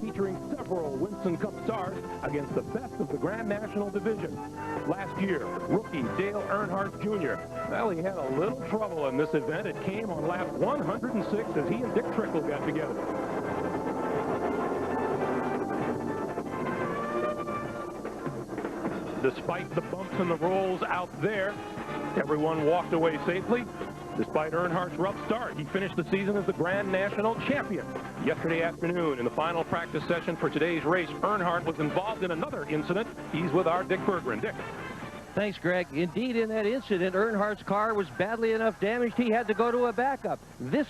featuring several Winston Cup stars against the best of the Grand National Division. Last year, rookie Dale Earnhardt Jr. Well, he had a little trouble in this event. It came on lap 106 as he and Dick Trickle got together. Despite the bumps and the rolls out there, everyone walked away safely. Despite Earnhardt's rough start, he finished the season as the Grand National Champion. Yesterday afternoon, in the final practice session for today's race, Earnhardt was involved in another incident. He's with our Dick Berggren. Dick. Thanks, Greg. Indeed, in that incident, Earnhardt's car was badly enough damaged he had to go to a backup. This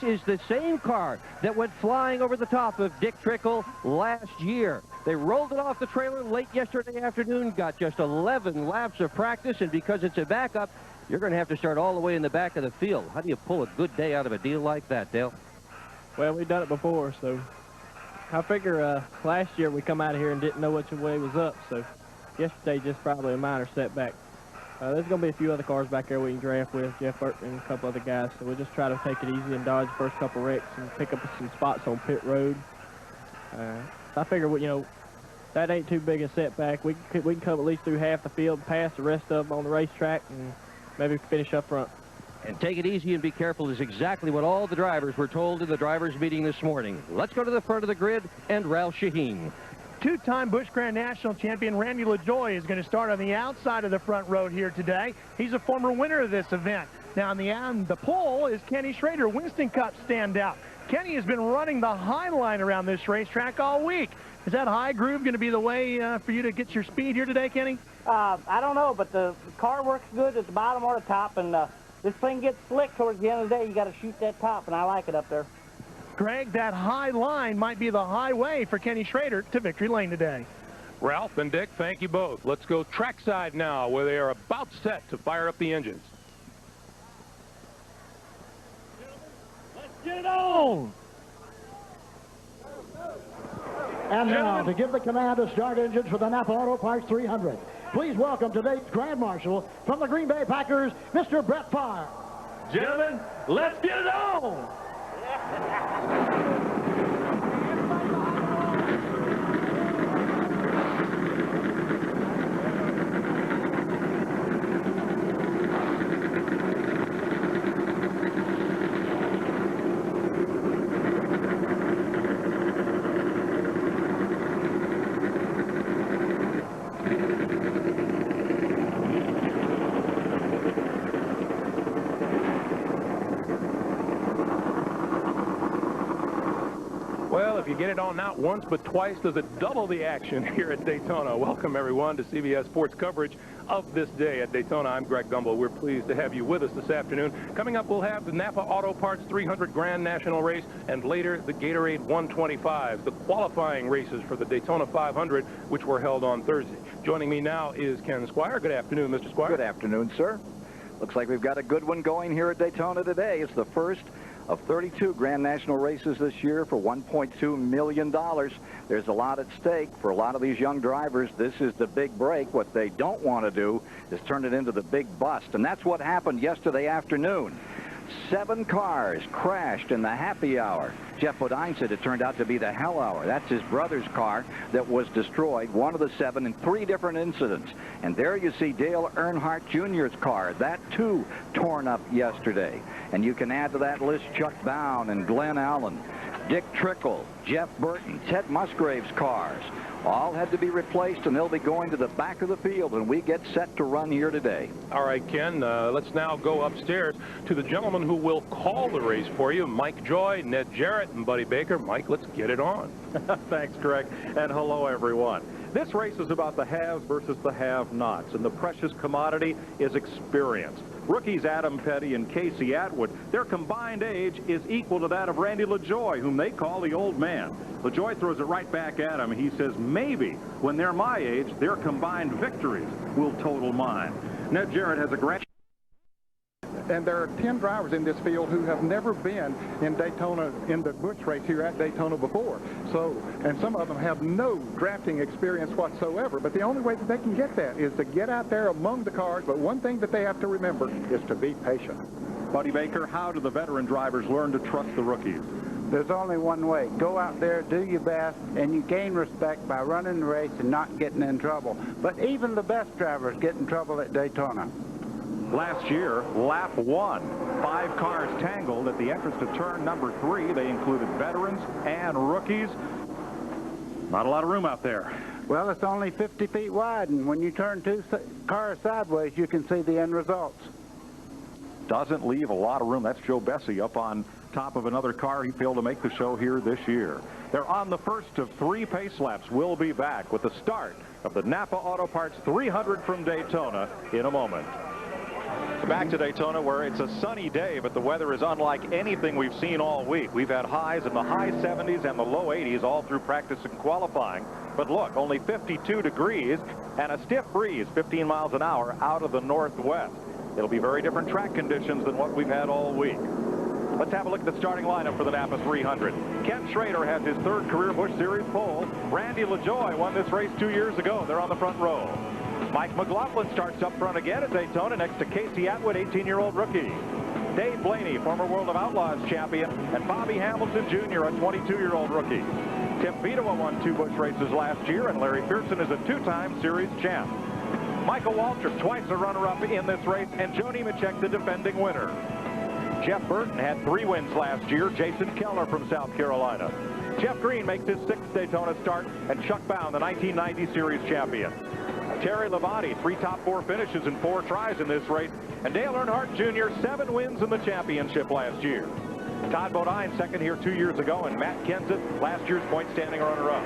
is the same car that went flying over the top of Dick Trickle last year. They rolled it off the trailer late yesterday afternoon, got just 11 laps of practice, and because it's a backup, you're going to have to start all the way in the back of the field. How do you pull a good day out of a deal like that, Dale? Well, we've done it before, so I figure last year we come out of here and didn't know which way was up, so yesterday just probably a minor setback. There's going to be a few other cars back there we can draft with, Jeff Burton and a couple other guys, so we'll just try to take it easy and dodge the first couple wrecks and pick up some spots on pit road. I figure, you know, that ain't too big a setback. We can come at least through half the field, pass the rest of them on the racetrack, and maybe finish up front. And take it easy and be careful is exactly what all the drivers were told in the drivers' meeting this morning. Let's go to the front of the grid and Ralph Shaheen. Two-time Busch Grand National champion Randy LaJoie is going to start on the outside of the front row here today. He's a former winner of this event. Now, on the pole is Kenny Schrader, Winston Cup standout. Kenny has been running the high line around this racetrack all week. Is that high groove going to be the way for you to get your speed here today, Kenny? I don't know, but the car works good at the bottom or the top, and this thing gets slick towards the end of the day. You got to shoot that top, and I like it up there. Greg, that high line might be the highway for Kenny Schrader to victory lane today. Ralph and Dick, thank you both. Let's go trackside now, where they are about set to fire up the engines. Let's get it on! And now, to give the command to start engines for the NAPA Auto Parts 300, please welcome today's Grand Marshal from the Green Bay Packers, Mr. Brett Favre. Gentlemen, let's get it on! Well, if you get it on not once but twice, does it double the action here at Daytona? Welcome, everyone, to CBS Sports coverage of this day at Daytona. I'm Greg Gumbel. We're pleased to have you with us this afternoon. Coming up, we'll have the NAPA Auto Parts 300 Grand National Race, and later the Gatorade 125, the qualifying races for the Daytona 500, which were held on Thursday. Joining me now is Ken Squire. Good afternoon, Mr. Squire. Good afternoon, sir. Looks like we've got a good one going here at Daytona today. It's the first of 32 Grand National races this year for $1.2 million. There's a lot at stake for a lot of these young drivers. This is the big break. What they don't want to do is turn it into the big bust, and that's what happened yesterday afternoon. 7 cars crashed in the happy hour. Jeff Bodine said it turned out to be the hell hour. That's his brother's car that was destroyed, one of the 7 in 3 different incidents. And there you see Dale Earnhardt Jr.'s car. That, too, torn up yesterday. And you can add to that list Chuck Bown and Glenn Allen, Dick Trickle, Jeff Burton, Ted Musgrave's cars. All had to be replaced, and they'll be going to the back of the field, and we get set to run here today. All right, Ken, let's now go upstairs to the gentleman who will call the race for you, Mike Joy, Ned Jarrett, and Buddy Baker. Mike, let's get it on. Thanks, Greg, and hello, everyone. This race is about the haves versus the have-nots, and the precious commodity is experience. Rookies Adam Petty and Casey Atwood, their combined age is equal to that of Randy LaJoie, whom they call the old man. LaJoie throws it right back at him. He says, maybe when they're my age, their combined victories will total mine. Ned Jarrett has a grand... And there are 10 drivers in this field who have never been in Daytona, in the Busch race here at Daytona before. So, and some of them have no drafting experience whatsoever. But the only way that they can get that is to get out there among the cars. But one thing that they have to remember is to be patient. Buddy Baker, how do the veteran drivers learn to trust the rookies? There's only one way. Go out there, do your best, and you gain respect by running the race and not getting in trouble. But even the best drivers get in trouble at Daytona. Last year, lap 1, 5 cars tangled at the entrance to turn number 3. They included veterans and rookies. Not a lot of room out there. Well, it's only 50 feet wide, and when you turn 2 cars sideways, you can see the end results. Doesn't leave a lot of room. That's Joe Bessie up on top of another car. He failed to make the show here this year. They're on the first of 3 pace laps. We'll be back with the start of the NAPA Auto Parts 300 from Daytona in a moment. Back to Daytona, where it's a sunny day, but the weather is unlike anything we've seen all week. We've had highs in the high 70s and the low 80s all through practice and qualifying. But look, only 52 degrees and a stiff breeze, 15 miles an hour out of the northwest. It'll be very different track conditions than what we've had all week. Let's have a look at the starting lineup for the NAPA 300. Ken Schrader has his 3rd career Busch Series pole. Randy LaJoie won this race 2 years ago. They're on the front row. Mike McLaughlin starts up front again at Daytona next to Casey Atwood, 18-year-old rookie. Dave Blaney, former World of Outlaws champion, and Bobby Hamilton Jr., a 22-year-old rookie. Tim Vidoa won 2 Busch races last year, and Larry Pearson is a 2-time series champ. Michael Waltrip, twice a runner-up in this race, and Joe Nemechek, the defending winner. Jeff Burton had 3 wins last year. Jason Keller from South Carolina. Jeff Green makes his 6th Daytona start, and Chuck Bound, the 1990 series champion. Terry Labonte, 3 top 4 finishes and 4 tries in this race. And Dale Earnhardt Jr., 7 wins in the championship last year. Todd Bodine, 2nd here 2 years ago, and Matt Kenseth, last year's point standing runner-up.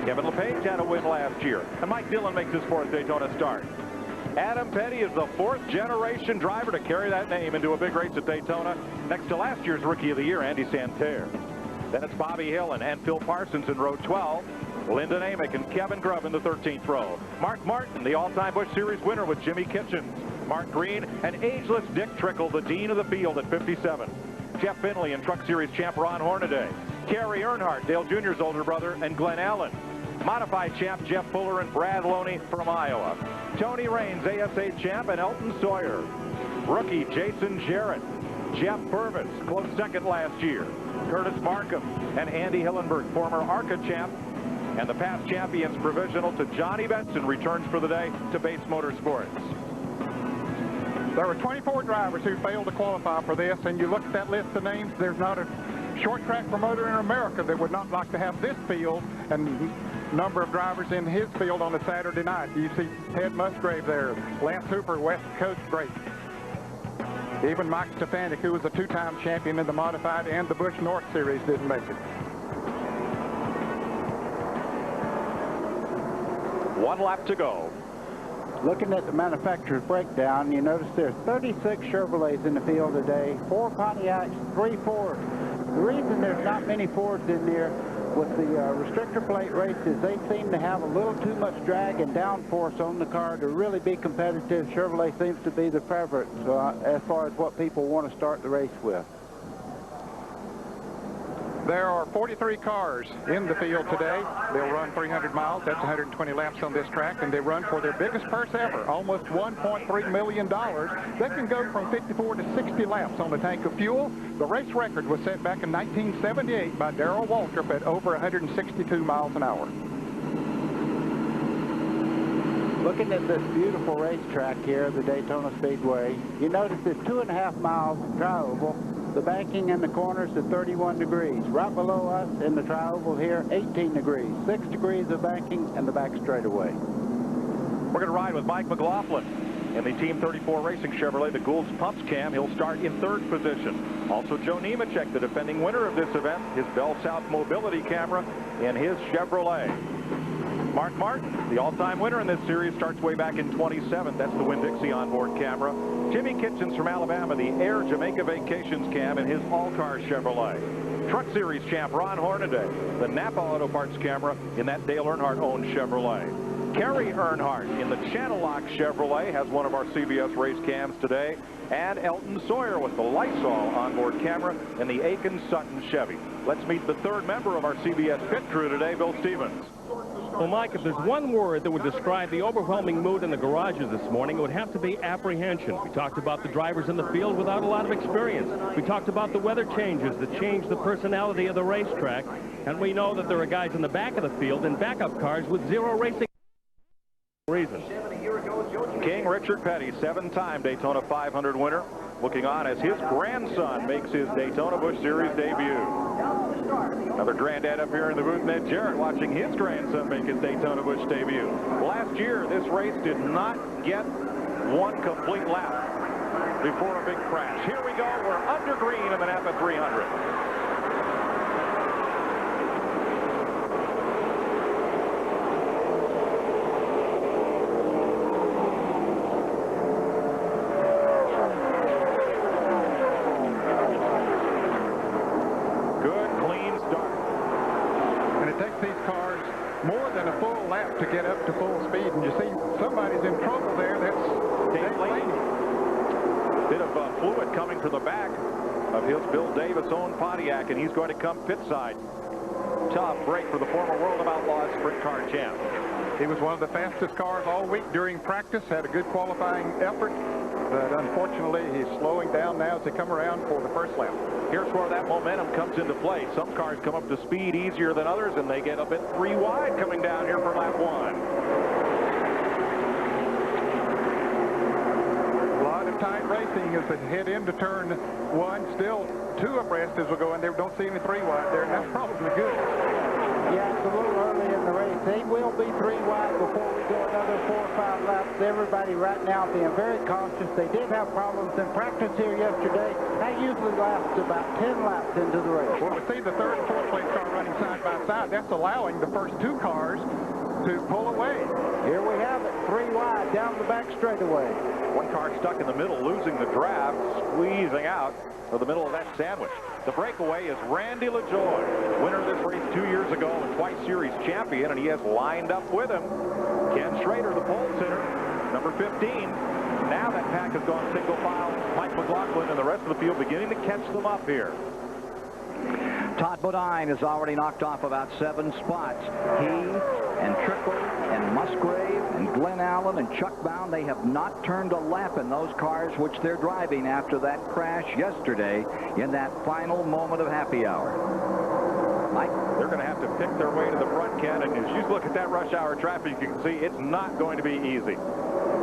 Kevin LePage had a win last year, and Mike Dillon makes his 4th Daytona start. Adam Petty is the 4th generation driver to carry that name into a big race at Daytona, next to last year's Rookie of the Year, Andy Santerre. Then it's Bobby Hillin and Phil Parsons in row 12. Lyndon Amick and Kevin Grubb in the 13th row. Mark Martin, the all-time Busch Series winner with Jimmy Kitchens. Mark Green and ageless Dick Trickle, the dean of the field at 57. Jeff Finley and Truck Series champ Ron Hornaday. Kerry Earnhardt, Dale Jr.'s older brother, and Glenn Allen. Modified champ Jeff Fuller and Brad Loney from Iowa. Tony Raines, ASA champ, and Elton Sawyer. Rookie Jason Jarrett. Jeff Purvis, close 2nd last year. Curtis Markham and Andy Hillenberg, former ARCA champ. And the past champions provisional to Johnny Benson returns for the day to Base Motorsports. There were 24 drivers who failed to qualify for this, and you look at that list of names, there's not a short track promoter in America that would not like to have this field and number of drivers in his field on a Saturday night. You see Ted Musgrave there, Lance Hooper, West Coast great. Even Mike Stefanik, who was a 2-time champion in the modified and the Busch North Series, didn't make it. 1 lap to go. Looking at the manufacturer's breakdown, you notice there's 36 Chevrolets in the field today, 4 Pontiacs, 3 Fords. The reason there's not many Fords in there with the restrictor plate races, they seem to have a little too much drag and downforce on the car to really be competitive. Chevrolet seems to be the favorite as far as what people want to start the race with. There are 43 cars in the field today. They'll run 300 miles. That's 120 laps on this track, and they run for their biggest purse ever, almost $1.3 million. They can go from 54 to 60 laps on the tank of fuel. The race record was set back in 1978 by Darrell Waltrip at over 162 miles an hour. Looking at this beautiful racetrack here, the Daytona Speedway, you notice it's 2.5 miles tri-oval. The banking in the corners is 31 degrees. Right below us in the tri-oval here, 18 degrees. 6 degrees of banking and the back straightaway. We're going to ride with Mike McLaughlin in the Team 34 Racing Chevrolet, the Gould's Pumps Cam. He'll start in 3rd position. Also Joe Nemechek, the defending winner of this event, his Bell South mobility camera in his Chevrolet. Mark Martin, the all-time winner in this series, starts way back in 27. That's the Winn-Dixie onboard camera. Jimmy Kitchens from Alabama, the Air Jamaica Vacations cam in his all-car Chevrolet. Truck Series champ Ron Hornaday, the NAPA Auto Parts camera in that Dale Earnhardt-owned Chevrolet. Kerry Earnhardt in the Channel Lock Chevrolet has one of our CBS race cams today. And Elton Sawyer with the Lysol onboard camera in the Aiken Sutton Chevy. Let's meet the 3rd member of our CBS pit crew today, Bill Stevens. Well, Mike, if there's one word that would describe the overwhelming mood in the garages this morning, it would have to be apprehension. We talked about the drivers in the field without a lot of experience. We talked about the weather changes that change the personality of the racetrack. And we know that there are guys in the back of the field in backup cars with zero racing reason. King Richard Petty, 7-time Daytona 500 winner, looking on as his grandson makes his Daytona Busch Series debut. Another granddad up here in the booth, Ned Jarrett, watching his grandson make his Daytona Busch debut. Last year, this race did not get one complete lap before a big crash. Here we go. We're under green in the NAPA 300. To get up to full speed, and you see somebody's in trouble there. That's Dave Laney. Bit of fluid coming from the back of his Bill Davis own Pontiac, and he's going to come pit side. Tough break for the former World of Outlaws sprint car champ. He was one of the fastest cars all week during practice, had a good qualifying effort, but unfortunately he's slowing down now as they come around for the first lap. Here's where that momentum comes into play. Some cars come up to speed easier than others, and they get a bit 3 wide coming down here for lap 1. A lot of tight racing as they head into turn 1. Still 2 abreast as we go in there. Don't see any 3 wide there, and that's probably good. Yeah, it's a little early in the race. They will be 3 wide before we go another 4 or 5 laps. Everybody right now being very cautious. They did have problems in practice here yesterday. That usually lasts about 10 laps into the race. Well, we see the 3rd and 4th place car running side by side. That's allowing the first 2 cars to pull away. Here we have it, 3 wide down the back straightaway. One car stuck in the middle, losing the draft, squeezing out of the middle of that sandwich. The breakaway is Randy LaJoie, winner of this race 2 years ago and twice series champion, and he has lined up with him Ken Schrader, the pole sitter, number 15. Now that pack has gone single file. Mike McLaughlin and the rest of the field beginning to catch them up here. Todd Bodine has already knocked off about 7 spots. He and Trickle and Musgrave and Glenn Allen and Chuck Bound, they have not turned a lap in those cars which they're driving after that crash yesterday in that final moment of happy hour. Mike? They're going to have to pick their way to the front, Ken, and as you look at that rush hour traffic, you can see it's not going to be easy.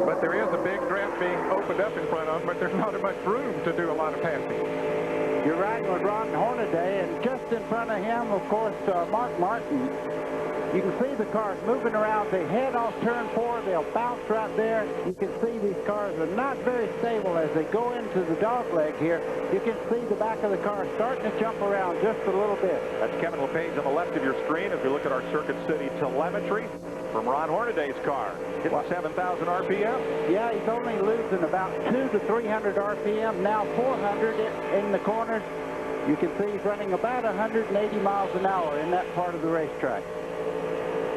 But there is a big draft being opened up in front of them, but there's not much room to do a lot of passing. You're riding with Ron Hornaday, and just in front of him, of course, Mark Martin. You can see the cars moving around. They head off turn 4. They'll bounce right there. You can see these cars are not very stable as they go into the dog leg here. You can see the back of the car starting to jump around just a little bit. That's Kevin LePage on the left of your screen as we look at our Circuit City telemetry from Ron Hornaday's car. Hitting 7,000 RPM. Yeah, he's only losing about 200 to 300 RPM. Now 400 in the corners. You can see he's running about 180 miles an hour in that part of the racetrack.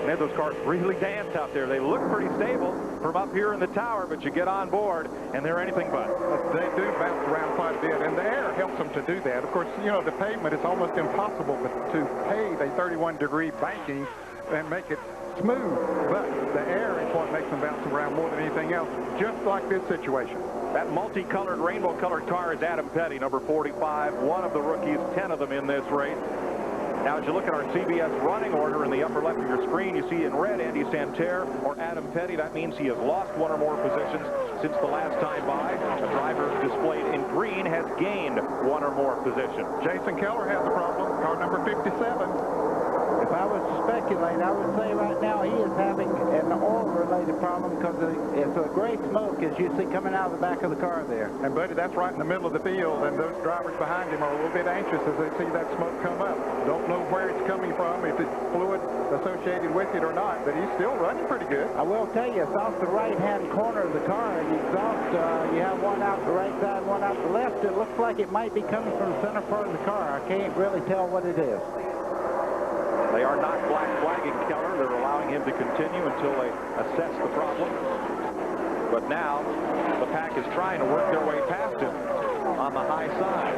Man, those cars really dance out there. They look pretty stable from up here in the tower, but you get on board, and they're anything but. They do bounce around quite a bit, and the air helps them to do that. Of course, you know, the pavement is almost impossible to pave a 31-degree banking and make it smooth, but the air is what makes them bounce around more than anything else, just like this situation. That multicolored, rainbow-colored car is Adam Petty, number 45, one of the rookies, 10 of them in this race. Now, as you look at our CBS running order in the upper left of your screen, you see in red Andy Santerre or Adam Petty. That means he has lost 1 or more positions since the last time by. A driver displayed in green has gained 1 or more positions. Jason Keller has a problem, car number 57. If I was to speculate, I would say right now he is having an oil-related problem because it's a gray smoke, as you see coming out of the back of the car there. And, Buddy, that's right in the middle of the field, and those drivers behind him are a little bit anxious as they see that smoke come up. Don't know where it's coming from, if it's fluid associated with it or not, but he's still running pretty good. I will tell you, it's off the right-hand corner of the car, and the exhaust, you have one out the right side, one out the left. It looks like it might be coming from the center part of the car. I can't really tell what it is. They are not black flagging Keller. They're allowing him to continue until they assess the problem. But now the pack is trying to work their way past him on the high side.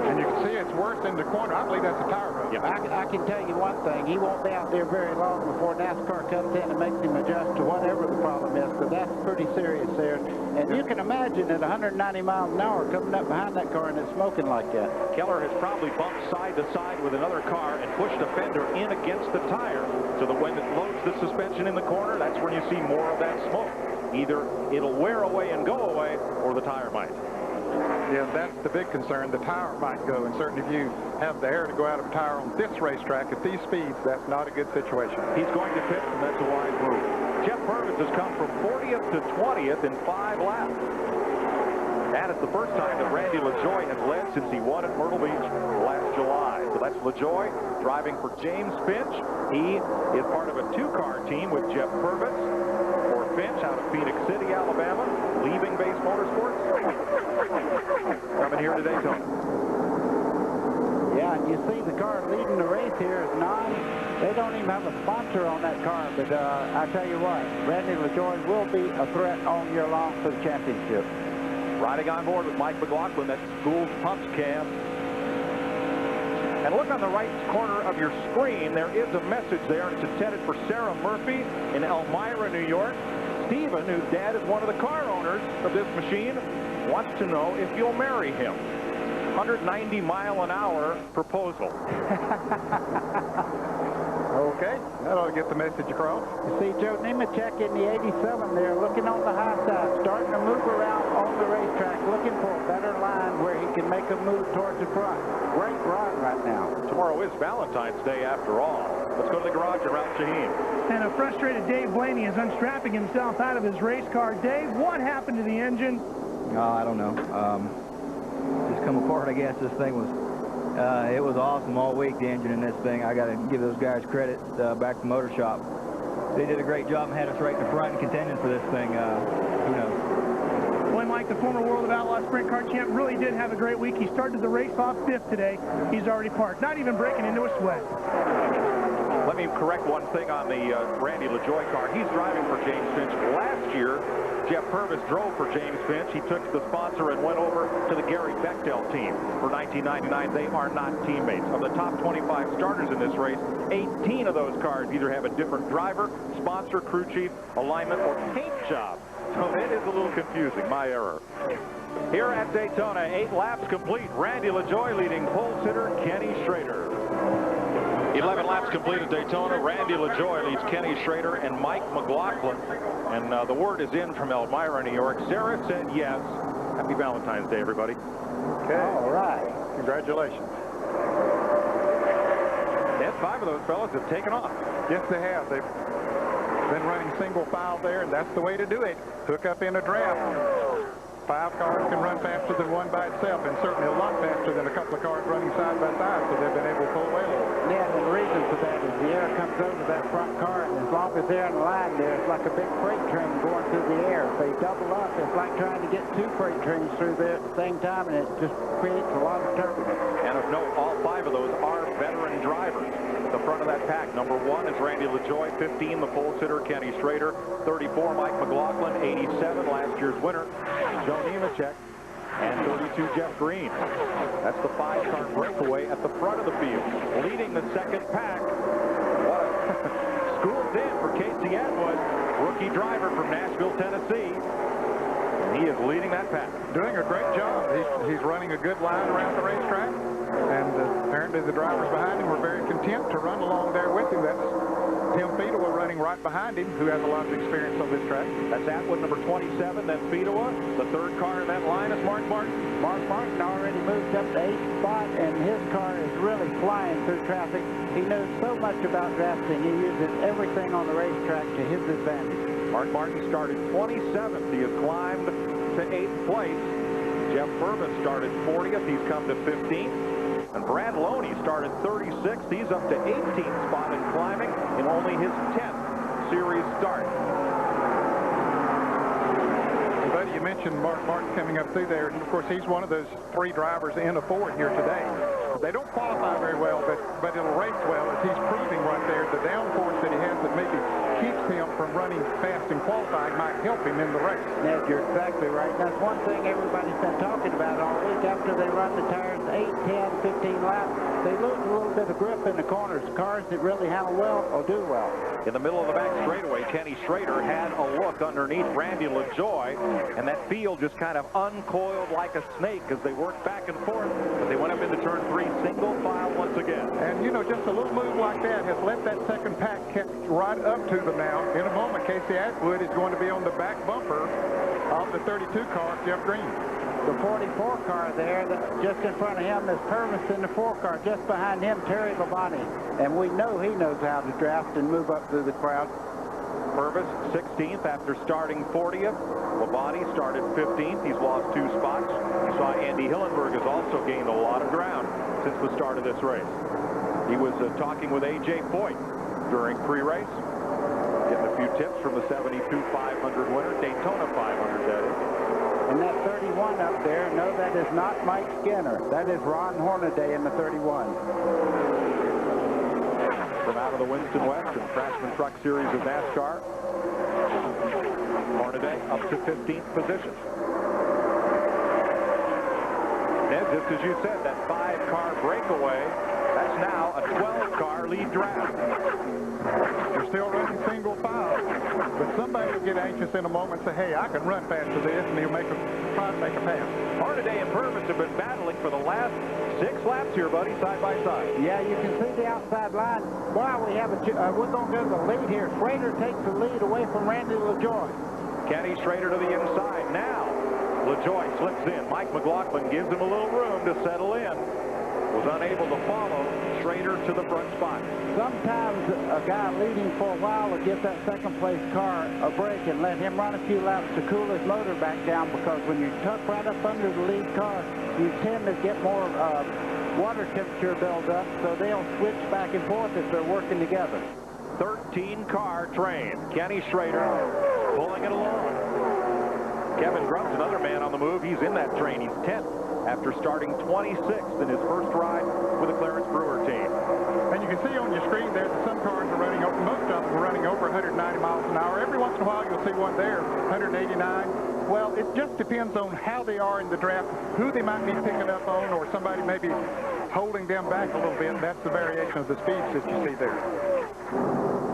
And you can See, it's worse in the corner. I believe that's a tire rub. Yeah. I can tell you one thing. He won't be out there very long before NASCAR comes in and makes him adjust to whatever the problem is, because that's pretty serious there. And you can imagine at 190 miles an hour coming up behind that car and it's smoking like that. Keller has probably bumped side to side with another car and pushed a fender in against the tire, so that when it loads the suspension in the corner, that's when you see more of that smoke. Either it'll wear away and go away, or the tire might. Yeah, that's the big concern. The tire might go, and certainly if you have the air to go out of a tire on this racetrack at these speeds, that's not a good situation. He's going to pit, and that's a wide move. Jeff Purvis has come from 40th to 20th in 5 laps. And it's the first time that Randy LaJoie has led since he won at Myrtle Beach last July. So that's LaJoie driving for James Finch. He is part of a 2-car team with Jeff Purvis for Finch out of Phoenix City, Alabama, leaving Base Motorsports, coming here to Daytona. Yeah, and you see the car leading the race here is non. They don't even have a sponsor on that car, but I tell you what, Randy LaJoie will be a threat all year long for the championship. Riding on board with Mike McLaughlin, that's Gould's pumps cam. And look on the right corner of your screen. There is a message there, and it's intended for Sarah Murphy in Elmira, New York. Stephen, whose dad is one of the car owners of this machine, wants to know if you'll marry him. 190-mile-an-hour proposal. Okay, that ought to get the message across. You see Joe Nemechek in the 87 there, looking on the high side, starting to move around on the racetrack, looking for a better line where he can make a move towards the front. Great run right now. Tomorrow is Valentine's Day after all. Let's go to the garage and Ralph Shaheen. And a frustrated Dave Blaney is unstrapping himself out of his race car. Dave, what happened to the engine? I don't know. Just come apart, I guess. This thing was, it was awesome all week, the engine in this thing. I got to give those guys credit back to the motor shop. They did a great job and had us right in the front and contending for this thing. Who knows? Boy, Mike, the former World of Outlaw Sprint Car champ, really did have a great week. He started the race off 5th today. He's already parked, not even breaking into a sweat. Let me correct one thing on the Randy LaJoie car. He's driving for James Finch. Last year, Jeff Purvis drove for James Finch. He took the sponsor and went over to the Gary Bechtel team for 1999. They are not teammates. Of the top 25 starters in this race, 18 of those cars either have a different driver, sponsor, crew chief, alignment, or paint job. So it is a little confusing. My error. Here at Daytona, 8 laps complete. Randy LaJoie leading pole sitter Kenny Schrader. 11 laps complete at Daytona. Randy LaJoie leads Kenny Schrader and Mike McLaughlin. And the word is in from Elmira, New York. Sarah said yes. Happy Valentine's Day, everybody. Okay. All right. Congratulations. And 5 of those fellas have taken off. Yes, they have. They've been running single file there, and that's the way to do it. Hook up in a draft. 5 cars can run faster than one by itself, and certainly a lot faster than a couple of cars running side by side, so they've been able to pull away a little. Yeah, and the reason for that is the air comes over that front car, and as long as they're in the line there, it's like a big freight train going through the air. If they double up, it's like trying to get 2 freight trains through there at the same time, and it just creates a lot of turbulence. And of note, all 5 of those are veteran drivers. At the front of that pack, number 1 is Randy LaJoie, 15, the pole sitter Kenny Schrader, 34, Mike McLaughlin, 87, last year's winner, Joe Nemechek, and 32, Jeff Green. That's the 5-car breakaway at the front of the field. Leading the second pack. What a school's in for Casey Atwood, rookie driver from Nashville, Tennessee. And he is leading that pack. Doing a great job. He's running a good line around the racetrack, and apparently the drivers behind him were very content to run along there with him. That's Tim Fedewa running right behind him, who has a lot of experience on this track. That's Atwood, number 27, then Fedewa. The 3rd car in that line is Mark Martin. Mark Martin already moved up to 8th spot, and his car is really flying through traffic. He knows so much about drafting. He uses everything on the racetrack to his advantage. Mark Martin started 27th. He has climbed to 8th place. Jeff Purvis started 40th. He's come to 15th. And Brad Loney started 36th. He's up to 18th spot in climbing in only his 10th series start. Buddy, you mentioned Mark Martin coming up through there. And of course, he's one of those 3 drivers in a Ford here today. They don't qualify very well, but it'll race well as he's proving right there. The downforce that he has that maybe keeps him from running fast in qualifying might help him in the race. Ned, you're exactly right. And that's one thing everybody's been talking about all week. After they run the tires 8, 10, 15 laps, they lose a little bit of grip in the corners. Cars that really handle well will do well. In the middle of the back straightaway, Kenny Schrader had a look underneath Randy LaJoy, and that field just kind of uncoiled like a snake as they worked back and forth. But they went up into turn 3, single file once again. And, you know, just a little move like that has let that second pack catch right up to them now. In a moment, Casey Atwood is going to be on the back bumper of the 32 car, Jeff Green. The 44 car there, just in front of him is Purvis in the 4 car. Just behind him, Terry Labonte. And we know he knows how to draft and move up through the crowd. Purvis 16th after starting 40th. Labonte started 15th. He's lost 2 spots. You saw Andy Hillenberg has also gained a lot of ground since the start of this race. He was talking with A.J. Foyt during pre-race, getting a few tips from the 72 500 winner, Daytona 500 that is. And that 31 up there, no, that is not Mike Skinner. That is Ron Hornaday in the 31. From out of the Winston West and Craftsman Truck Series of NASCAR, Hornaday up to 15th position. And just as you said, that 5-car breakaway, that's now a 12-car lead draft. They're still running single file, but somebody will get anxious in a moment and say, hey, I can run fast to this, and he'll try to make a pass. Hornaday and Purvis have been battling for the last 6 laps here, buddy, side by side. Yeah, you can see the outside line. Wow, we have we're going to go to the lead here. Schrader takes the lead away from Randy LaJoy. Kenny Schrader to the inside now. LaJoy slips in. Mike McLaughlin gives him a little room to settle in. Was unable to follow Schrader to the front spot. Sometimes a guy leading for a while will give that second-place car a break and let him run a few laps to cool his motor back down, because when you're tucked right up under the lead car, you tend to get more water temperature build up, so they'll switch back and forth if they're working together. 13-car train. Kenny Schrader pulling it along. Kevin Grubb's another man on the move. He's in that train. He's 10th after starting 26th in his first ride with the Clarence Brewer team. And you can see on your screen there that some cars are running over, most of them are running over 190 miles an hour. Every once in a while you'll see one there, 189. Well, it just depends on how they are in the draft, who they might be picking up on, or somebody maybe holding them back a little bit. That's the variation of the speeds that you see there.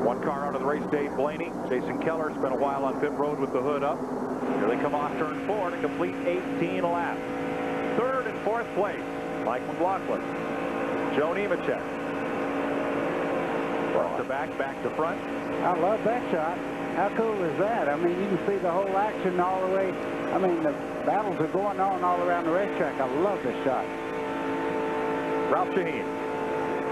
1 car out of the race, Dave Blaney. Jason Keller spent a while on pit road with the hood up. Here they come off turn 4 to complete 18 laps. 3rd and 4th place, Mike McLaughlin. Joe Nemechek. Front to back, back to front. I love that shot. How cool is that? I mean, you can see the whole action all the way. I mean, the battles are going on all around the racetrack. I love this shot. Ralph Shaheen.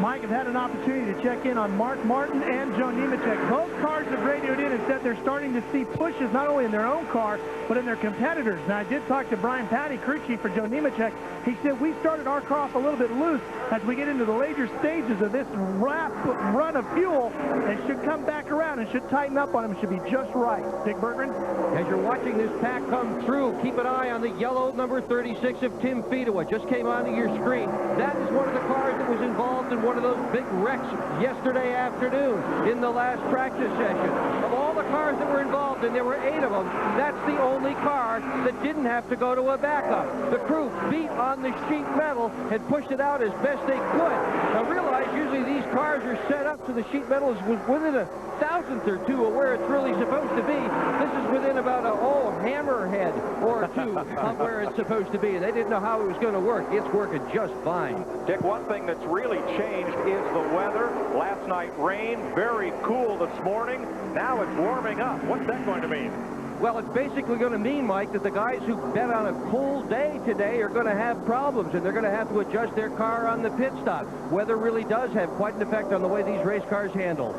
Mike, I've had an opportunity to check in on Mark Martin and Joe Nemechek. Both cars have radioed in and said they're starting to see pushes not only in their own car, but in their competitors. Now, I did talk to Brian Patty, crew chief for Joe Nemechek. He said we started our car off a little bit loose. As we get into the later stages of this run of fuel, it should come back around and should tighten up on them. It should be just right. Dick Berggren? As you're watching this pack come through, keep an eye on the yellow number 36 of Tim Fedewa. Just came onto your screen. That is one of the cars that was involved in one of those big wrecks yesterday afternoon in the last practice session. Of all the cars that were involved, and there were 8 of them, that's the only car that didn't have to go to a backup. The crew beat on the sheet metal and pushed it out as best they could. Now realize usually these cars are set up so the sheet metal is within a thousandth or two of where it's really supposed to be. This is within about a hammerhead or 2 of where it's supposed to be. They didn't know how it was going to work. It's working just fine. Dick, one thing that's really changed is the weather. Last night rain, very cool this morning. Now it's warming up. What's that going to mean? Well, it's basically going to mean, Mike, that the guys who bet on a cold day today are going to have problems, and they're going to have to adjust their car on the pit stop. Weather really does have quite an effect on the way these race cars handle.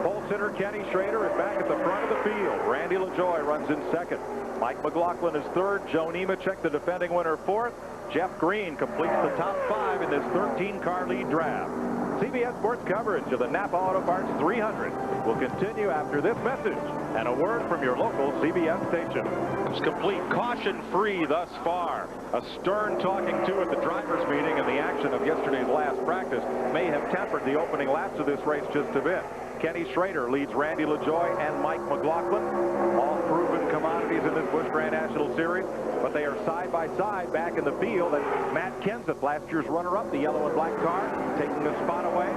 Pole sitter Kenny Schrader is back at the front of the field. Randy LaJoy runs in 2nd. Mike McLaughlin is 3rd. Joe Nemechek, the defending winner, 4th. Jeff Green completes the top 5 in this 13-car lead draft. CBS Sports coverage of the NAPA Auto Parts 300 will continue after this message and a word from your local CBS station. It's complete caution-free thus far. A stern talking to at the drivers' meeting, and the action of yesterday's last practice may have tempered the opening laps of this race just a bit. Kenny Schrader leads Randy LaJoie and Mike McLaughlin, all proven commodities in this Busch Grand National Series, but they are side by side back in the field. And Matt Kenseth, last year's runner-up, the yellow and black car, taking a spot away.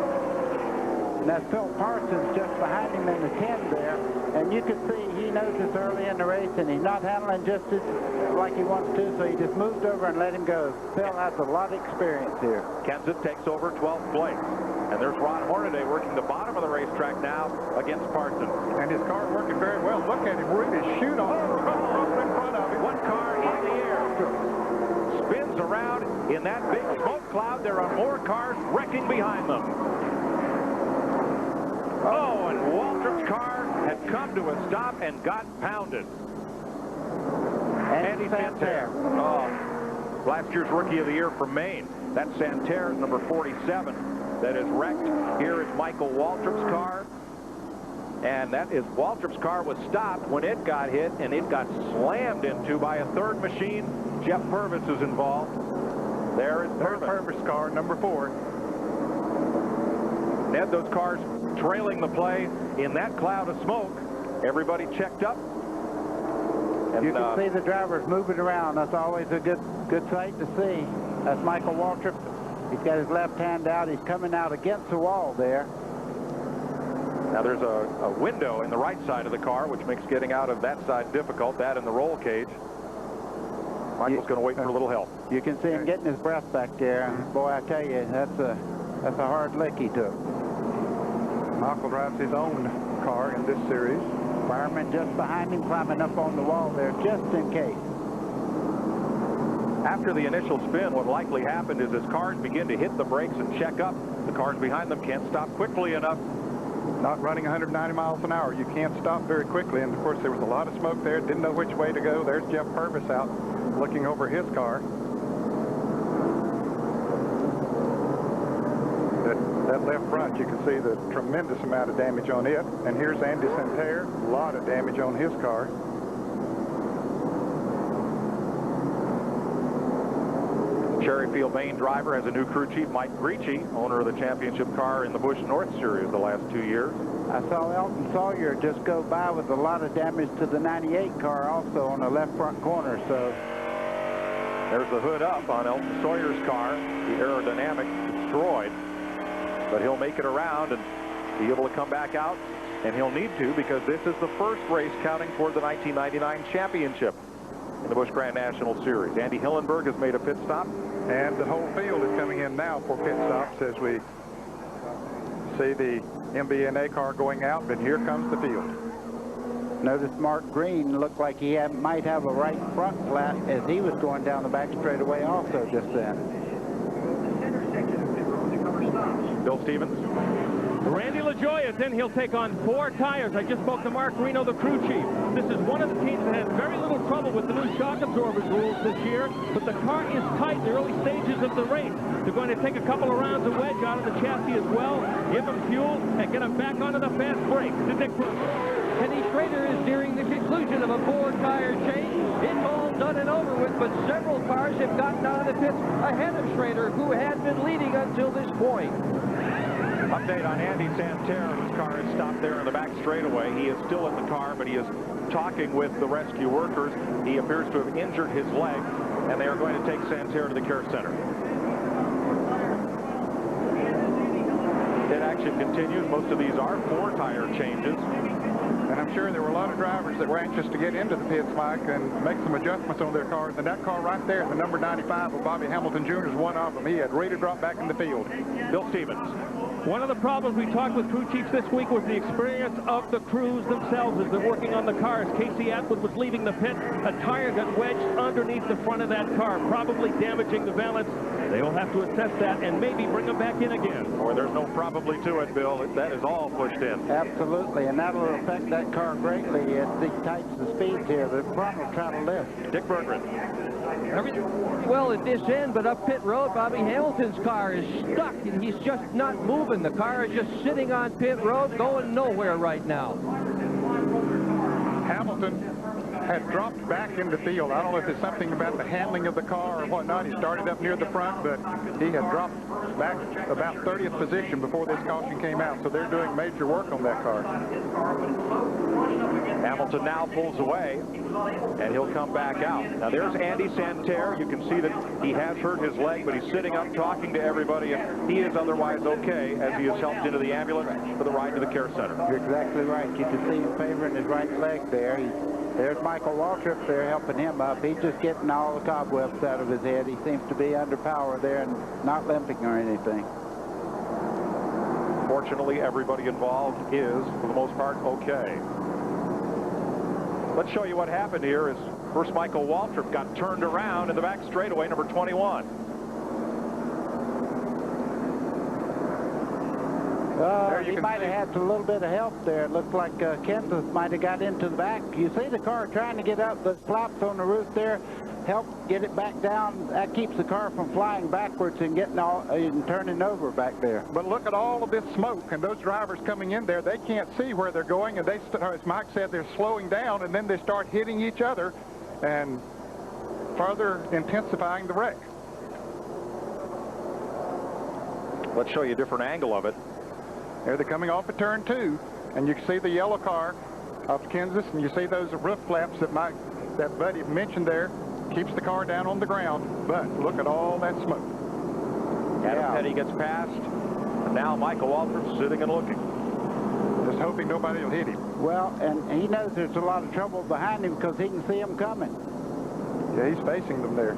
And that's Phil Parsons just behind him in the 10 there. And you can see he knows it's early in the race, and he's not handling just as like he wants to, so he just moved over and let him go. Phil has a lot of experience here. Kenseth takes over 12th place. And there's Ron Hornaday working the bottom of the racetrack now against Parsons. And his car working very well. Look at him really shoot on in front of him. One car in the air. Spins around in that big smoke cloud. There are more cars wrecking behind them. Oh, and Waltrip's car had come to a stop and got pounded. Andy Santerre. Oh, last year's Rookie of the Year from Maine. That's Santerre's number 47. That is wrecked. Here is Michael Waltrip's car. And that is Waltrip's car was stopped when it got hit, and it got slammed into by a third machine. Jeff Purvis is involved. There is Purvis' car, number 4. Ned, those cars trailing the play in that cloud of smoke. Everybody checked up. And, you can see the drivers moving around. That's always a good sight to see. That's Michael Waltrip. He's got his left hand out. He's coming out against the wall there. Now there's a window in the right side of the car, which makes getting out of that side difficult. That in the roll cage. Michael's going to wait for a little help. You can see him getting his breath back there. Boy, I tell you, that's a hard lick he took. Michael drives his own car in this series. Fireman just behind him, climbing up on the wall there, just in case. After the initial spin, what likely happened is as cars begin to hit the brakes and check up, the cars behind them can't stop quickly enough. Not running 190 miles an hour. You can't stop very quickly. And, of course, there was a lot of smoke there. Didn't know which way to go. There's Jeff Purvis out looking over his car. That left front, you can see the tremendous amount of damage on it. And here's Andy Santerre. A lot of damage on his car. Cherryfield Maine driver has a new crew chief, Mike Gricci, owner of the championship car in the Busch North Series the last 2 years. I saw Elton Sawyer just go by with a lot of damage to the 98 car also on the left front corner. So there's the hood up on Elton Sawyer's car. The aerodynamic destroyed. But he'll make it around and be able to come back out. And he'll need to, because this is the first race counting toward the 1999 championship in the Busch Grand National Series. Andy Hillenberg has made a pit stop. And the whole field is coming in now for pit stops as we see the MBNA car going out, but here comes the field. Notice Mark Green looked like he might have a right front flat as he was going down the back straightaway also just then. Bill Stevens. Randy LaJoie is in. He'll take on 4 tires. I just spoke to Mark Reno, the crew chief. This is one of the teams that had very little trouble with the new shock absorbers rules this year, but the car is tight in the early stages of the race. They're going to take a couple of rounds of wedge out of the chassis as well, give them fuel, and get them back onto the fast brakes. To Dick Bruce. Kenny Schrader is nearing the conclusion of a 4-tire change. It's all done and over with, but several cars have gotten out of the pits ahead of Schrader, who had been leading until this point. Update on Andy Santerre, whose car is stopped there in the back straightaway. He is still in the car, but he is talking with the rescue workers. He appears to have injured his leg, and they are going to take Santerre to the care center. Pit action continues. Most of these are 4-tire changes. And I'm sure there were a lot of drivers that were anxious to get into the pits, Mike, and make some adjustments on their cars. And that car right there, the number 95 of Bobby Hamilton Jr. is one of them. He had ready to drop back in the field. Bill Stevens. One of the problems we talked with crew chiefs this week was the experience of the crews themselves as they're working on the cars. Casey Atwood was leaving the pit. A tire got wedged underneath the front of that car, probably damaging the valance. They will have to assess that and maybe bring them back in again. Or Boy, there's no probably to it, Bill. That is all pushed in. Absolutely, and that'll affect that car greatly at these types of speeds here. The front will try to lift. Dick Berggren. Well, at this end, but up pit road, Bobby Hamilton's car is stuck, and he's just not moving. The car is just sitting on pit road, going nowhere right now. Hamilton had dropped back in the field. I don't know if it's something about the handling of the car or whatnot. He started up near the front, but he had dropped back about 30th position before this caution came out, so they're doing major work on that car. Hamilton now pulls away, and he'll come back out. Now, there's Andy Santerre. You can see that he has hurt his leg, but he's sitting up talking to everybody, and he is otherwise okay as he is helped into the ambulance for the ride to the care center. You're exactly right. You can see him favoring his right leg there. There's Michael Waltrip there helping him up. He's just getting all the cobwebs out of his head. He seems to be under power there and not limping or anything. Fortunately, everybody involved is, for the most part, okay. Let's show you what happened here. Is first Michael Waltrip got turned around in the back straightaway, number 21. He might have had a little bit of help there. It looked like Kenseth might have got into the back. You see the car trying to get up. The flaps on the roof there help get it back down. That keeps the car from flying backwards and getting and turning over back there. But look at all of this smoke, and those drivers coming in there, they can't see where they're going, and they start, as Mike said, they're slowing down, and then they start hitting each other and further intensifying the wreck. Let's show you a different angle of it. There they're coming off of turn 2, and you can see the yellow car of Kansas, and you see those roof flaps that Buddy mentioned there. Keeps the car down on the ground, but look at all that smoke. Adam Petty gets past, and now Michael Waltrip sitting and looking. Just hoping nobody will hit him. Well, and he knows there's a lot of trouble behind him because he can see them coming. Yeah, he's facing them there.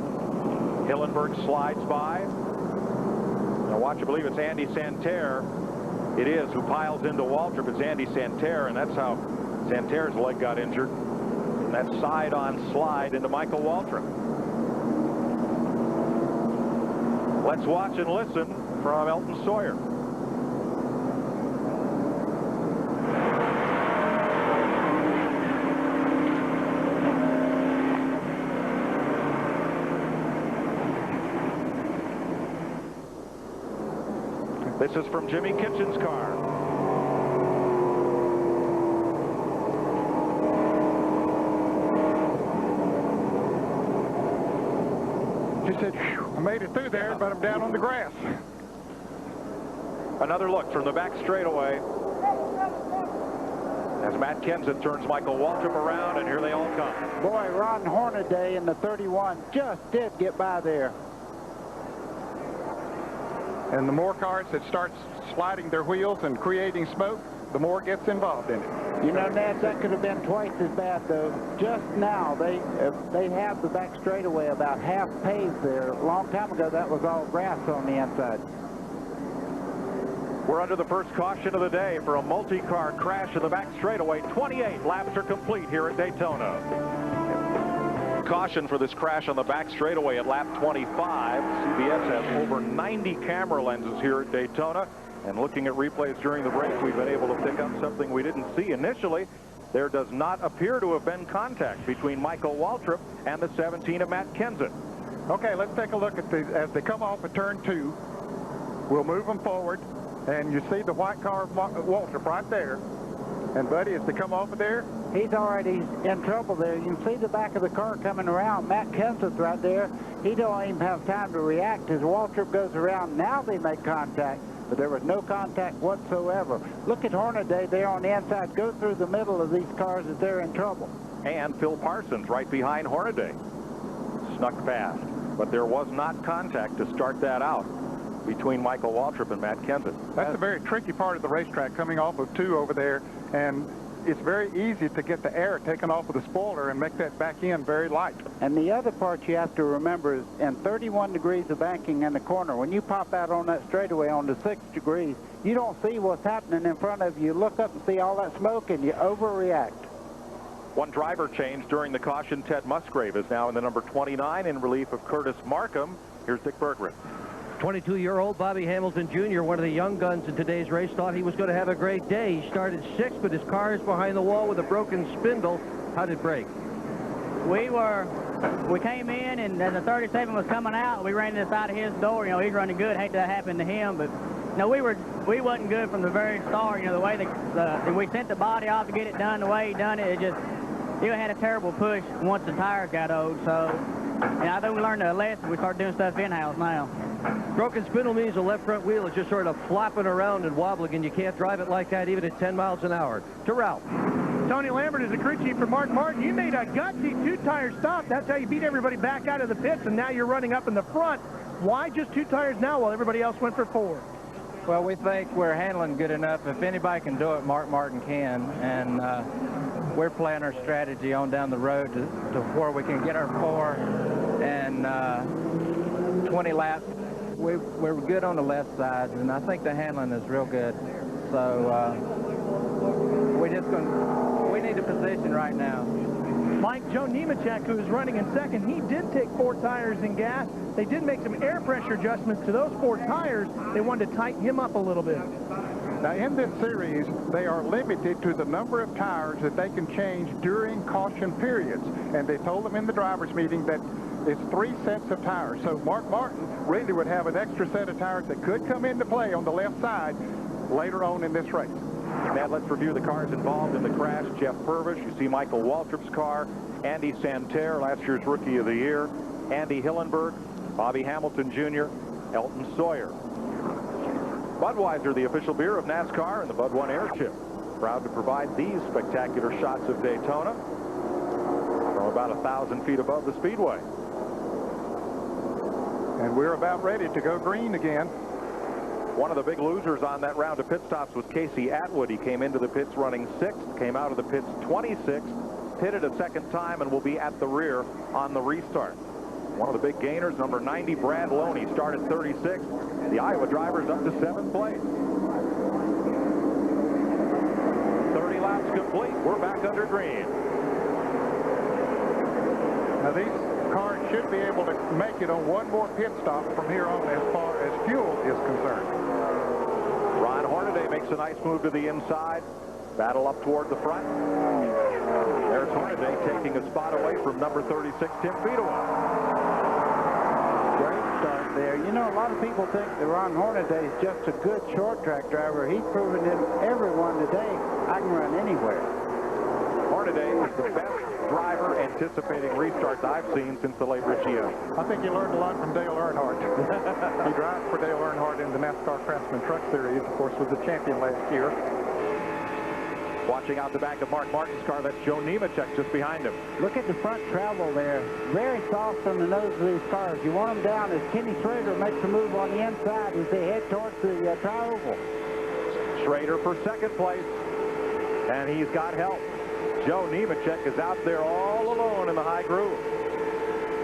Hillenberg slides by. Now watch, I believe it's Andy Santerre. It is who piles into Waltrip. It's Andy Santerre, and that's how Santerre's leg got injured. And that side-on slide into Michael Waltrip. Let's watch and listen from Elton Sawyer. This is from Jimmy Kitchen's car. He said, I made it through there, but I'm down on the grass. Another look from the back straightaway as Matt Kenseth turns Michael Waltrip around, and here they all come. Boy, Ron Hornaday in the 31 just did get by there. And the more cars that start sliding their wheels and creating smoke, the more gets involved in it. You know, Ned, that could have been twice as bad, though. Just now, they have the back straightaway about half paved there. A long time ago, that was all grass on the inside. We're under the first caution of the day for a multi-car crash in the back straightaway. 28 laps are complete here at Daytona. Caution for this crash on the back straightaway at lap 25. CBS has over 90 camera lenses here at Daytona. And looking at replays during the break, we've been able to pick up something we didn't see initially. There does not appear to have been contact between Michael Waltrip and the 17 of Matt Kenseth. Okay, let's take a look at as they come off of turn 2. We'll move them forward, and you see the white car of Waltrip right there. And Buddy, as they come off of there, he's already in trouble there. You can see the back of the car coming around. Matt Kenseth right there. He don't even have time to react as Waltrip goes around. Now they make contact, but there was no contact whatsoever. Look at Hornaday there on the inside. Go through the middle of these cars as they're in trouble. And Phil Parsons right behind Hornaday. Snuck past. But there was not contact to start that out between Michael Waltrip and Matt Kenseth. That's a very tricky part of the racetrack, coming off of 2 over there, and it's very easy to get the air taken off of the spoiler and make that back end very light. And the other part you have to remember is in 31 degrees of banking in the corner, when you pop out on that straightaway on the 6 degrees, you don't see what's happening in front of you. You look up and see all that smoke and you overreact. One driver change during the caution. Ted Musgrave is now in the number 29 in relief of Curtis Markham. Here's Dick Berggren. 22-year-old Bobby Hamilton Jr., one of the young guns in today's race, thought he was going to have a great day. He started 6th, but his car is behind the wall with a broken spindle. How did it break? We came in, and as the 37 was coming out, we ran to the side of his door. You know, he's running good. Hate that happened to him, but no, we wasn't good from the very start. You know, the way we sent the body off to get it done the way he done it, it had a terrible push once the tires got old. So, I think we learned a lesson. We started doing stuff in-house now. Broken spindle means the left front wheel is just sort of flopping around and wobbling, and you can't drive it like that even at 10 miles an hour. To Ralph. Tony Lambert is the crew chief for Mark Martin. You made a gutsy 2-tire stop. That's how you beat everybody back out of the pits, and now you're running up in the front. Why just 2 tires now while everybody else went for 4? Well, we think we're handling good enough. If anybody can do it, Mark Martin can. And we're playing our strategy on down the road to where we can get our 4 and 20 laps. We're good on the left side, and I think the handling is real good. So we need a position right now. Mike, Joe Nemechek, who is running in second, he did take 4 tires in gas. They did make some air pressure adjustments to those 4 tires. They wanted to tighten him up a little bit. Now, in this series, they are limited to the number of tires that they can change during caution periods. And they told them in the driver's meeting that it's 3 sets of tires. So Mark Martin really would have an extra set of tires that could come into play on the left side later on in this race. Now let's review the cars involved in the crash. Jeff Purvis, you see Michael Waltrip's car, Andy Santerre, last year's Rookie of the Year, Andy Hillenberg, Bobby Hamilton Jr., Elton Sawyer. Budweiser, the official beer of NASCAR, and the Bud One Airship. Proud to provide these spectacular shots of Daytona from about 1,000 feet above the Speedway. And we're about ready to go green again. One of the big losers on that round of pit stops was Casey Atwood. He came into the pits running 6th, came out of the pits 26th, pitted a second time, and will be at the rear on the restart. One of the big gainers, number 90, Brad Loney, started 36th. The Iowa driver's up to 7th place. 30 laps complete. We're back under green. Now these cars should be able to make it on one more pit stop from here on as far as fuel is concerned. Ron Hornaday makes a nice move to the inside. Battle up toward the front. There's Hornaday taking a spot away from number 36, Tim Fedewa. Great start there. You know, a lot of people think that Ron Hornaday is just a good short track driver. He's proven to everyone today I can run anywhere. Hornaday is the best driver anticipating restarts I've seen since the late Richie Young. I think he learned a lot from Dale Earnhardt. He drives for Dale Earnhardt in the NASCAR Craftsman Truck Series, of course, was the champion last year. Watching out the back of Mark Martin's car, that's Joe Nemechek just behind him. Look at the front travel there. Very soft on the nose of these cars. You want them down as Kenny Schrader makes a move on the inside as they head towards the tri-oval. Schrader for 2nd place, and he's got help. Joe Nemechek is out there all alone in the high groove.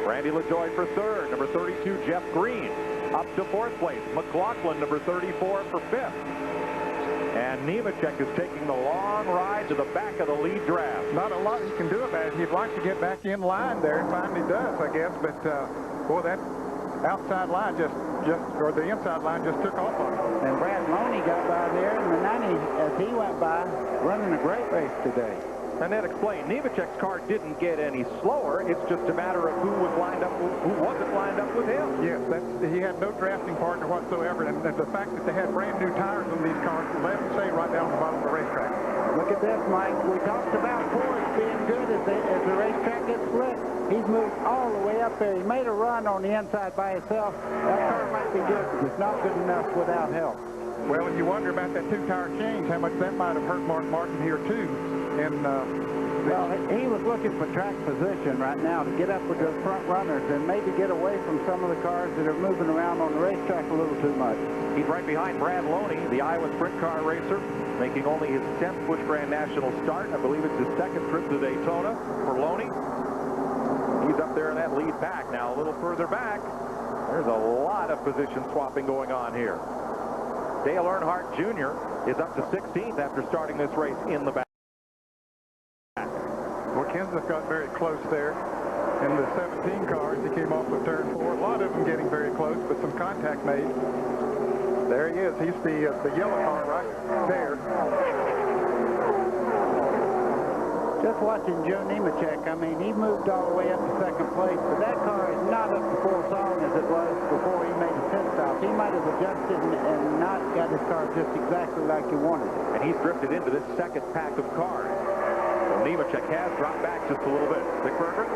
Randy LaJoie for 3rd. Number 32, Jeff Green, up to 4th place. McLaughlin, number 34, for 5th. And Nemechek is taking the long ride to the back of the lead draft. Not a lot he can do about it. He'd like to get back in line there, and finally does, I guess. But, boy, that outside line or the inside line just took off on him. And Brad Loney got by there in the 90 as he went by, running a great race today. And that explained, Nemechek's car didn't get any slower. It's just a matter of who wasn't lined up with him. Yes, he had no drafting partner whatsoever, and the fact that they had brand new tires on these cars let him stay right down the bottom of the racetrack. Look at this, Mike. We talked about Ford being good as the racetrack gets split. He's moved all the way up there. He made a run on the inside by himself. That car might be good, but it's not good enough without help. Well, and you wonder about that 2-tire change, how much that might have hurt Mark Martin here, too. And, well, he was looking for track position right now to get up with those front runners and maybe get away from some of the cars that are moving around on the racetrack a little too much. He's right behind Brad Loney, the Iowa sprint car racer, making only his 10th Busch Grand National start. I believe it's his 2nd trip to Daytona for Loney. He's up there in that lead pack. Now a little further back, there's a lot of position swapping going on here. Dale Earnhardt Jr. is up to 16th after starting this race in the back. Well, Kenseth got very close there. In the 17 cars, he came off of turn 4. A lot of them getting very close, but some contact made. There he is. He's the yellow car right there. Just watching Joe Nemechek, I mean, he moved all the way up to second place, but that car is not up to full song as it was before he made the pit stop. He might have adjusted and not got his car just exactly like he wanted. And he's drifted into this second pack of cars. So Nemechek has dropped back just a little bit. Dick Berger?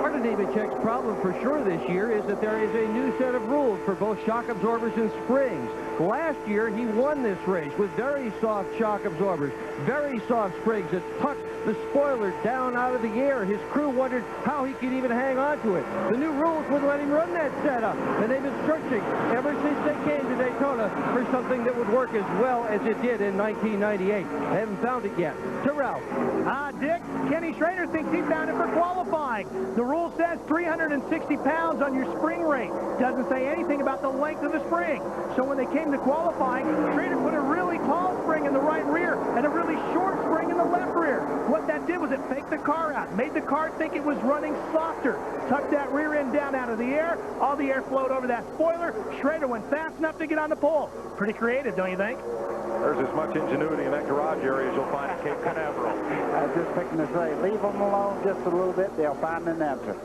Part of Nemechek's problem for sure this year is that there is a new set of rules for both shock absorbers and springs. Last year, he won this race with very soft shock absorbers, very soft springs that tucked the spoiler down out of the air. His crew wondered how he could even hang on to it. The new rules wouldn't let him run that setup, and they've been searching ever since they came to Daytona for something that would work as well as it did in 1998. They haven't found it yet. To Ralph. Dick, Kenny Schrader thinks he found it for qualifying. The rule says 360 pounds on your spring rate. Doesn't say anything about the length of the spring. So when they came to qualifying, Schrader put a really tall spring in the right rear and a really short spring in the left rear. What that did was it faked the car out, made the car think it was running softer, tucked that rear end down out of the air, all the air flowed over that spoiler. Schrader went fast enough to get on the pole. Pretty creative, don't you think? There's as much ingenuity in that garage area as you'll find at Cape Canaveral. I was just thinking to say, leave them alone just a little bit, they'll find an answer.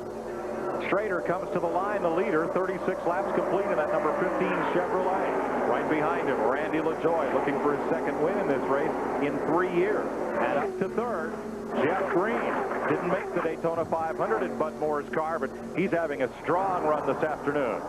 Schrader comes to the line, the leader, 36 laps complete in that number 15 Chevrolet. Right behind him, Randy LaJoie looking for his second win in this race in 3 years. And up to third, Jeff Green. Didn't make the Daytona 500 in Bud Moore's car, but he's having a strong run this afternoon.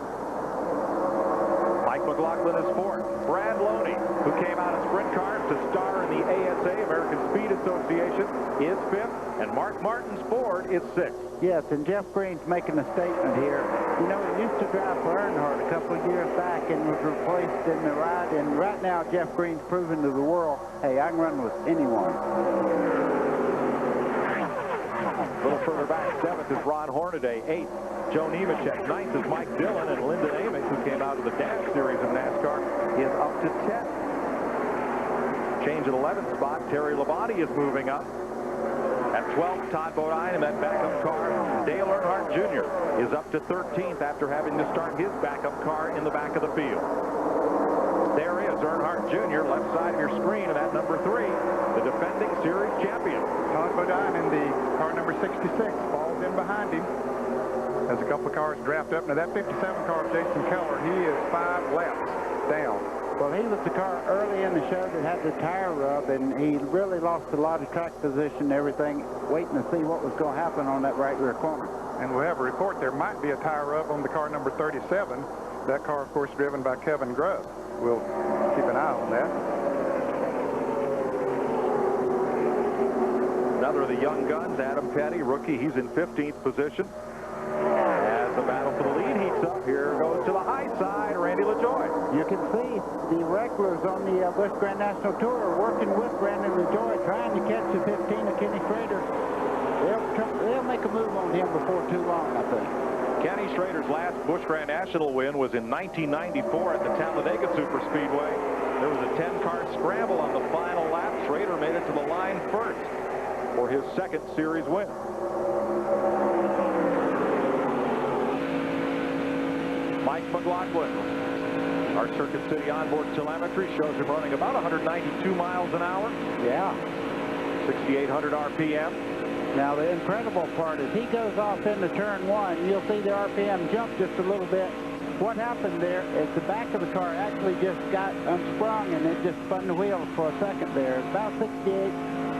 Mike McLaughlin is fourth. Brad Loney, who came out of sprint cars to star in the ASA, American Speed Association, is fifth. And Mark Martin's Ford is sixth. Yes, and Jeff Green's making a statement here. You know, he used to drive for Earnhardt a couple of years back and was replaced in the ride. And right now, Jeff Green's proven to the world, hey, I can run with anyone. A little further back, seventh is Ron Hornaday, eighth. Joe Nemechek, ninth is Mike Dillon, and Lyndon Amick, who came out of the Dash Series in NASCAR, is up to 10th. Change at 11th spot, Terry Labonte is moving up. At 12th, Todd Bodine in that backup car. Dale Earnhardt Jr. is up to 13th after having to start his backup car in the back of the field. There is Earnhardt Jr., left side of your screen, and at number 3, the defending series champion. Todd Bodine in the car number 66 falls in behind him. There's a couple of cars draft up. Now that 57 car of Jason Keller, he is 5 laps down. Well, he was the car early in the show that had the tire rub, and he really lost a lot of track position and everything, waiting to see what was going to happen on that right rear corner. And we'll have a report there might be a tire rub on the car number 37. That car, of course, driven by Kevin Grubb. We'll keep an eye on that. Another of the young guns, Adam Petty, rookie. He's in 15th position. As the battle for the lead heats up, here goes to the high side, Randy LaJoie. You can see the regulars on the Busch Grand National Tour are working with Randy LaJoie, trying to catch the 15 of Kenny Schrader. They'll make a move on him before too long, I think. Kenny Schrader's last Busch Grand National win was in 1994 at the Talladega Superspeedway. There was a 10-car scramble on the final lap. Schrader made it to the line first for his second series win. Mike McLaughlin. Our Circuit City onboard telemetry shows him running about 192 miles an hour. Yeah. 6,800 RPM. Now, the incredible part is he goes off into turn 1. You'll see the RPM jump just a little bit. What happened there is the back of the car actually just got unsprung, and it just spun the wheels for a second there. About 68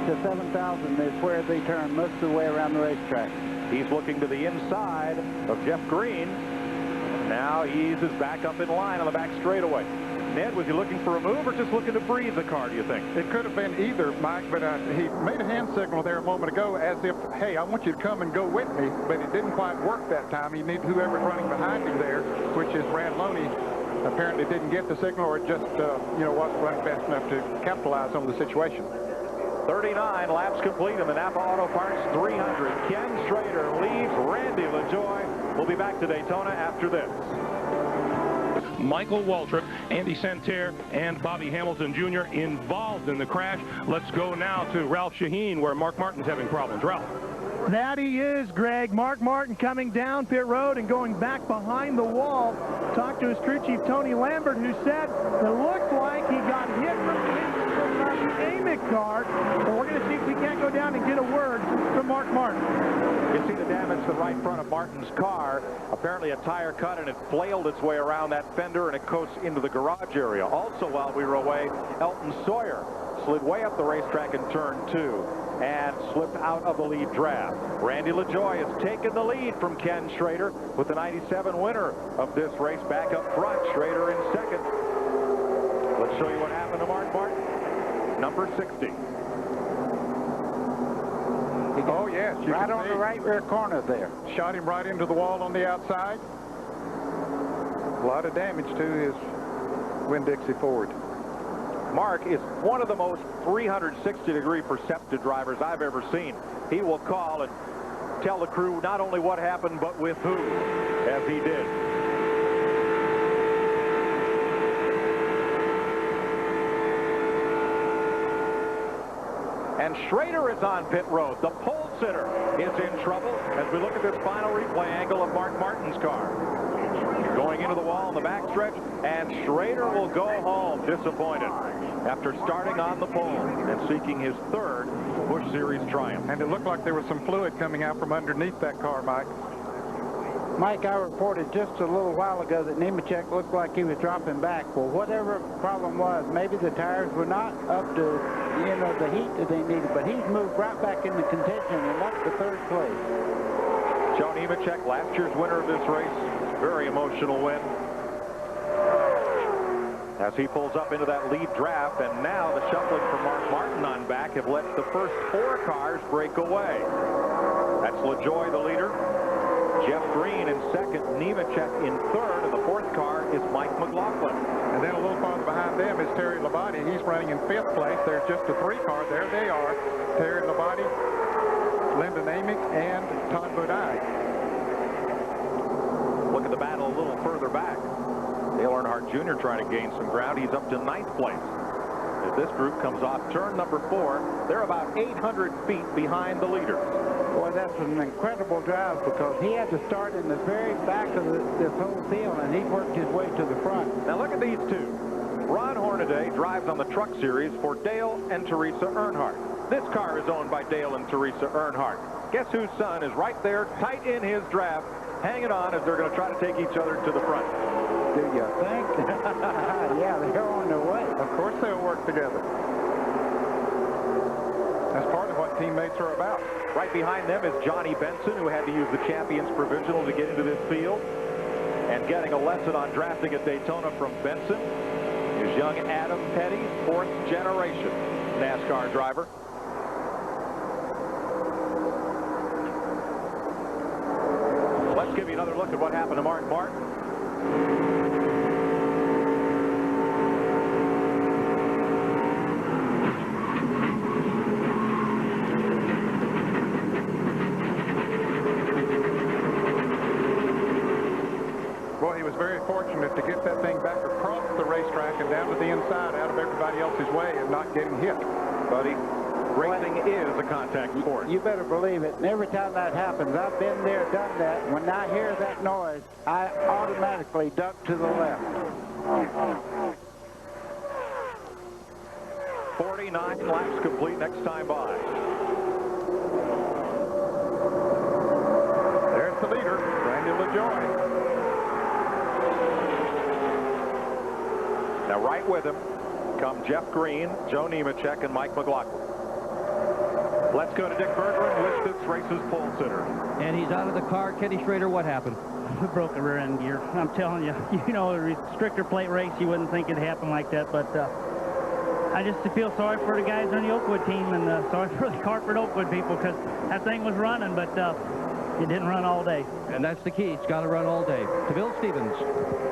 to 7,000 is where they turn most of the way around the racetrack. He's looking to the inside of Jeff Green. Now he eases back up in line on the back straightaway. Ned, was he looking for a move or just looking to breathe the car, do you think? It could have been either, Mike, but he made a hand signal there a moment ago as if, hey, I want you to come and go with me, but it didn't quite work that time. He needed whoever's running behind him there, which is Brad Loney. Apparently didn't get the signal or just, wasn't running fast enough to capitalize on the situation. 39 laps complete in the NAPA Auto Parts 300. Ken Schrader leaves Randy LaJoie. We'll be back to Daytona after this. Michael Waltrip, Andy Santerre, and Bobby Hamilton Jr. involved in the crash. Let's go now to Ralph Shaheen, where Mark Martin's having problems. Ralph. That he is, Greg. Mark Martin coming down pit road and going back behind the wall. Talked to his crew chief, Tony Lambert, who said it looked like he got hit from the AMIC car. So we're going to see if we can't go down and get a word from Mark Martin. You see the damage to the right front of Martin's car. Apparently a tire cut, and it flailed its way around that fender, and it goes into the garage area. Also, while we were away, Elton Sawyer slid way up the racetrack in turn 2 and slipped out of the lead draft. Randy LaJoie has taken the lead from Ken Schrader with the 97 winner of this race back up front. Schrader in second. Let's show you what happened to Mark Martin. Number 60. Oh, yes. Right on the right rear corner there. Shot him right into the wall on the outside. A lot of damage to his Winn-Dixie Ford. Mark is one of the most 360-degree perceptive drivers I've ever seen. He will call and tell the crew not only what happened, but with who, as he did. And Schrader is on pit road. The pole sitter is in trouble as we look at this final replay angle of Mark Martin's car. Going into the wall in the backstretch, and Schrader will go home disappointed after starting on the pole and seeking his third Busch Series triumph. And it looked like there was some fluid coming out from underneath that car, Mike. Mike, I reported just a little while ago that Nemechek looked like he was dropping back. Well, whatever the problem was, maybe the tires were not up to, you know, the heat that they needed, but he's moved right back into contention and up to third place. Joe Nemechek, last year's winner of this race, very emotional win. As he pulls up into that lead draft, and now the shuffling from Mark Martin on back have let the first 4 cars break away. That's LaJoie, the leader. Jeff Green in second, Nemechek in third, and the 4th car is Mike McLaughlin. And then a little farther behind them is Terry Labonte. He's running in 5th place. There's just a 3 car. There they are. Terry Labonte, Lyndon Amick, and Todd Bodine. Look at the battle a little further back. Dale Earnhardt Jr. trying to gain some ground. He's up to 9th place. As this group comes off turn number 4, they're about 800 feet behind the leaders. Boy, that's an incredible drive because he had to start in the very back of this whole field, and he worked his way to the front. Now look at these two. Ron Hornaday drives on the Truck Series for Dale and Teresa Earnhardt. This car is owned by Dale and Teresa Earnhardt. Guess whose son is right there, tight in his draft, hanging on as they're going to try to take each other to the front. Do you think? Yeah, they're on their way. Of course they'll work together. That's part of what teammates are about. Right behind them is Johnny Benson, who had to use the Champions Provisional to get into this field. And getting a lesson on drafting at Daytona from Benson is young Adam Petty, 4th generation NASCAR driver. Let's give you another look at what happened to Mark Martin. Boy, he was very fortunate to get that thing back across the racetrack and down to the inside out of everybody else's way and not getting hit. Buddy, racing is a contact sport. You better believe it. And every time that happens, I've been there, done that. When I hear that noise, I automatically duck to the left. 49 laps complete next time by. There's the leader, Randy LaJoie. Now right with him come Jeff Green, Joe Nemechek, and Mike McLaughlin. Let's go to Dick Bergeron, with this race's pole sitter. And he's out of the car. Kenny Schrader, what happened? We broke the rear end gear. I'm telling you, you know, a restrictor plate race, you wouldn't think it'd happen like that, but I just feel sorry for the guys on the Oakwood team and sorry for the Hartford Oakwood people because that thing was running, but it didn't run all day. And that's the key. It's got to run all day. To Bill Stevens.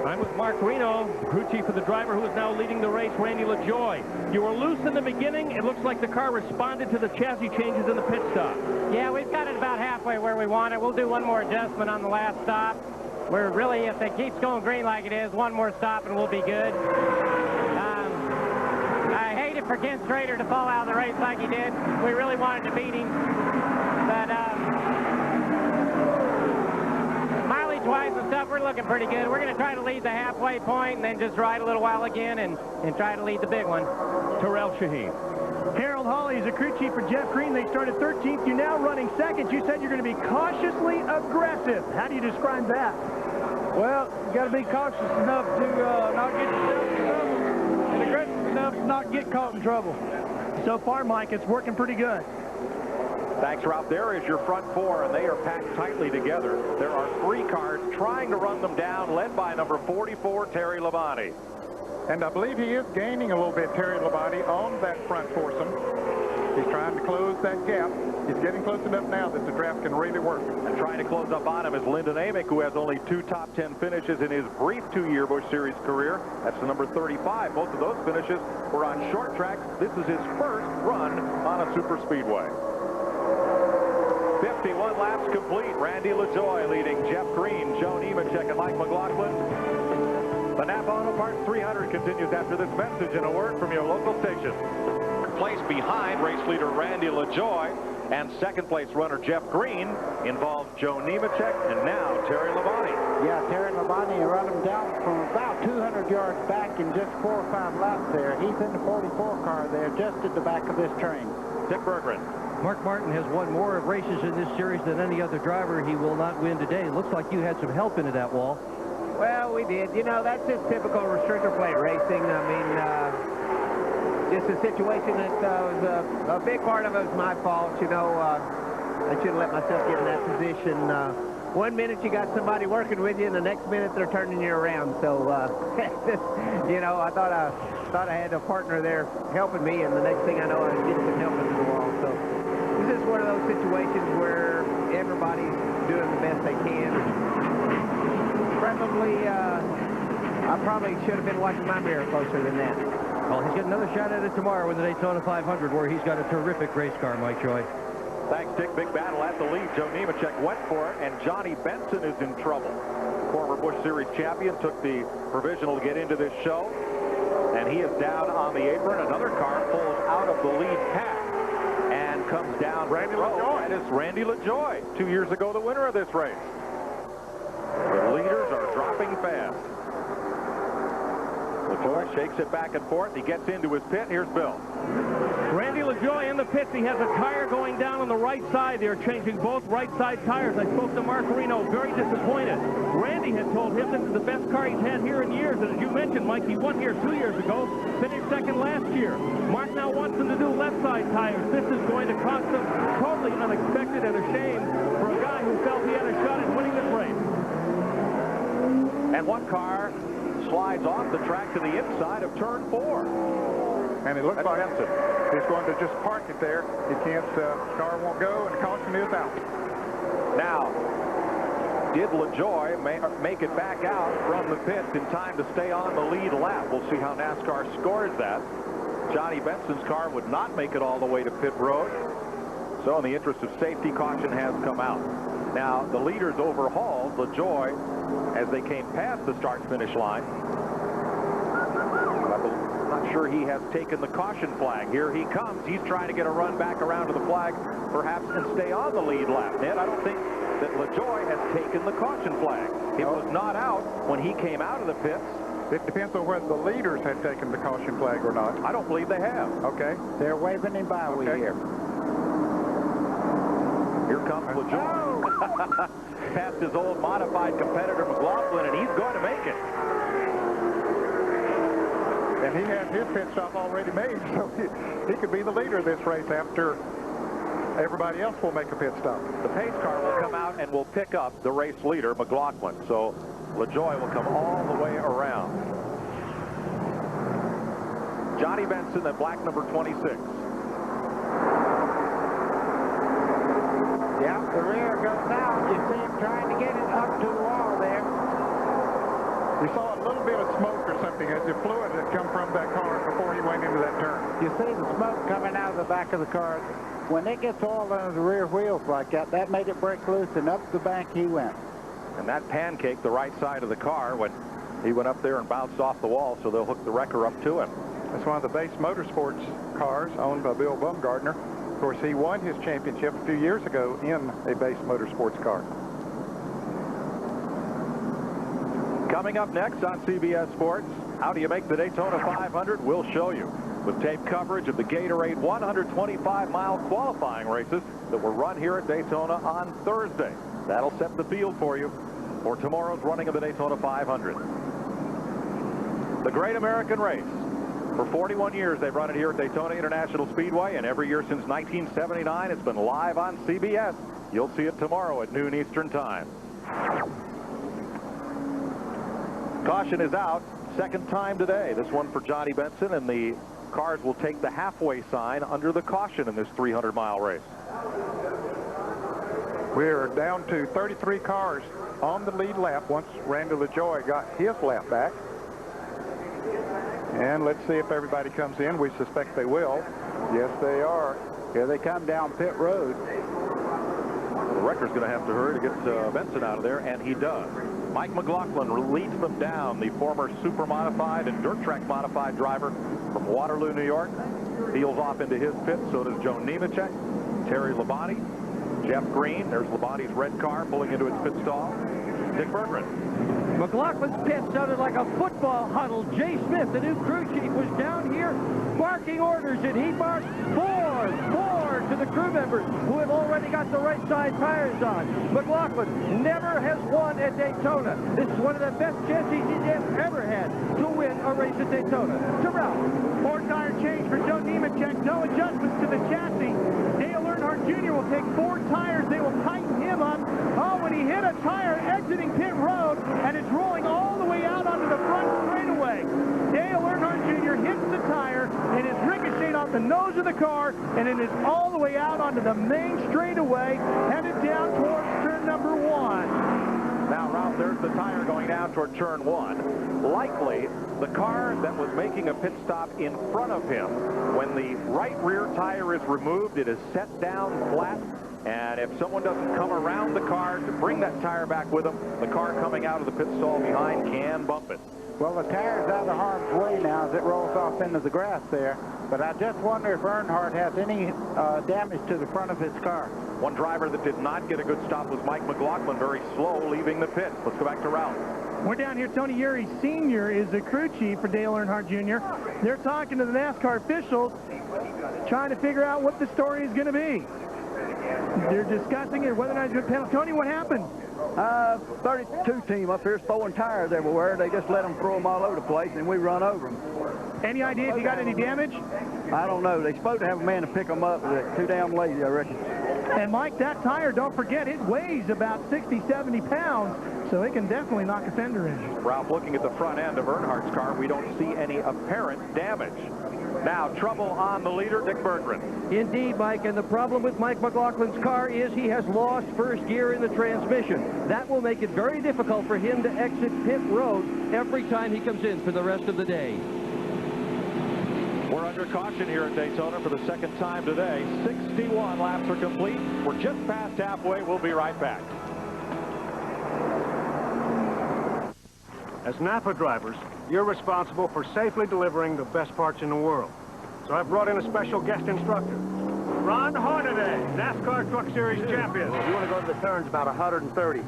I'm with Mark Reno, crew chief of the driver who is now leading the race, Randy LaJoie. You were loose in the beginning. It looks like the car responded to the chassis changes in the pit stop. Yeah, we've got it about halfway where we want it. We'll do one more adjustment on the last stop. We're really, if it keeps going green like it is, one more stop and we'll be good. I hate it for Ken Schrader to fall out of the race like he did. We really wanted to beat him. But mileage-wise and stuff, we're looking pretty good. We're going to try to lead the halfway point and then just ride a little while again and try to lead the big one. Terrell Shaheen. Harold Hawley is a crew chief for Jeff Green. They started 13th. You're now running second. You said you're going to be cautiously aggressive. How do you describe that? Well, you got to be cautious enough to not get yourself in trouble and aggressive enough to not get caught in trouble. So far, Mike, it's working pretty good. Thanks, Ralph. There is your front four, and they are packed tightly together. There are 3 cars trying to run them down, led by number 44, Terry Labonte. And I believe he is gaining a little bit, Terry Labonte, on that front foursome. He's trying to close that gap. He's getting close enough now that the draft can really work. And trying to close up on him is Lyndon Amick, who has only 2 top 10 finishes in his brief 2-year Busch Series career. That's the number 35. Both of those finishes were on short tracks. This is his first run on a super speedway. 51 laps complete. Randy LaJoie leading Jeff Green, Joe Nemechek, and Mike McLaughlin. The NAPA Auto Parts 300 continues after this message and a word from your local station. Placed behind race leader Randy LaJoie and second place runner Jeff Green involves Joe Nemechek and now Terry Labonte. Yeah, Terry Labonte run him down from about 200 yards back in just 4 or 5 laps there. He's in the 44 car there, just at the back of this train. Dick Berggren. Mark Martin has won more races in this series than any other driver. He will not win today. Looks like you had some help into that, Wall. Well, we did. You know, that's just typical restrictor plate racing. I mean, just a situation that was a big part of it was my fault. You know, I should have let myself get in that position. 1 minute you got somebody working with you, and the next minute they're turning you around. So, you know, I thought I had a partner there helping me, and the next thing I know, I was getting some help into the wall. So this is one of those situations where everybody's doing the best they can. Probably, I probably should have been watching my mirror closer than that. Well, he's got another shot at it tomorrow in the Daytona 500, where he's got a terrific race car, Mike Joy. Thanks, Dick. Big battle at the lead. Joe Nemechek went for it, and Johnny Benson is in trouble. Former Busch Series champion took the provisional to get into this show, and he is down on the apron. Another car pulls out of the lead pack and comes down. Randy LaJoie. That is Randy LaJoie, 2 years ago the winner of this race. The leaders are dropping fast. LaJoie shakes it back and forth. He gets into his pit. Here's Bill. Randy LaJoie in the pits. He has a tire going down on the right side. They're changing both right side tires. I spoke to Mark Reno, very disappointed. Randy had told him this is the best car he's had here in years. And as you mentioned, Mike, he won here 2 years ago, finished second last year. Mark now wants him to do left side tires. This is going to cost him totally unexpected and a shame for a guy who felt he had a shot at winning this race. And one car slides off the track to the inside of turn 4. And it looks like he's going to just park it there. He can't, car won't go, and the caution is out. Now, did LaJoie make it back out from the pits in time to stay on the lead lap? We'll see how NASCAR scores that. Johnny Benson's car would not make it all the way to pit road. So in the interest of safety, caution has come out. Now, the leaders overhauled LaJoie as they came past the start-finish line. I'm not sure he has taken the caution flag. Here he comes. He's trying to get a run back around to the flag, perhaps, and stay on the lead lap. Ned, I don't think that LaJoie has taken the caution flag. It was not out when he came out of the pits. It depends on whether the leaders had taken the caution flag or not. I don't believe they have. Okay. They're waving him by we here. Here comes LaJoie. Past his old modified competitor McLaughlin, and he's going to make it. And he has his pit stop already made, so he could be the leader of this race after everybody else will make a pit stop. The pace car will come out and will pick up the race leader, McLaughlin. So LaJoie will come all the way around. Johnny Benson, the black number 26. Yeah, the rear goes out. You see him trying to get it up to the wall there. We saw a little bit of smoke or something as the fluid had come from that car before he went into that turn. You see the smoke coming out of the back of the car. When it gets oil under the rear wheels like that, that made it break loose, and up the bank he went. And that pancaked the right side of the car when he went up there and bounced off the wall, so they'll hook the wrecker up to him. That's one of the base motorsports cars owned by Bill Bumgardner. course, he won his championship a few years ago in a base motorsports car. Coming up next on CBS Sports, how do you make the Daytona 500? We'll show you with tape coverage of the Gatorade 125-mile qualifying races that were run here at Daytona on Thursday. That'll set the field for you for tomorrow's running of the Daytona 500. The Great American Race. For 41 years, they've run it here at Daytona International Speedway, and every year since 1979, it's been live on CBS. You'll see it tomorrow at noon Eastern Time. Caution is out. Second time today. This one for Johnny Benson, and the cars will take the halfway sign under the caution in this 300-mile race. We're down to 33 cars on the lead lap once Randy LaJoie got his lap back. And let's see if everybody comes in. We suspect they will. Yes, they are. Here they come down pit road. The wrecker's going to have to hurry to get Benson out of there, and he does. Mike McLaughlin leads them down, the former super modified and dirt track modified driver from Waterloo, New York. Peels off into his pit. So does Joe Nemechek, Terry Labonte, Jeff Green. There's Labonte's red car pulling into its pit stall. Dick Berggren. McLaughlin's pit sounded like a football huddle. Jay Smith, the new crew chief, was down here barking orders, and he barked forward to the crew members who have already got the right side tires on. McLaughlin never has won at Daytona. This is one of the best chances he's ever had to win a race at Daytona. To Ralph. 4-tire change for Joe Nemechek. No adjustments to the chassis. Dale Earnhardt Jr. will take 4 tires. They will tighten him up. Oh, when he hit a tire exiting pit road, and it's rolling all the way out onto the front straightaway. Dale Earnhardt Jr. hits the tire, and is ricocheting off the nose of the car, and it is all the way out onto the main straightaway, headed down towards turn number 1. Now, Ralph, there's the tire going down toward turn 1. Likely, the car that was making a pit stop in front of him, when the right rear tire is removed, it is set down flat. And if someone doesn't come around the car to bring that tire back with them, the car coming out of the pit stall behind can bump it. Well, the tire's out of harm's way now as it rolls off into the grass there. But I just wonder if Earnhardt has any damage to the front of his car. One driver that did not get a good stop was Mike McLaughlin, very slow leaving the pit. Let's go back to Ralph. We're down here. Tony Uri Sr. is the crew chief for Dale Earnhardt Jr. They're talking to the NASCAR officials, trying to figure out what the story is going to be. They're discussing it, whether or not it's a penalty. Tony, what happened? 32 team up here is throwing tires everywhere. They just let them throw them all over the place, and we run over them. Any idea if you got any damage? I don't know. They're supposed to have a man to pick them up, but they're too damn lazy, I reckon. And, Mike, that tire, don't forget, it weighs about 60, 70 pounds, so it can definitely knock a fender in. Ralph, looking at the front end of Earnhardt's car, we don't see any apparent damage. Now, trouble on the leader, Dick Berggren. Indeed, Mike, and the problem with Mike McLaughlin's car is he has lost first gear in the transmission. That will make it very difficult for him to exit pit road every time he comes in for the rest of the day. We're under caution here at Daytona for the second time today. 61 laps are complete. We're just past halfway. We'll be right back. As NAPA drivers, you're responsible for safely delivering the best parts in the world. So I've brought in a special guest instructor. Ron Hornaday, NASCAR Truck Series champion. Well, if you want to go to the turns, about 130.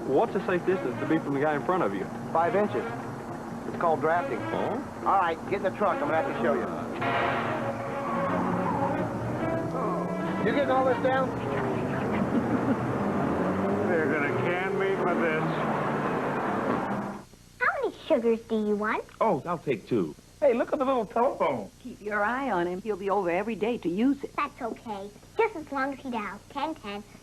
What's a safe distance to be from the guy in front of you? 5 inches. It's called drafting. Oh? All right, get in the truck. I'm going to have to show you. You getting all this down? They're going to can me for this. How many sugars do you want? Oh, I'll take 2. Hey, look at the little telephone. Keep your eye on him. He'll be over every day to use it. That's okay. Just as long as he dials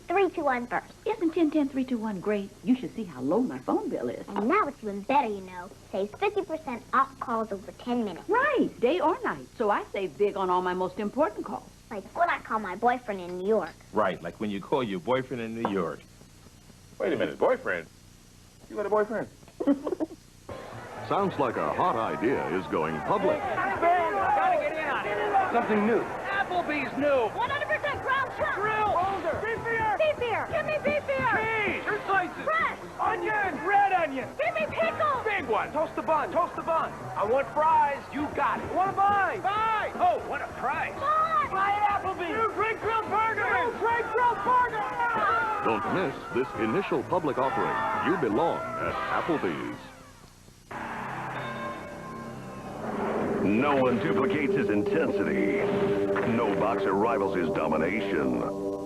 10-10-321 first. Isn't 10-10-321 great? You should see how low my phone bill is. And now it's even better, you know. Saves 50% off calls over 10 minutes. Right, day or night. So I save big on all my most important calls. Like when I call my boyfriend in New York. Right, like when you call your boyfriend in New York. Wait a minute, boyfriend? You got a boyfriend? Sounds like a hot idea is going public. Gotta get in on it. Something new. Applebee's new. 100% ground shrimp. Grill. Older. Beef beer. Beef beer. Give me beef beer. Cheese. Your slices. Fresh. Onion. Red onion. Give me pickles. Big one. Toast the bun. Toast the bun. I want fries. You got it. Want to buy? Buy. Oh, what a price. Buy. Buy at Applebee's. New great grilled Don't miss this initial public offering. You belong at Applebee's. No one duplicates his intensity. No boxer rivals his domination.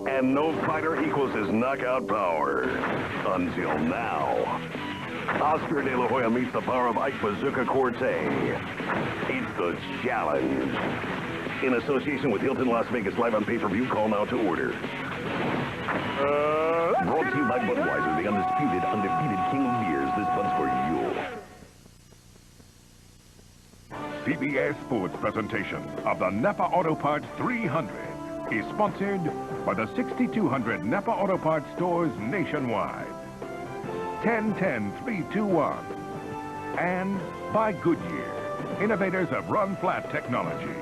And no fighter equals his knockout power. Until now. Oscar De La Hoya meets the power of Ike Bazooka Corte. It's the challenge. In association with Hilton Las Vegas, live on pay-per-view. Call now to order. Brought to you by Budweiser, the undisputed, undefeated king of beers. This one's for you. CBS Sports presentation of the NAPA Auto Parts 300 is sponsored by the 6,200 NAPA Auto Parts stores nationwide. 10-10-3-2-1. And by Goodyear, innovators of run-flat technology.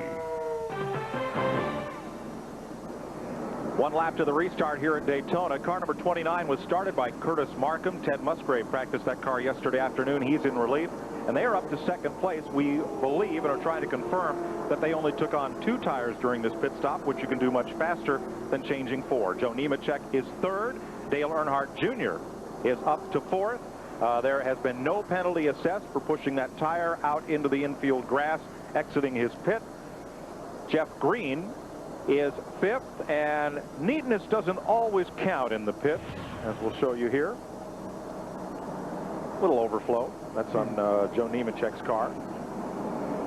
One lap to the restart here at Daytona. Car number 29 was started by Curtis Markham. Ted Musgrave practiced that car yesterday afternoon. He's in relief. And they are up to second place. We believe and are trying to confirm that they only took on 2 tires during this pit stop, which you can do much faster than changing 4. Joe Nemechek is 3rd. Dale Earnhardt Jr. is up to 4th. There has been no penalty assessed for pushing that tire out into the infield grass, exiting his pit. Jeff Green is 5th, and neatness doesn't always count in the pit, as we'll show you here. Little overflow. That's on Joe Nemechek's car.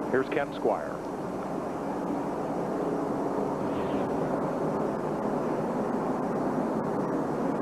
Here's Ken Squire.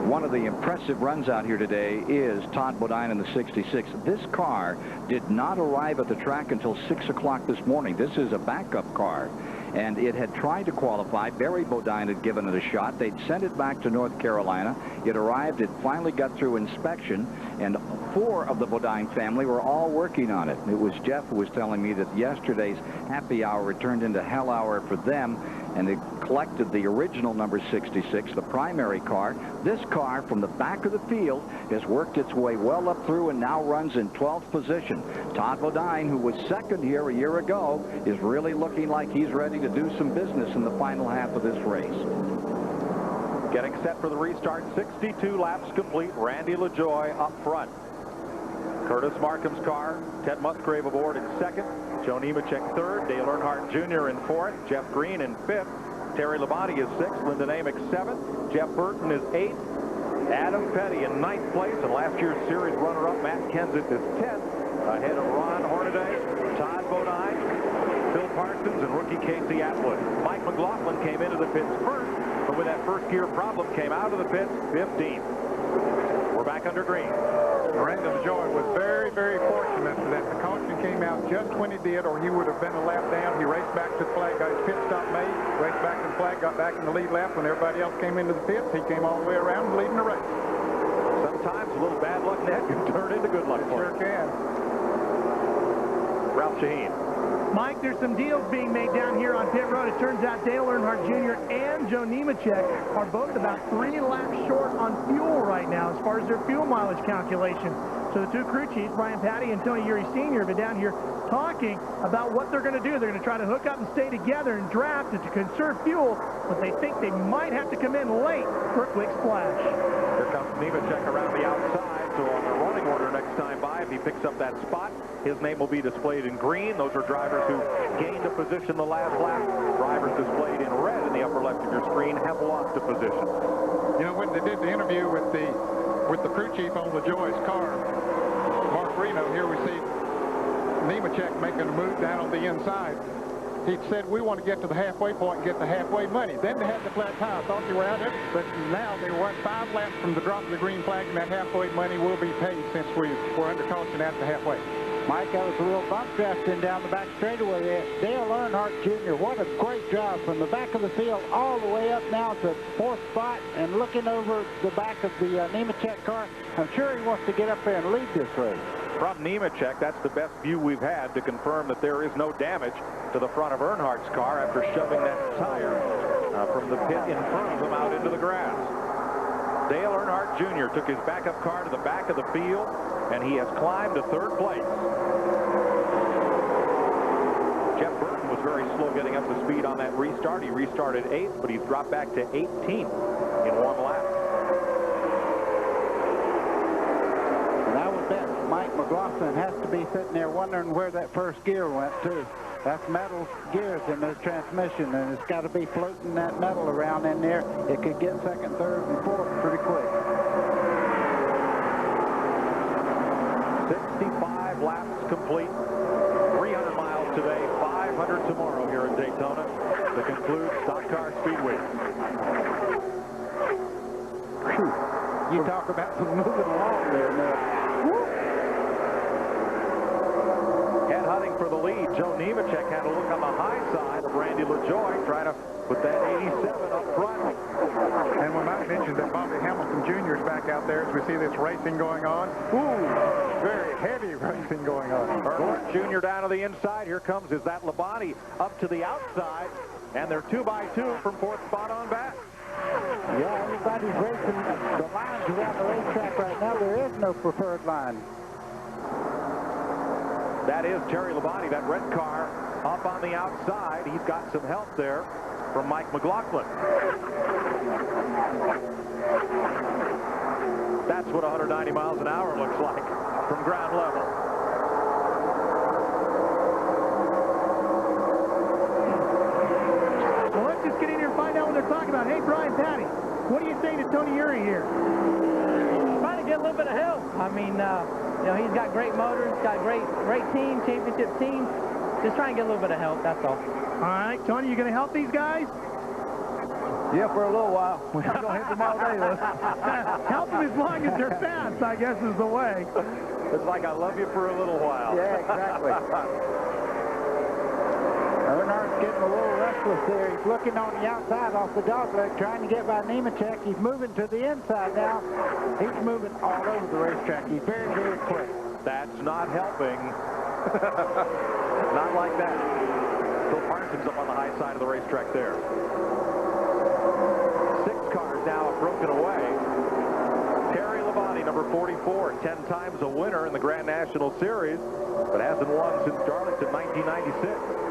One of the impressive runs out here today is Todd Bodine in the 66. This car did not arrive at the track until 6 o'clock this morning. This is a backup car, and it had tried to qualify. Barry Bodine had given it a shot. They'd sent it back to North Carolina. It arrived. It finally got through inspection, and 4 of the Bodine family were all working on it. It was Jeff who was telling me that yesterday's happy hour turned into hell hour for them, and it collected the original number 66, the primary car. This car from the back of the field has worked its way well up through and now runs in 12th position. Todd Bodine, who was 2nd here a year ago, is really looking like he's ready to do some business in the final half of this race. Getting set for the restart, 62 laps complete. Randy LaJoie up front. Curtis Markham's car, Ted Musgrave aboard in 2nd. Joe Nemechek 3rd. Dale Earnhardt Jr. in 4th. Jeff Green in 5th. Terry Labonte is 6th. Lyndon Amick 7th. Jeff Burton is 8th. Adam Petty in 9th place. And last year's series runner-up Matt Kenseth is 10th. Ahead of Ron Hornaday, Todd Bodine, Phil Parsons, and rookie Casey Atwood. Mike McLaughlin came into the pits first, but with that first gear problem came out of the pits 15th. We're back under green. Randy LaJoie was very, very fortunate that the caution came out just when it did, or he would have been a lap down. He raced back to the flag, got his pit stop made, raced back to the flag, got back in the lead lap. When everybody else came into the pits, he came all the way around leading the race. Sometimes a little bad luck net can turn into good luck for you. Sure can. Ralph Shaheen. Mike, there's some deals being made down here on pit road. It turns out Dale Earnhardt Jr. and Joe Nemechek are both about 3 laps short on fuel right now as far as their fuel mileage calculation. So the 2 crew chiefs, Brian Patty and Tony Uri Sr., have been down here talking about what they're going to do. They're going to try to hook up and stay together and draft it to conserve fuel, but they think they might have to come in late for a quick splash. Here comes Nemechek around the outside, so on the running order next time by, if he picks up that spot, his name will be displayed in green. Those are drivers who gained a position the last lap. Drivers displayed in red in the upper left of your screen have lost a position. You know, when they did the interview with the crew chief on LaJoie's car, Mark Reno, here we see Nemechek making a move down on the inside. He said, we want to get to the halfway point and get the halfway money. Then they had the flat tire. I thought they were out there, but now they were 5 laps from the drop of the green flag, and that halfway money will be paid since we're under caution at the halfway. Mike, that was a real bump drafting down the back straightaway there. Dale Earnhardt Jr., what a great job from the back of the field all the way up now to 4th spot and looking over the back of the Nemechek car. I'm sure he wants to get up there and lead this race. From Nemechek, that's the best view we've had to confirm that there is no damage to the front of Earnhardt's car after shoving that tire from the pit in front of him out into the grass. Dale Earnhardt Jr. took his backup car to the back of the field, and he has climbed to 3rd place. Jeff Burton was very slow getting up to speed on that restart. He restarted 8th, but he's dropped back to 18th in 1 lap. McLaughlin has to be sitting there wondering where that first gear went to. That's metal gears in this transmission, and it's got to be floating that metal around in there. It could get second, third, and fourth pretty quick. 65 laps complete. 300 miles today, 500 tomorrow here in Daytona to conclude Stock Car Speedway. You talk about moving along there now. Headhunting for the lead. Joe Nemechek had a look on the high side of Randy LaJoie, trying to put that 87 up front. And we might mention that Bobby Hamilton Jr. is back out there as we see this racing going on. Ooh, very heavy racing going on. Earnhardt Jr. down to the inside. Here comes, is that Labonte up to the outside. And they're 2x2 from fourth spot on back. Yeah, everybody's racing the lines around the racetrack right now. There is no preferred line. That is Terry Labonte, that red car up on the outside. He's got some help there from Mike McLaughlin. That's what 190 miles an hour looks like from ground level. Well, let's just get in here and find out what they're talking about. Hey, Brian Patty, what do you say to Tony Uri here? Trying to get a little bit of help. I mean, you know, he's got great motors, got great team, championship team. Just trying to get a little bit of help, that's all. All right, Tony, you going to help these guys? Yeah, for a little while. We're not going to hit them all day, though. Help them as long as they're fast, I guess, is the way. It's like I love you for a little while. Yeah, exactly. Earnhardt's getting a little restless there. He's looking on the outside off the dogleg, trying to get by Nemechek. He's moving to the inside now. He's moving all over the racetrack. He's very, very quick. That's not helping. Not like that. Phil Parsons up on the high side of the racetrack there. 6 cars now have broken away. Terry Labonte, number 44, 10 times a winner in the Grand National Series, but hasn't won since Darlington 1996.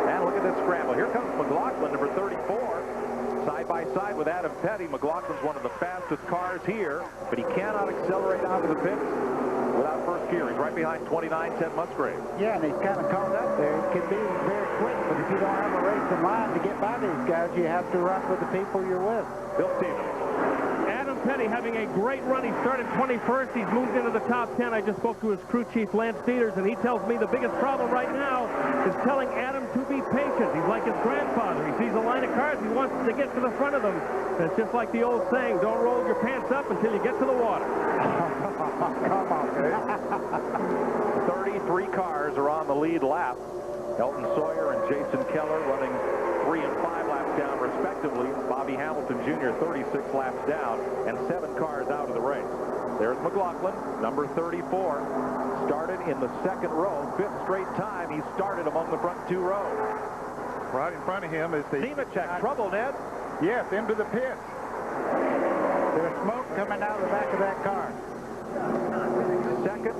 And look at this scramble. Here comes McLaughlin, number 34, side by side with Adam Petty. McLaughlin's one of the fastest cars here, but he cannot accelerate out of the pits without first gear. He's right behind 29-10 Musgrave. Yeah, and he's kind of caught up there. It can be very quick, but if you don't have a race in line to get by these guys, you have to run with the people you're with. Bill Stevens. Adam Petty having a great run. He started 21st. He's moved into the top 10. I just spoke to his crew chief, Lance Dieters, and he tells me the biggest problem right now is telling Adam to be patient. He's like his grandfather. He sees a line of cars. He wants to get to the front of them. And it's just like the old saying, don't roll your pants up until you get to the water. Come on, dude. 33 cars are on the lead lap. Elton Sawyer and Jason Keller running 3 and 5 laps down respectively. Bobby Hamilton Jr. 36 laps down and 7 cars out of the race. There's McLaughlin, number 34, started in the second row, 5th straight time he started among the front 2 rows. Right in front of him is the Nemechek. Trouble, Ned. Yes, into the pits. There's smoke coming out of the back of that car. Second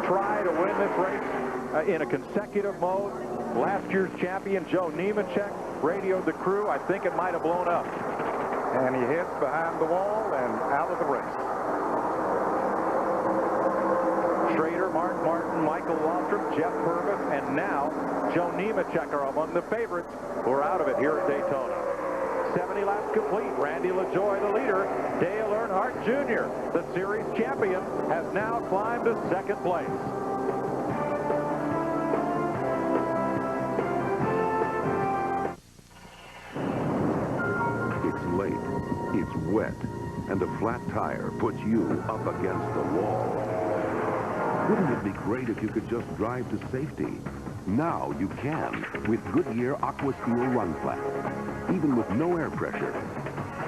try to win this race in a consecutive mode. Last year's champion, Joe Nemechek, radioed the crew. I think it might have blown up. And he heads behind the wall and out of the race. Schrader, Mark Martin, Michael Waltrip, Jeff Purvis, and now Joe Nemechek are among the favorites who are out of it here at Daytona. 70 laps complete. Randy LaJoie, the leader. Dale Earnhardt Jr., the series champion, has now climbed to second place. It's late, it's wet, and a flat tire puts you up against the wall. Wouldn't it be great if you could just drive to safety? Now you can with Goodyear Aqua Steel Run Flat. Even with no air pressure,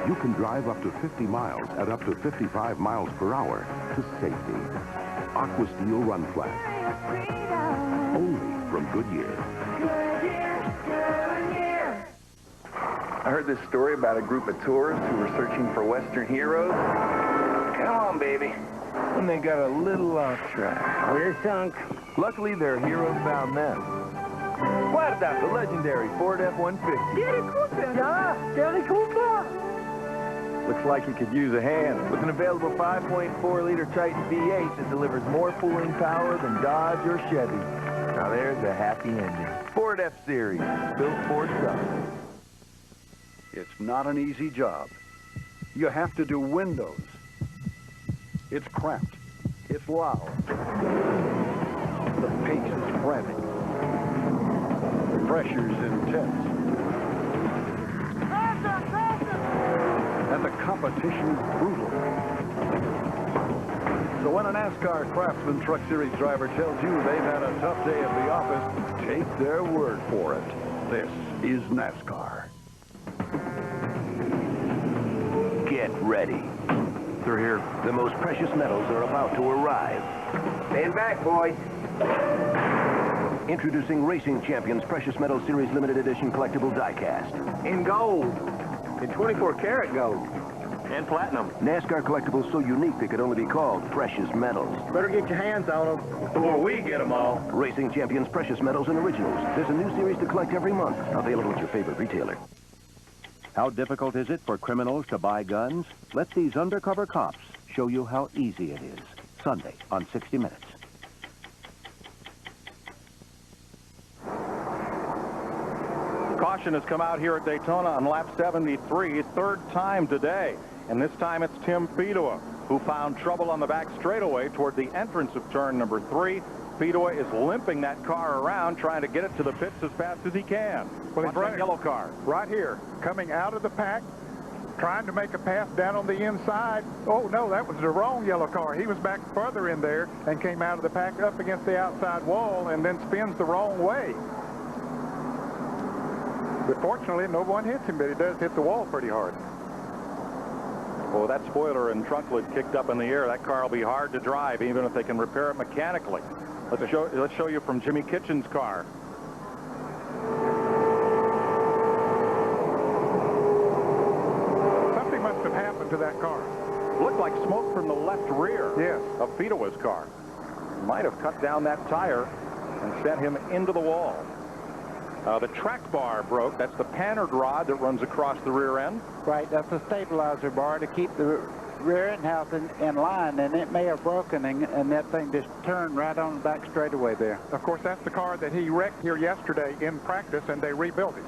you can drive up to 50 miles at up to 55 miles per hour to safety. Aqua Steel Run Flat. Only from Goodyear. I heard this story about a group of tourists who were searching for Western heroes. Come on, baby. And they got a little off track. We're sunk. Luckily, their heroes found them. Guarda, the legendary Ford F-150. Jerry Cooper. Yeah, Jerry Cooper. Looks like he could use a hand. With an available 5.4-liter Triton V8 that delivers more pulling power than Dodge or Chevy. Now there's a happy ending. Ford F-Series, built for some. It's not an easy job. You have to do windows. It's cramped. It's loud. The pace is frantic. The pressure's intense. And the competition is brutal. So when a NASCAR Craftsman Truck Series driver tells you they've had a tough day at the office, take their word for it. This is NASCAR. Get ready. They're here. The most precious metals are about to arrive. Stand back, boys. Introducing Racing Champions Precious Metal Series Limited Edition Collectible Diecast. In gold. In 24-karat gold. And platinum. NASCAR collectibles so unique they could only be called precious metals. Better get your hands on them before we get them all. Racing Champions Precious Metals and Originals. There's a new series to collect every month. Available at your favorite retailer. How difficult is it for criminals to buy guns? Let these undercover cops show you how easy it is. Sunday on 60 Minutes. Caution has come out here at Daytona on lap 73, third time today. And this time it's Tim Fedowa, who found trouble on the back straightaway toward the entrance of turn number 3. Fedowa is limping that car around, trying to get it to the pits as fast as he can. Well, Watch that yellow car. Right here, coming out of the pack, trying to make a pass down on the inside. Oh, no, that was the wrong yellow car. He was back further in there and came out of the pack up against the outside wall and then spins the wrong way. But fortunately, no one hits him, but he does hit the wall pretty hard. Well, that spoiler and trunk lid kicked up in the air, that car will be hard to drive, even if they can repair it mechanically. Let's show you from Jimmy Kitchen's car. Something must have happened to that car. Looked like smoke from the left rear of Fedowa's car. Might have cut down that tire and sent him into the wall. The track bar broke. That's the pannered rod that runs across the rear end. Right, that's a stabilizer bar to keep the rear end house in line, and it may have broken, and that thing just turned right on the back straightaway there. Of course, that's the car that he wrecked here yesterday in practice, and they rebuilt it.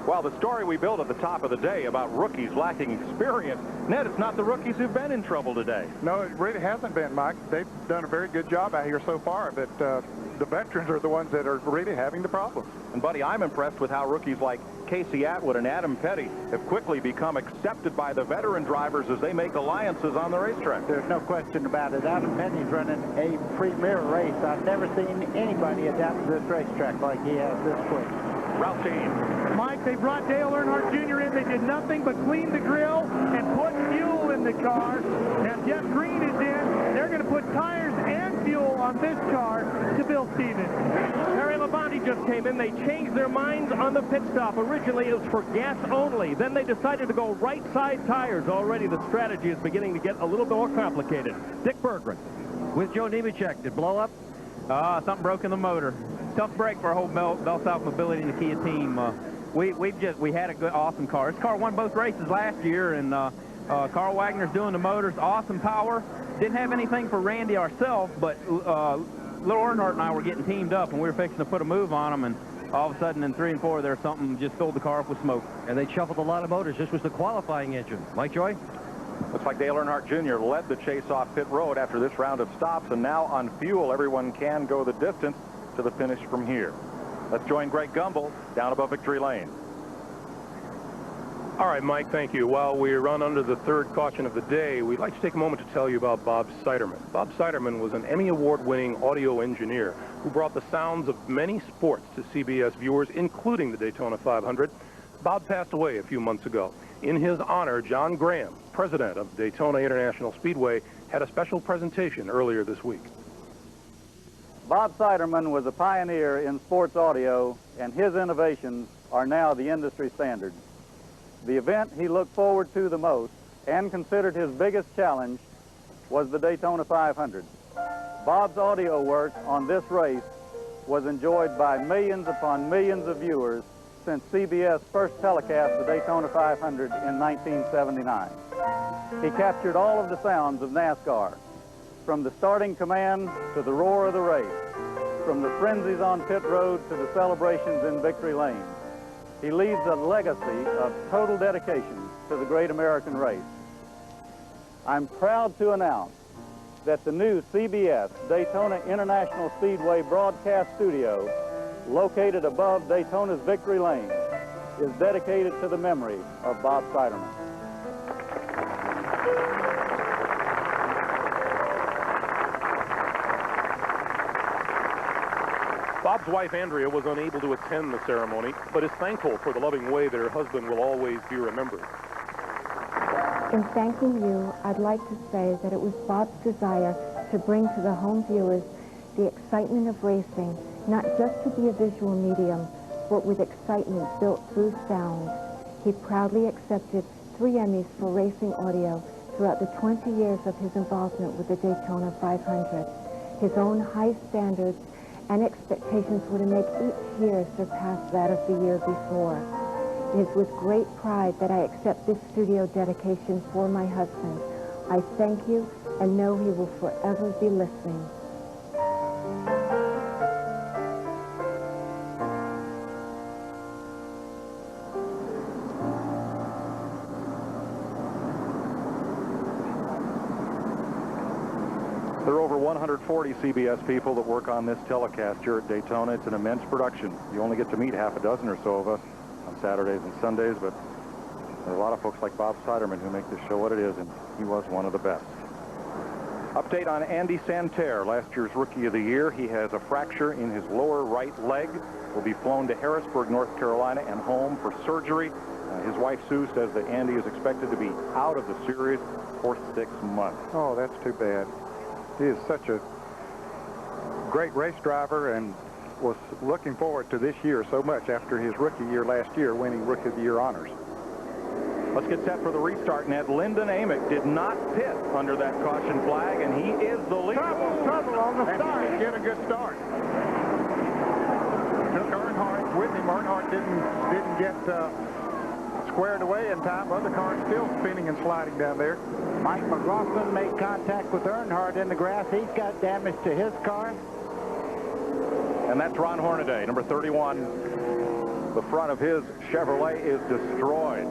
Well, the story we built at the top of the day about rookies lacking experience, Ned, it's not the rookies who've been in trouble today. No, it really hasn't been, Mike. They've done a very good job out here so far, but the veterans are the ones that are really having the problems. And, Buddy, I'm impressed with how rookies like Casey Atwood and Adam Petty have quickly become accepted by the veteran drivers as they make alliances on the racetrack. There's no question about it. Adam Petty's running a premier race. I've never seen anybody adapt to this racetrack like he has this quick. Route team. Mike, they brought Dale Earnhardt Jr. in. They did nothing but clean the grill and put fuel in the car. Now Jeff Green is in. They're going to put tires and fuel on this car to Bill Stevens. Harry Labonte just came in. They changed their minds on the pit stop. Originally, it was for gas only. Then they decided to go right side tires. Already the strategy is beginning to get a little bit more complicated. Dick Berggren. With Joe Nemechek, did blow up? Something broke in the motor. Tough break for our whole Bell South Mobility and the Kia team. We had a good, awesome car. This car won both races last year, and Carl Wagner's doing the motors. Awesome power. Didn't have anything for Randy ourselves, but Little Earnhardt and I were getting teamed up, and we were fixing to put a move on them, and all of a sudden in 3 and 4 there something just filled the car up with smoke. And they shuffled a lot of motors. This was the qualifying engine. Mike Joy? Looks like Dale Earnhardt Jr. led the chase off pit road after this round of stops, and now on fuel, everyone can go the distance to the finish from here. Let's join Greg Gumbel down above Victory Lane. All right, Mike, thank you. While we run under the third caution of the day, we'd like to take a moment to tell you about Bob Siderman. Bob Siderman was an Emmy Award-winning audio engineer who brought the sounds of many sports to CBS viewers, including the Daytona 500. Bob passed away a few months ago. In his honor, John Graham, president of Daytona International Speedway, had a special presentation earlier this week. Bob Siderman was a pioneer in sports audio, and his innovations are now the industry standard. The event he looked forward to the most and considered his biggest challenge was the Daytona 500. Bob's audio work on this race was enjoyed by millions upon millions of viewers since CBS first telecast the Daytona 500 in 1979. He captured all of the sounds of NASCAR, from the starting command to the roar of the race, from the frenzies on pit road to the celebrations in victory lane. He leaves a legacy of total dedication to the great American race. I'm proud to announce that the new CBS Daytona International Speedway broadcast studio, located above Daytona's victory lane, is dedicated to the memory of Bob Siderman. Bob's wife, Andrea, was unable to attend the ceremony, but is thankful for the loving way that her husband will always be remembered. In thanking you, I'd like to say that it was Bob's desire to bring to the home viewers the excitement of racing, not just to be a visual medium, but with excitement built through sound. He proudly accepted 3 Emmys for racing audio throughout the 20 years of his involvement with the Daytona 500. His own high standards and expectations were to make each year surpass that of the year before. It is with great pride that I accept this studio dedication for my husband. I thank you and know he will forever be listening. There are over 140 CBS people that work on this telecast here at Daytona. It's an immense production. You only get to meet half a dozen or so of us on Saturdays and Sundays, but there are a lot of folks like Bob Siderman who make this show what it is, and he was one of the best. Update on Andy Santerre, last year's Rookie of the Year. He has a fracture in his lower right leg. Will be flown to Harrisburg, North Carolina, and home for surgery. His wife, Sue, says that Andy is expected to be out of the series for 6 months. Oh, that's too bad. He is such a great race driver and was looking forward to this year so much after his rookie year last year, winning Rookie of the Year honors. Let's get set for the restart. Ned Lyndon Amick did not pit under that caution flag, and he is the leader. Trouble on the start. He did get a good start. Took Earnhardt with him. Earnhardt didn't get squared away in time. Other cars still spinning and sliding down there. Mike McLaughlin made contact with Earnhardt in the grass. He's got damage to his car. And that's Ron Hornaday, number 31. The front of his Chevrolet is destroyed.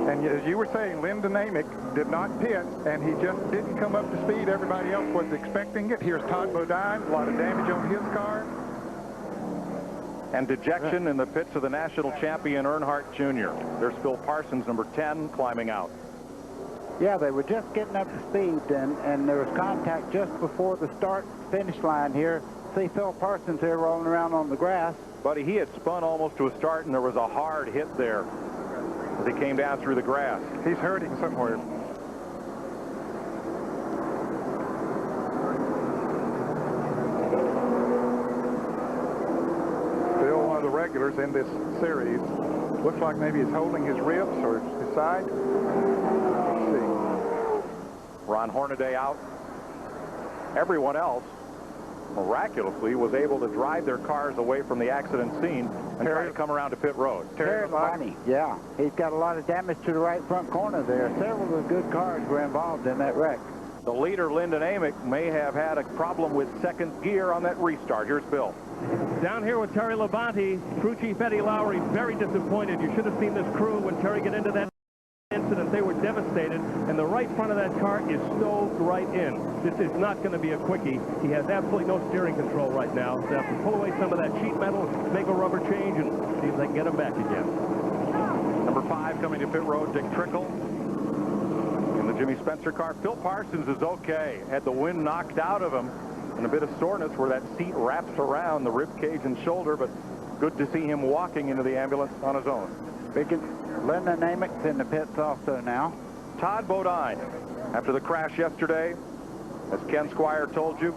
And as you were saying, Lyndon Amick did not pit, and he just didn't come up to speed. Everybody else was expecting it. Here's Todd Bodine, a lot of damage on his car. And dejection in the pits of the national champion Earnhardt Jr. There's Phil Parsons, number 10, climbing out. Yeah, they were just getting up to speed, and there was contact just before the start-finish line here. See Phil Parsons here rolling around on the grass. Buddy, he had spun almost to a start, and there was a hard hit there as he came down through the grass. He's hurting somewhere. Still one of the regulars in this series. Looks like maybe he's holding his ribs or his side. Let's see. Ron Hornaday out. Everyone else, miraculously, was able to drive their cars away from the accident scene and try to come around to pit road. Terry Labonte, yeah. He's got a lot of damage to the right front corner there. Several of the good cars were involved in that wreck. The leader, Lyndon Amick, may have had a problem with second gear on that restart. Here's Bill. Down here with Terry Labonte, crew chief Eddie Lowry, very disappointed. You should have seen this crew when Terry got into that incident. They were devastated, and the right front of that car is stoved right in. This is not going to be a quickie. He has absolutely no steering control right now. They have to pull away some of that sheet metal, make a rubber change, and see if they can get him back again. Number 5 coming to pit road, Dick Trickle. In the Jimmy Spencer car, Phil Parsons is okay. Had the wind knocked out of him and a bit of soreness where that seat wraps around the rib cage and shoulder, but good to see him walking into the ambulance on his own. Lyndon Amick's in the pits also now. Todd Bodine, after the crash yesterday, as Ken Squire told you,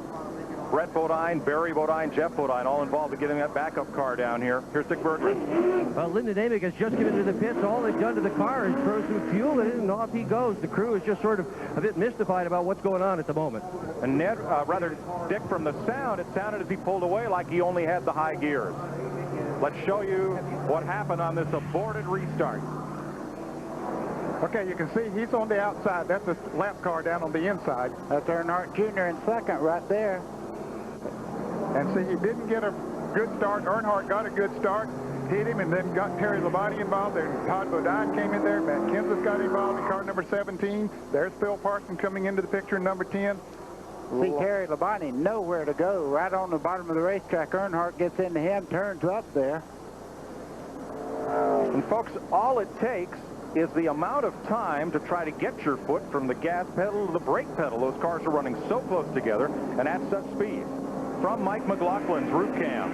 Brett Bodine, Barry Bodine, Jeff Bodine, all involved in getting that backup car down here. Here's Dick Bergman. Well, Lyndon Amick has just given to the pits. All they've done to the car is throw some fuel in it, and off he goes. The crew is just sort of a bit mystified about what's going on at the moment. And Ned, Dick, from the sound, it sounded as he pulled away like he only had the high gears. Let's show you what happened on this aborted restart. Okay, you can see he's on the outside. That's a lap car down on the inside. That's Earnhardt Jr. in second right there. And see, he didn't get a good start. Earnhardt got a good start, hit him, and then got Terry Labonte involved. And Todd Bodine came in there. Matt Kenseth got involved in car number 17. There's Phil Parson coming into the picture in number 10. See Terry Labonte nowhere to go. Right on the bottom of the racetrack. Earnhardt gets into him, turns up there. And folks, all it takes is the amount of time to try to get your foot from the gas pedal to the brake pedal. Those cars are running so close together and at such speed. From Mike McLaughlin's root cam.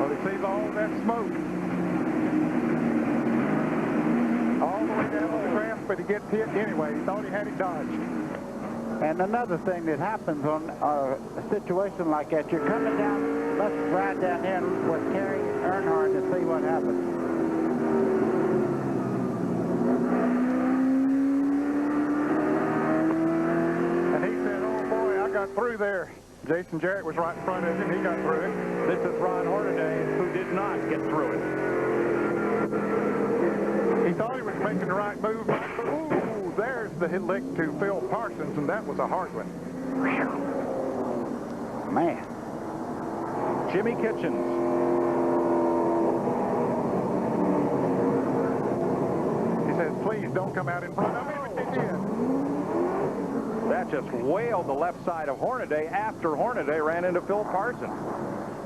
Well, he sees all that smoke. All the way down on the grass, but he gets hit anyway. He thought he had it dodged. And another thing that happens on a situation like that, you're coming down, let's ride down here with Terry Earnhardt to see what happens. Through there. Jason Jarrett was right in front of him. He got through it. This is Ron Hornaday, who did not get through it. He thought he was making the right move. Ooh, there's the hit lick to Phil Parsons, and that was a hard one. Man. Jimmy Kitchens. He says, please don't come out in front of me, but he did. That just wailed the left side of Hornaday after Hornaday ran into Phil Parsons.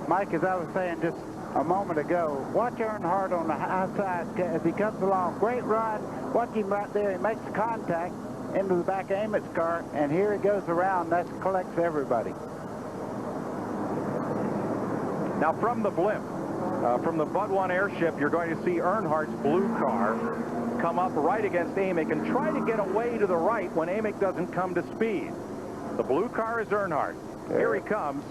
Mike, as I was saying just a moment ago, watch Earnhardt on the high side as he comes along. Great run. Watch him right there. He makes contact into the back of Amit's car, and here he goes around. That collects everybody. Now from the blimp, from the Bud 1 airship, you're going to see Earnhardt's blue car come up right against Amick and try to get away to the right when Amick doesn't come to speed. The blue car is Earnhardt. Here he comes.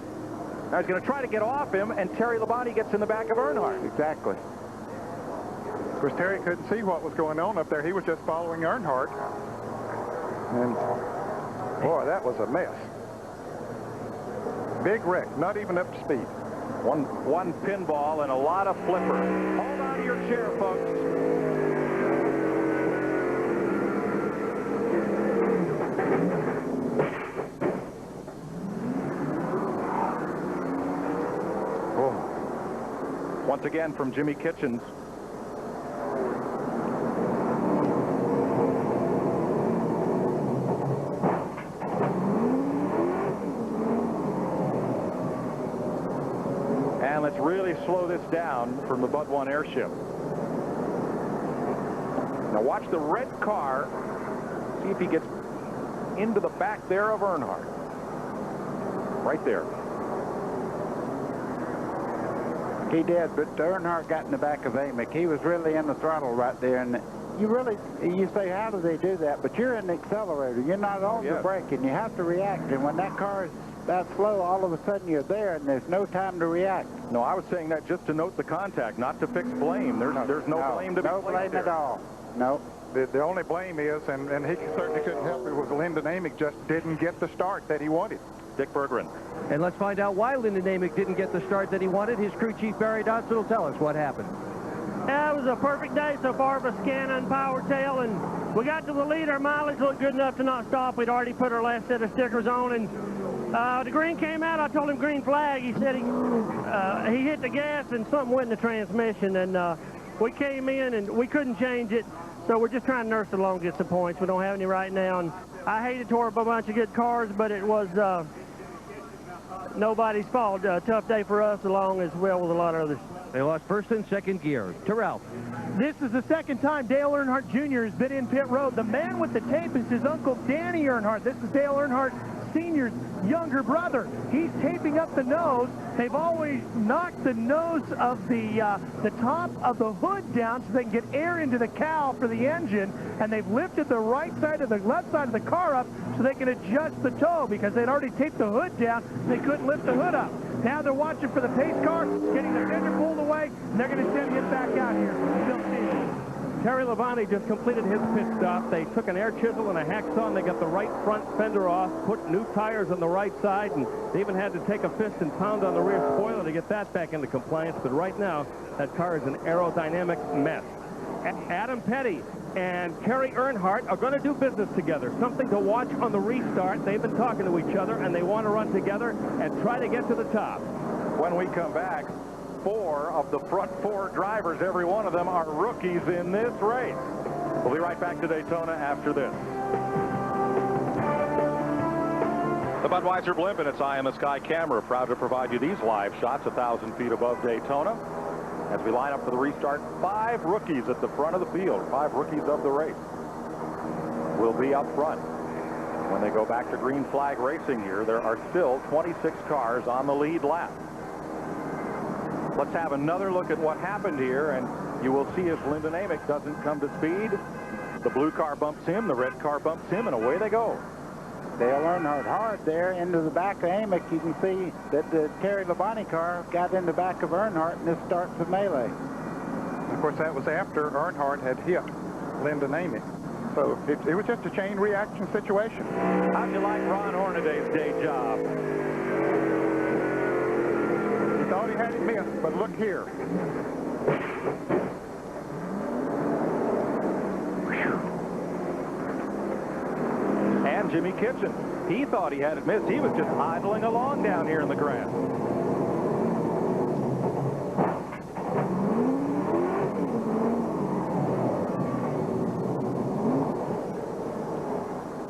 Now he's going to try to get off him, and Terry Labonte gets in the back of Earnhardt. Exactly. Of course, Terry couldn't see what was going on up there. He was just following Earnhardt. And, boy, that was a mess. Big wreck, not even up to speed. One pinball and a lot of flippers. Hold on to your chair, folks. Once again from Jimmy Kitchens. And let's really slow this down from the Bud 1 airship. Now watch the red car. See if he gets into the back there of Earnhardt. Right there. He did, but Earnhardt got in the back of Amick. He was really in the throttle right there, and you say, how do they do that? But you're in the accelerator. You're not on the brake, and you have to react. And when that car is that slow, all of a sudden you're there, and there's no time to react. No, I was saying that just to note the contact, not to fix blame. There's no blame to be placed blame there. at all. No. The only blame is, and he certainly couldn't help it, was Lyndon Amick just didn't get the start that he wanted. Dick Berggren. And let's find out why Lyndon Amick didn't get the start that he wanted. His crew chief, Barry Dodson, will tell us what happened. Yeah, it was a perfect day so far for Scanna and Power Tail, and we got to the lead. Our mileage looked good enough to not stop. We'd already put our last set of stickers on, and the green came out. I told him green flag. He said he hit the gas and something went in the transmission, and we came in and we couldn't change it, so we're just trying to nurse it along, get some points. We don't have any right now, and I hated tore up a bunch of good cars, but it was nobody's fault. Tough day for us, along as well with a lot of others. They lost first and second gear. To Ralph. This is the second time Dale Earnhardt Jr. has been in pit road. The man with the tape is his uncle Danny Earnhardt. This is Dale Earnhardt Sr.'s younger brother. He's taping up the nose. They've always knocked the nose of the top of the hood down so they can get air into the cowl for the engine, and they've lifted the right side of the left side of the car up so they can adjust the toe because they'd already taped the hood down. They couldn't lift the hood up. Now they're watching for the pace car, getting the fender pulled away, and they're going to send him back out here. Still seeing. Terry Labonte just completed his pit stop. They took an air chisel and a hacksaw, and they got the right front fender off, put new tires on the right side, and they even had to take a fist and pound on the rear spoiler to get that back into compliance. But right now, that car is an aerodynamic mess. Adam Petty and Kerry Earnhardt are going to do business together. Something to watch on the restart. They've been talking to each other, and they want to run together and try to get to the top. When we come back, 4 of the front 4 drivers, every one of them are rookies in this race. We'll be right back to Daytona after this. The Budweiser blimp and its Eye in the Sky camera proud to provide you these live shots 1,000 feet above Daytona. As we line up for the restart, 5 rookies at the front of the field, 5 rookies of the race will be up front. When they go back to green flag racing here, there are still 26 cars on the lead lap. Let's have another look at what happened here, and you will see if Lyndon Amick doesn't come to speed. The blue car bumps him, the red car bumps him, and away they go. Dale Earnhardt hard there into the back of Amick. You can see that the Terry Labonte car got in the back of Earnhardt, and this starts the melee. Of course, that was after Earnhardt had hit Lyndon Amick. So it was just a chain reaction situation. How'd you like Ron Hornaday's day job? He thought he had it missed, but look here. And Jimmy Kitchen, he thought he had it missed. He was just idling along down here in the grass.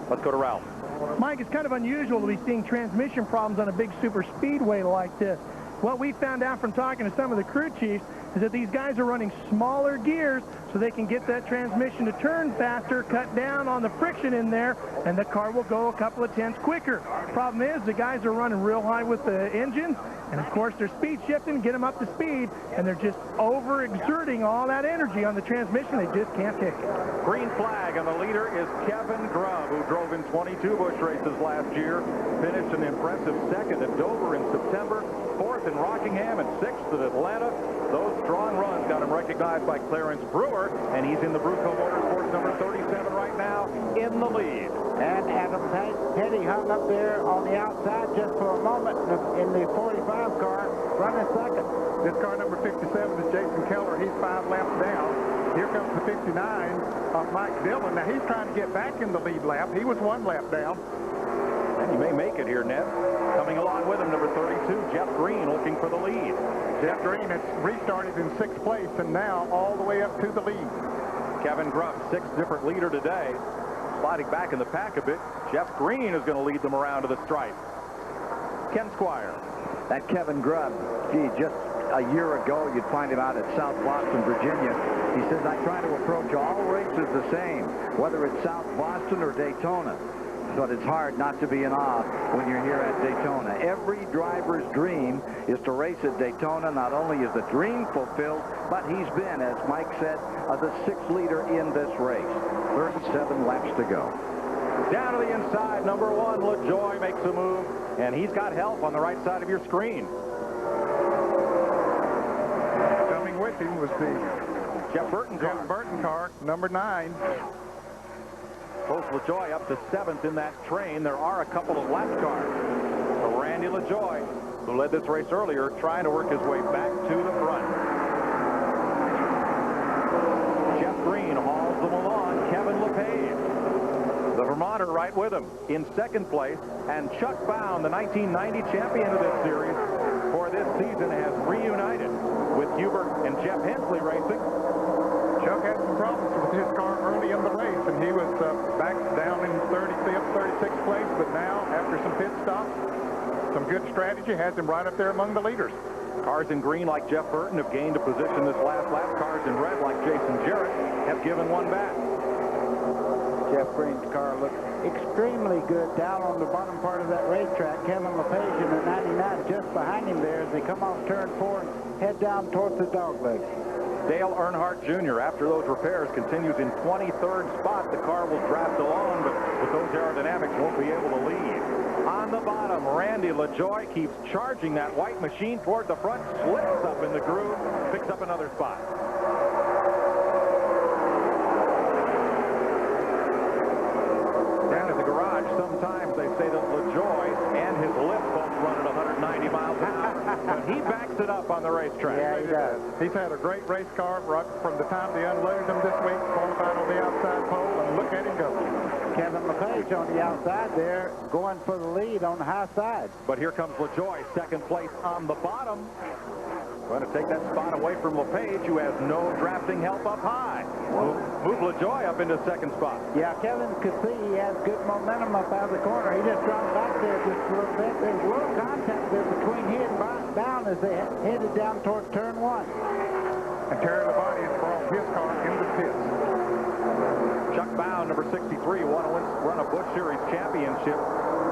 Let's go to Ralph. Mike, it's kind of unusual to be seeing transmission problems on a big super speedway like this. What we found out from talking to some of the crew chiefs is that these guys are running smaller gears so they can get that transmission to turn faster, cut down on the friction in there, and the car will go a couple of tenths quicker. Problem is, the guys are running real high with the engines, and of course they're speed shifting, get them up to speed, and they're just over-exerting all that energy on the transmission. They just can't take it. Green flag, and the leader is Kevin Grubb, who drove in 22 Busch races last year, finished an impressive 2nd at Dover in September, 4th in Rockingham, and 6th at Atlanta. Those strong runs got him recognized by Clarence Brewer, and he's in the Bruco Motorsports number 37 right now in the lead. And Adam Petty hung up there on the outside just for a moment in the 45 car, running 2nd. This car number 57 is Jason Keller. He's 5 laps down. Here comes the 59 of Mike Dillon. Now he's trying to get back in the lead lap. He was 1 lap down. And he may make it here, Ned. Coming along with him, number 32, Jeff Green, looking for the lead. Jeff Green has restarted in 6th place and now all the way up to the lead. Kevin Grubb, 6th different leader today. Sliding back in the pack a bit. Jeff Green is going to lead them around to the stripe. Ken Squire. That Kevin Grubb, gee, just a year ago, you'd find him out at South Boston, Virginia. He says, I try to approach all races the same, whether it's South Boston or Daytona. But it's hard not to be in awe when you're here at Daytona. Every driver's dream is to race at Daytona. Not only is the dream fulfilled, but he's been, as Mike said, the 6th leader in this race. 37 laps to go. Down to the inside, number 1, LaJoie makes a move, and he's got help on the right side of your screen. Coming with him was the Jeff Burton car, number 9. Post LaJoie up to 7th in that train. There are a couple of lap cars. So Randy LaJoie, who led this race earlier, trying to work his way back to the front. Jeff Green hauls them along. Kevin LePage, the Vermonter, right with him in 2nd place. And Chuck Bound, the 1990 champion of this series, for this season has reunited with Hubert and Jeff Hensley racing. Chuck had some problems with his car early in the race, and he was back down in 35th, 36th place, but now, after some pit stops, some good strategy, has him right up there among the leaders. Cars in green like Jeff Burton have gained a position this last lap. Cars in red like Jason Jarrett have given one back. Jeff Green's car looked extremely good down on the bottom part of that racetrack. Kevin LePage in the 99 just behind him there as they come off turn 4 and head down towards the dogleg. Dale Earnhardt Jr., after those repairs, continues in 23rd spot. The car will draft along, but with those aerodynamics, won't be able to lead. On the bottom, Randy LaJoie keeps charging that white machine toward the front, slips up in the groove, picks up another spot. Sometimes they say that LaJoy and his lip both run at 190 miles an hour, but he backs it up on the racetrack. Yeah, he does. He's had a great race car right from the time they unloaded him this week, qualified on the outside pole, and look at him go. Kevin LePage on the outside there, going for the lead on the high side. But here comes LaJoy, second place on the bottom. Going to take that spot away from LePage, who has no drafting help up high. Move LaJoy up into second spot. Yeah, Kevin could see he has good momentum up out of the corner. He just dropped back there just a little bit. There's a little contact there between he and Bound as they headed down towards turn one. And Terry Labonte has brought his car into the pits. Chuck Bound, number 63, won a Busch Series championship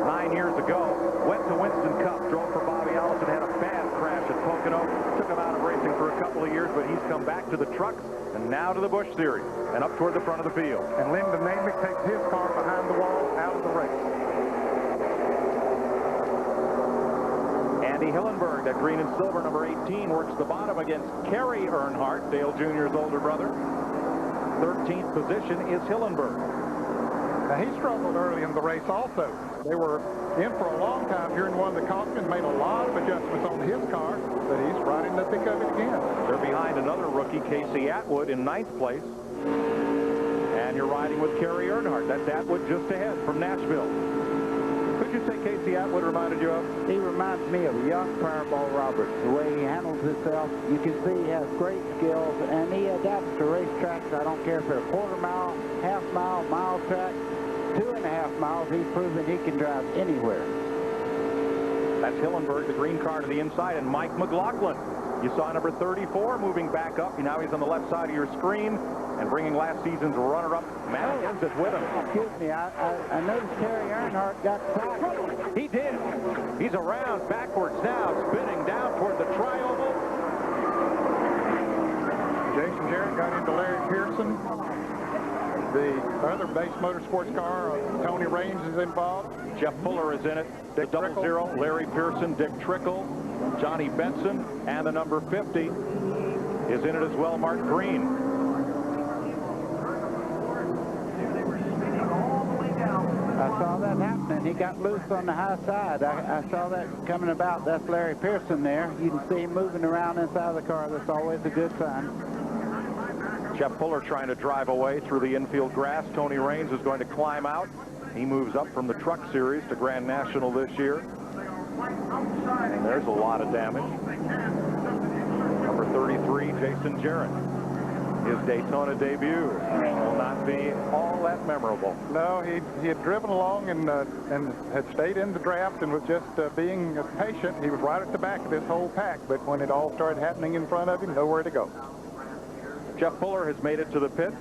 9 years ago. Went to Winston Cup, drove for Bobby Allison, had a bad crash at Pocono. Took him out of racing for a couple of years, but he's come back to the trucks and now to the Busch Series and up toward the front of the field. And Lyndon Namick takes his car behind the wall out of the race. Andy Hillenberg, that green and silver number 18, works the bottom against Kerry Earnhardt, Dale Jr.'s older brother. 13th position is Hillenberg. Now, he struggled early in the race also. They were in for a long time during one of the cautions, made a lot of adjustments on his car, but he's right in the thick of it again. They're behind another rookie, Casey Atwood, in 9th place. And you're riding with Kerry Earnhardt. That's Atwood just ahead from Nashville. Who'd you say Casey Atwood reminded you of? He reminds me of a young Fireball Roberts. The way he handles himself, you can see he has great skills, and he adapts to racetracks. I don't care if they're a quarter mile, half mile, mile track, 2.5 miles. He's proven he can drive anywhere. That's Hillenberg, the green car to the inside, and Mike McLaughlin. You saw number 34 moving back up. Now he's on the left side of your screen and bringing last season's runner-up, Matt Kenseth, with him. Excuse me, I noticed Terry Earnhardt got sacked. He did. He's around backwards now, spinning down toward the tri-oval. Jason Jarrett got into Larry Pearson. The other base motorsports car, Tony Raines, is involved. Jeff Fuller is in it. The double zero, Larry Pearson, Dick Trickle, Johnny Benson, and the number 50 is in it as well, Mark Green. I saw that happening. He got loose on the high side. I saw that coming about. That's Larry Pearson there. You can see him moving around inside the car. That's always a good sign. Jeff Fuller trying to drive away through the infield grass. Tony Raines is going to climb out. He moves up from the Truck Series to Grand National this year. And there's a lot of damage. Number 33, Jason Jarrett. His Daytona debut will not be all that memorable. No, he had driven along and had stayed in the draft and was just being patient. He was right at the back of this whole pack, but when it all started happening in front of him, nowhere to go. Jeff Fuller has made it to the pits.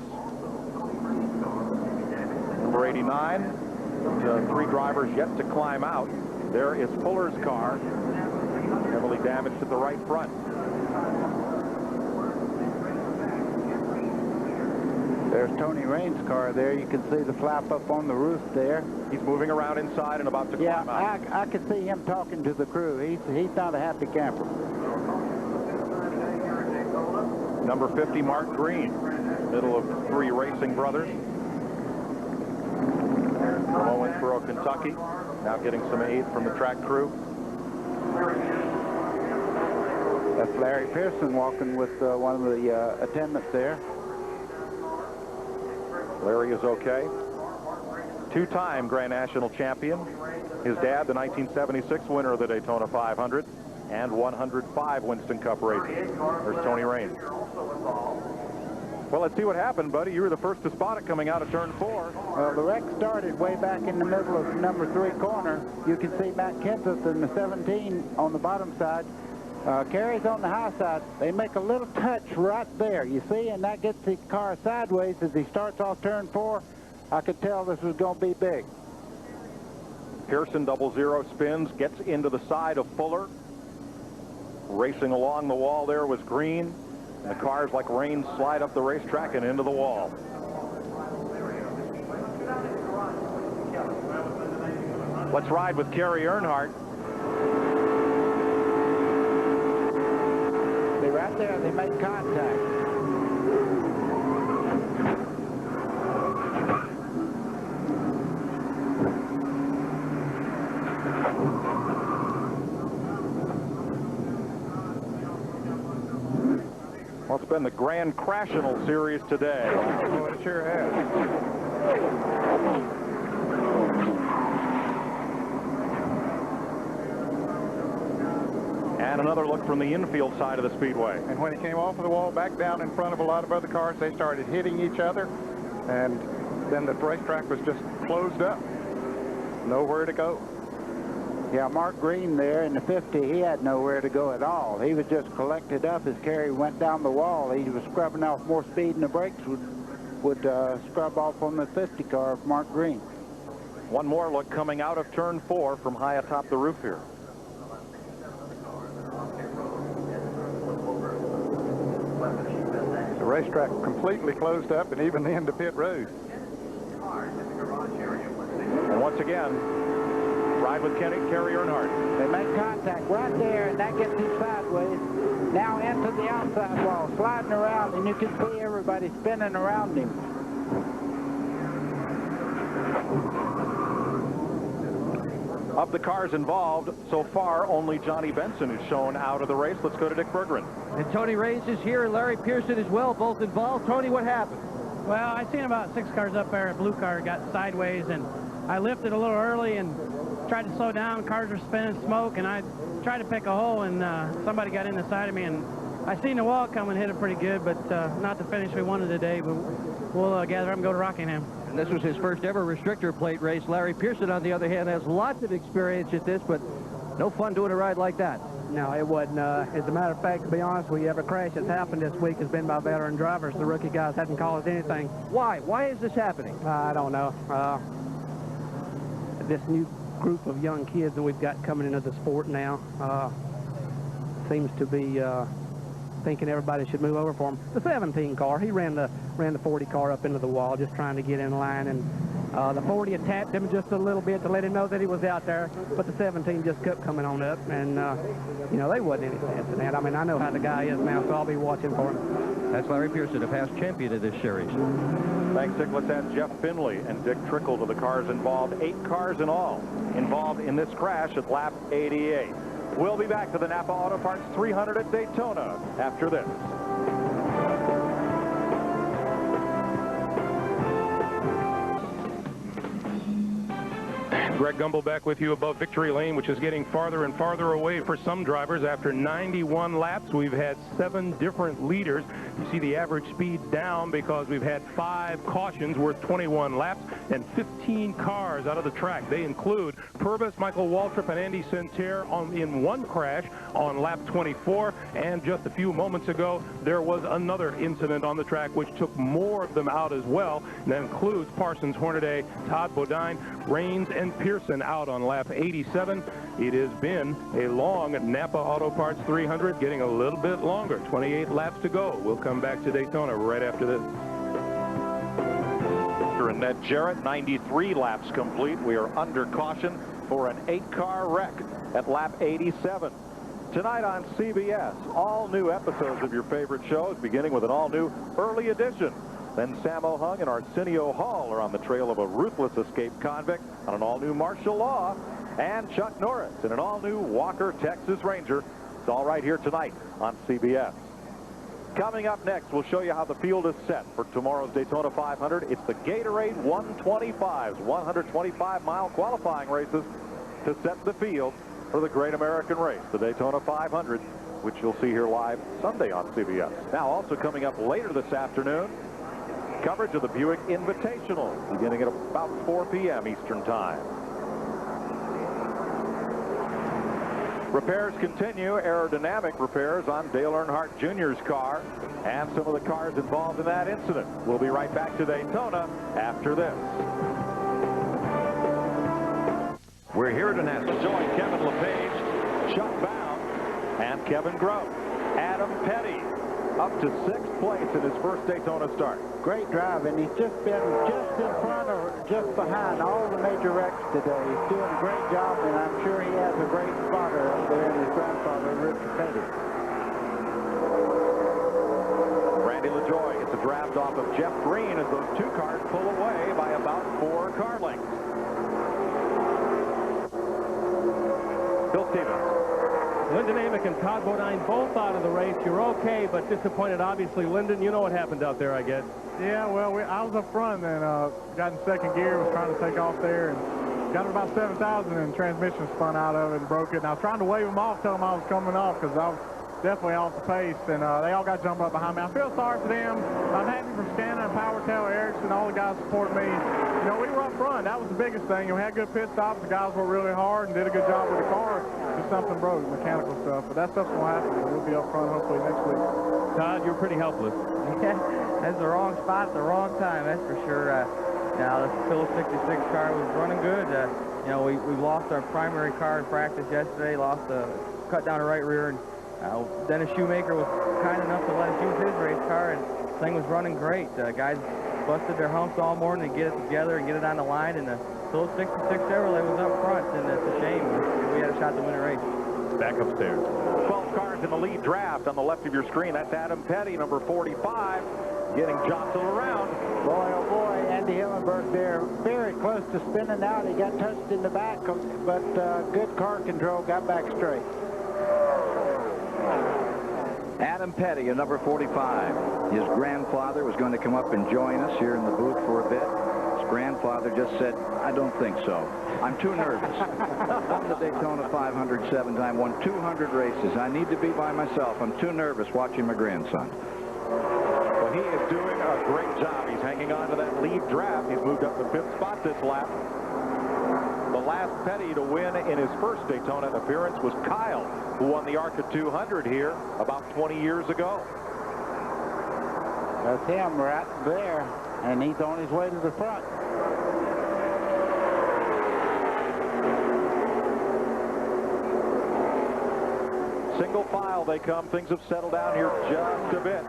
Number 89. 3 drivers yet to climb out. There is Fuller's car, heavily damaged at the right front. There's Tony Raines' car there. You can see the flap up on the roof there. He's moving around inside and about to climb out. Yeah, I could see him talking to the crew. He's not a happy camper. Number 50, Mark Green, middle of 3 racing brothers. From Owensboro, Kentucky, now getting some aid from the track crew. That's Larry Pearson walking with one of the attendants there. Larry is okay. 2-time Grand National champion. His dad, the 1976 winner of the Daytona 500 and 105 Winston Cup races. There's Tony Raines. Well, let's see what happened, buddy. You were the first to spot it coming out of turn 4. Well, the wreck started way back in the middle of number 3 corner. You can see Matt Kenseth in the 17 on the bottom side. Kerry's on the high side. They make a little touch right there, you see, and that gets the car sideways as he starts off turn 4. I could tell this was going to be big. Pearson double zero spins, gets into the side of Fuller. Racing along the wall there was Green. And the cars like rain slide up the racetrack and into the wall. Let's ride with Kerry Earnhardt. They're right there. They make contact. it's been the Grand Crassional Series today. Oh, it sure has. And another look from the infield side of the Speedway. And when he came off of the wall, back down in front of a lot of other cars, they started hitting each other. And then the racetrack was just closed up. Nowhere to go. Yeah, Mark Green there in the 50, he had nowhere to go at all. He was just collected up as Kerry went down the wall. He was scrubbing off more speed than the brakes would scrub off on the 50 car of Mark Green. One more look coming out of turn 4 from high atop the roof here. The racetrack completely closed up, and even the end of pit road. And once again, ride with Kerry Earnhardt. They make contact right there, and that gets him sideways. Now into the outside wall, sliding around, and you can see everybody spinning around him. Of the cars involved, so far, only Johnny Benson is shown out of the race. Let's go to Dick Berggren. And Tony Reyes is here, and Larry Pearson as well, both involved. Tony, what happened? Well, I seen about 6 cars up there. A blue car got sideways, and I lifted a little early and tried to slow down. Cars were spinning smoke, and I tried to pick a hole, and somebody got in the side of me, and I seen the wall come and hit it pretty good, but not the finish we wanted today. But we'll gather up and go to Rockingham. And this was his first ever restrictor plate race. Larry Pearson, on the other hand, has lots of experience at this, but no fun doing a ride like that. No, it wasn't. As a matter of fact, to be honest with you, every crash that's happened this week has been by veteran drivers. The rookie guys hadn't caused anything. Why? Why is this happening? I don't know. This new group of young kids that we've got coming into the sport now seems to be thinking everybody should move over for him. The 17 car, he ran the 40 car up into the wall just trying to get in line, and the 40 had tapped him just a little bit to let him know that he was out there, but the 17 just kept coming on up, and you know, they wasn't any chance in that. I mean, I know how the guy is now, so I'll be watching for him. That's Larry Pearson, a past champion of this series. Thanks, Dick. Let's add Jeff Finley and Dick Trickle to the cars involved. 8 cars in all involved in this crash at lap 88. We'll be back to the NAPA Auto Parts 300 at Daytona after this. Greg Gumbel back with you above victory lane, which is getting farther and farther away for some drivers. After 91 laps, we've had 7 different leaders. You see the average speed down because we've had 5 cautions worth 21 laps and 15 cars out of the track. They include Purvis, Michael Waltrip, and Andy Santerre in one crash on lap 24. And just a few moments ago, there was another incident on the track which took more of them out as well. And that includes Parsons, Hornaday, Todd Bodine, Raines, and Pearson out on lap 87. It has been a long NAPA Auto Parts 300, getting a little bit longer. 28 laps to go. We'll come back to Daytona right after this. And Ned Jarrett, 93 laps complete. We are under caution for an 8-car wreck at lap 87. Tonight on CBS, all new episodes of your favorite shows, beginning with an all-new Early Edition. Then Sammo Hung and Arsenio Hall are on the trail of a ruthless escaped convict on an all-new martial law. And Chuck Norris in an all-new Walker Texas Ranger. It's all right here tonight on CBS. Coming up next, we'll show you how the field is set for tomorrow's Daytona 500. It's the Gatorade 125s, 125-mile qualifying races to set the field for the Great American Race, the Daytona 500, which you'll see here live Sunday on CBS. Now, also coming up later this afternoon, coverage of the Buick Invitational, beginning at about 4 p.m. Eastern Time. Repairs continue, aerodynamic repairs on Dale Earnhardt Jr.'s car and some of the cars involved in that incident. We'll be right back to Daytona after this. We're here to NASCAR. Join Kevin LePage, Chuck Bound, and Kevin Grove. Adam Petty up to 6th place in his first Daytona start. Great drive, and he's just been just in front or just behind all the major wrecks today. He's doing a great job, and I'm sure he has a great spotter up there in his grandfather, Richard Petty. Randy LaJoie gets a draft off of Jeff Green as those 2 cars pull away by about 4 car lengths. Bill Stevens. Lyndon Amick and Todd Bodine both out of the race. You're okay, but disappointed, obviously. Lyndon, you know what happened out there, I guess. Yeah, well, I was up front and got in second gear, was trying to take off there, and got about 7,000 and transmission spun out of it and broke it. And I was trying to wave them off, tell them I was coming off because I was definitely off the pace, and they all got jumped up behind me. I feel sorry for them. I'm happy for Scannon, Powertail, Erickson, all the guys support me. You know, we were up front. That was the biggest thing. We had good pit stops. The guys worked really hard and did a good job with the car. Just something broke, mechanical stuff. But that stuff's going to happen. We'll be up front hopefully next week. Todd, you're pretty helpless. Yeah, that's the wrong spot at the wrong time, that's for sure. Now, this Phillips 66 car was running good. You know, we lost our primary car in practice yesterday, cut down the right rear, and Dennis Shoemaker was kind enough to let us use his race car, and the thing was running great. Guys busted their humps all morning to get it together and get it on the line, and the Phillips 66 Chevrolet was up front, and it's a shame. We had a shot to win a race. Back upstairs. 12 cars in the lead draft on the left of your screen. That's Adam Petty, number 45, getting jostled around. Boy, oh boy, Andy Hillenberg there, very close to spinning out. He got touched in the back, but good car control, got back straight. Adam Petty, a number 45. His grandfather was going to come up and join us here in the booth for a bit. His grandfather just said, I don't think so. I'm too nervous. Won the Daytona 500 7-time, won 200 races. I need to be by myself. I'm too nervous watching my grandson. Well, he is doing a great job. He's hanging on to that lead draft. He's moved up to 5th spot this lap. The last Petty to win in his first Daytona appearance was Kyle, who won the ARCA 200 here about 20 years ago. That's him right there, and he's on his way to the front. Single file they come. Things have settled down here just a bit.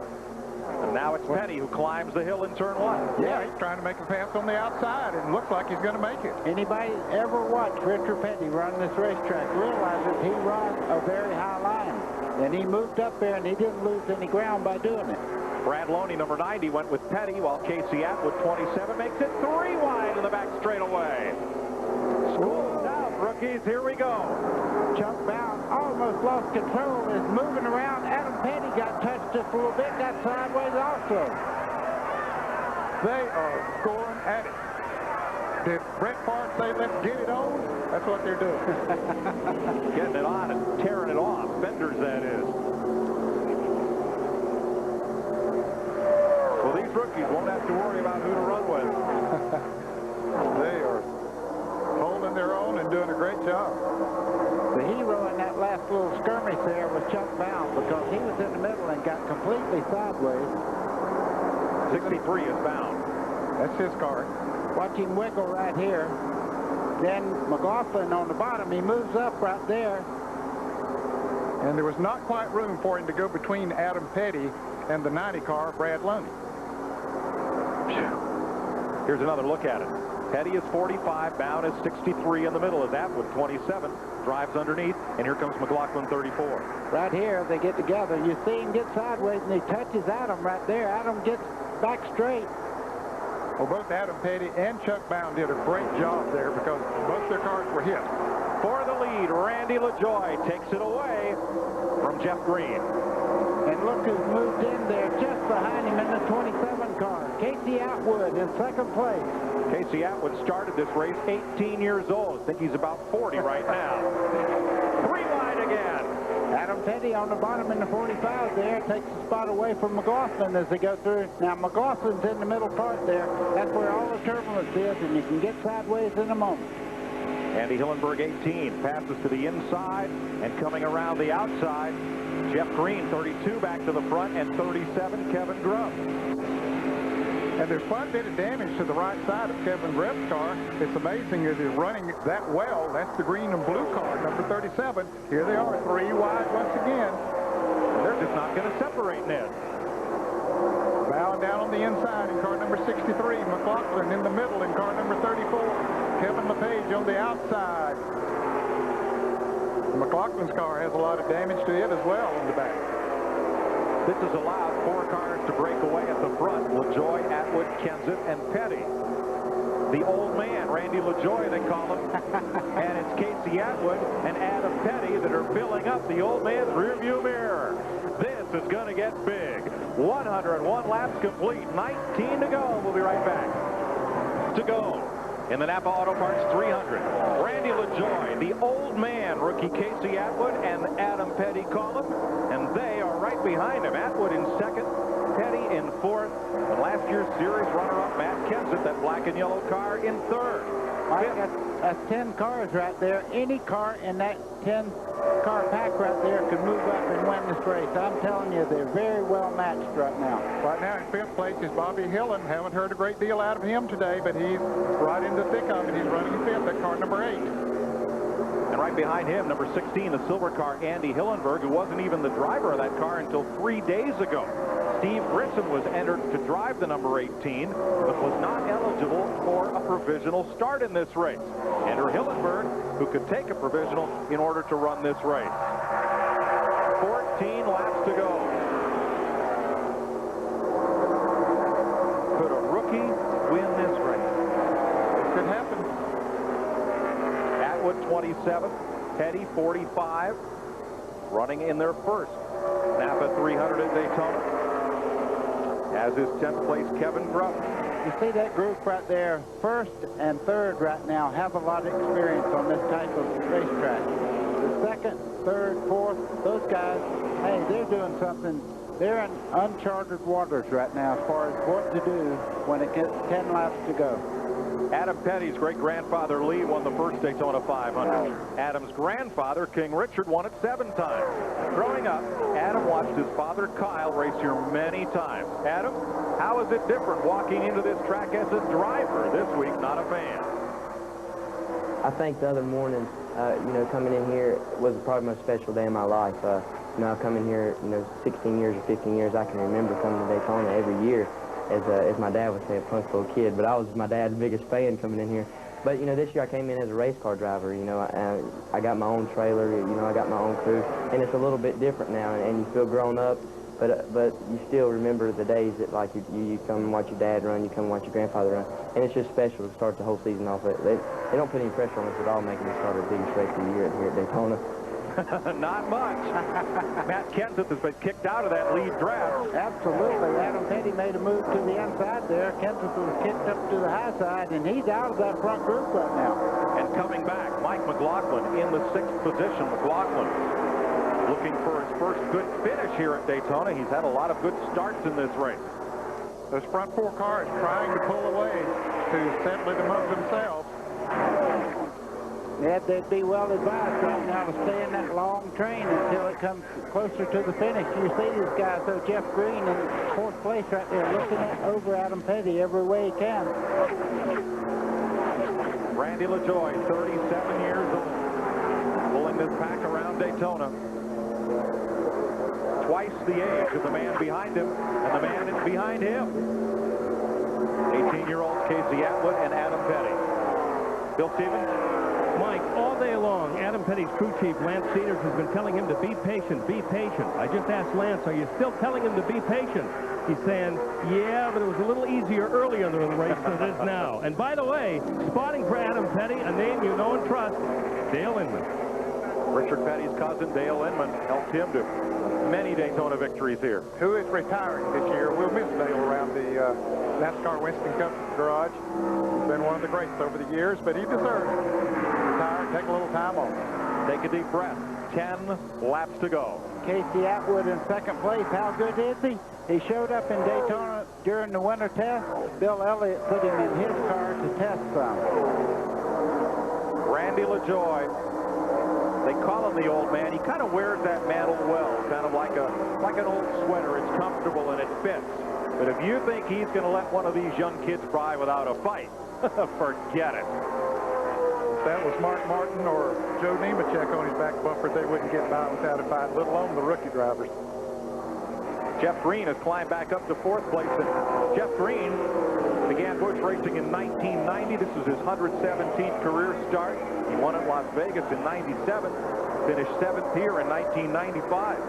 And now it's Petty who climbs the hill in turn 1. Yeah, he's trying to make a pass on the outside, and looks like he's going to make it. Anybody ever watched Richard Petty run this racetrack realizes he runs a very high line. And he moved up there, and he didn't lose any ground by doing it. Brad Loney, number 90, went with Petty, while Casey Atwood, 27, makes it 3 wide in the back straightaway. School's out, rookies. Here we go. Chuck Bound almost lost control, is moving around. Adam Petty got touched just a little bit, got sideways also. They are going at it. Did Brett Favre say, let's get it on? That's what they're doing. Getting it on and tearing it off. Fenders, that is. Well, these rookies won't have to worry about who to run with. They are holding their own and doing a great job. The hero in that last little skirmish there was Chuck Bound, because he was in the middle and got completely sideways. 63 is Bound. That's his car. Watch him wiggle right here. Then McLaughlin on the bottom, he moves up right there. And there was not quite room for him to go between Adam Petty and the 90 car, Brad Loney. Here's another look at it. Petty is 45, Bound is 63 in the middle, as Atwood 27 drives underneath, and here comes McLaughlin 34. Right here, they get together. You see him get sideways, and he touches Adam right there. Adam gets back straight. Well, both Adam Petty and Chuck Bound did a great job there because both their cars were hit. For the lead, Randy LaJoie takes it away from Jeff Green. And look who's moved in there just behind him in the 27 car. Casey Atwood in second place. Casey Atwood started this race 18 years old. I think he's about 40 right now. 3 wide again. Adam Petty on the bottom in the 45 there takes a spot away from McLaughlin as they go through. Now, McLaughlin's in the middle part there. That's where all the turbulence is, and you can get sideways in a moment. Andy Hillenberg, 18, passes to the inside, and coming around the outside, Jeff Green, 32, back to the front, and 37, Kevin Grubb. And there's quite a bit of damage to the right side of Kevin Grubb's car. It's amazing that he's running that well. That's the green and blue car, number 37. Here they are, 3 wide once again. They're just not going to separate, Ned. Bowing down on the inside in car number 63. McLaughlin in the middle in car number 34. Kevin LePage on the outside. McLaughlin's car has a lot of damage to it as well in the back. This has allowed 4 cars to break away at the front. LaJoie, Atwood, Kenseth, and Petty. the old man, Randy LaJoie, they call him. And it's Casey Atwood and Adam Petty that are filling up the old man's rearview mirror. This is going to get big. 101 laps complete, 19 to go. We'll be right back. To go in the Napa Auto Parts 300. Randy LaJoie, the old man, rookie Casey Atwood, and Adam Petty call him. And they are right behind him. Atwood in second, Petty in fourth. And last year's series runner-up Matt Kenseth, that black and yellow car, in third. Mike, that's 10 cars right there. Any car in that 10-car pack right there could move up and win this race. I'm telling you, they're very well matched right now. Right now in fifth place is Bobby Hillen. Haven't heard a great deal out of him today, but he's right in the thick of it. He's running fifth at car number 8. And right behind him, number 16, the silver car, Andy Hillenberg, who wasn't even the driver of that car until 3 days ago. Steve Grissom was entered to drive the number 18, but was not eligible for a provisional start in this race. Andrew Hillenberg, who could take a provisional in order to run this race. 14 laps to go. Could a rookie win this race? It could happen. Atwood 27, Petty 45, running in their first NAPA 300 at Daytona. As is 10th place Kevin Grubb. You see that group right there, first and third right now, have a lot of experience on this type of racetrack. The second, third, fourth, those guys, hey, they're doing something. They're in uncharted waters right now as far as what to do when it gets 10 laps to go. Adam Petty's great-grandfather Lee won the first Daytona 500. Adam's grandfather, King Richard, won it 7 times. Growing up, Adam watched his father Kyle race here many times. Adam, how is it different walking into this track as a driver this week, not a fan? I think the other morning, you know, coming in here was probably the most special day of my life. You know, I've come in here, you know, 16 years or 15 years. I can remember coming to Daytona every year. As my dad would say, a punk little kid, but I was my dad's biggest fan coming in here. But, you know, this year I came in as a race car driver. You know, I got my own trailer, you know, I got my own crew, and it's a little bit different now, and you feel grown up, but you still remember the days that, like, you come and watch your dad run, you come and watch your grandfather run, and it's just special to start the whole season off. They don't put any pressure on us at all making us start our biggest race of the year here at Daytona. Not much. Matt Kenseth has been kicked out of that lead draft. Absolutely. Adam Petty made a move to the inside there. Kenseth was kicked up to the high side, and he's out of that front group right now. And coming back, Mike McLaughlin in the 6th position. McLaughlin looking for his first good finish here at Daytona. He's had a lot of good starts in this race. Those front 4 cars trying to pull away to settle it among themselves. Yeah, they'd be well advised right now to stay in that long train until it comes closer to the finish. You see these guys, though, Jeff Green in 4th place right there, looking over Adam Petty every way he can. Randy LaJoie, 37 years old, pulling this pack around Daytona. Twice the age of the man behind him, and the man is behind him. 18-year-olds Casey Atwood and Adam Petty. Bill Stevens? Mike, all day long, Adam Petty's crew chief, Lance Cedars, has been telling him to be patient, be patient. I just asked Lance, are you still telling him to be patient? He's saying, yeah, but it was a little easier earlier in the race than it is now. And by the way, spotting for Adam Petty, a name you know and trust, Dale Inman. Richard Petty's cousin, Dale Inman, helped him to many Daytona victories here. Who is retiring this year? We'll miss Dale around the NASCAR Winston Cup garage. He's been one of the greats over the years, but he deserves it. Retire, take a little time off. Take a deep breath. 10 laps to go. Casey Atwood in 2nd place. How good is he? He showed up in Daytona during the winter test. Bill Elliott put him in his car to test some. Randy LaJoie. They call him the old man. He kind of wears that mantle well, kind of like an old sweater. It's comfortable and it fits. But if you think he's going to let one of these young kids by without a fight, forget it. If that was Mark Martin or Joe Nemechek on his back bumper, they wouldn't get by without a fight, let alone the rookie drivers. Jeff Green has climbed back up to 4th place. And Jeff Green began Busch racing in 1990. This was his 117th career start. He won at Las Vegas in '97, finished 7th here in 1995.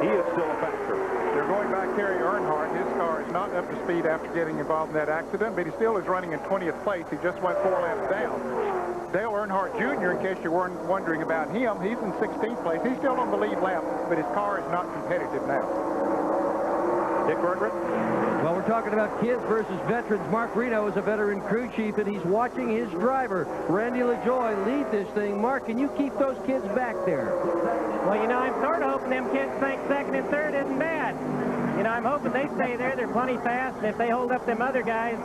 he is still a factor. They're going back Terry Earnhardt. His car is not up to speed after getting involved in that accident, but he still is running in 20th place. He just went 4 laps down. Dale Earnhardt Jr., in case you weren't wondering about him, he's in 16th place. He's still on the lead lap, but his car is not competitive now. Dick Berggren? Well, we're talking about kids versus veterans. Mark Reno is a veteran crew chief, and he's watching his driver, Randy LaJoie, lead this thing. Mark, can you keep those kids back there? Well, you know, I'm sort of hoping them kids think second and third isn't bad. You know, I'm hoping they stay there. They're plenty fast, and if they hold up them other guys,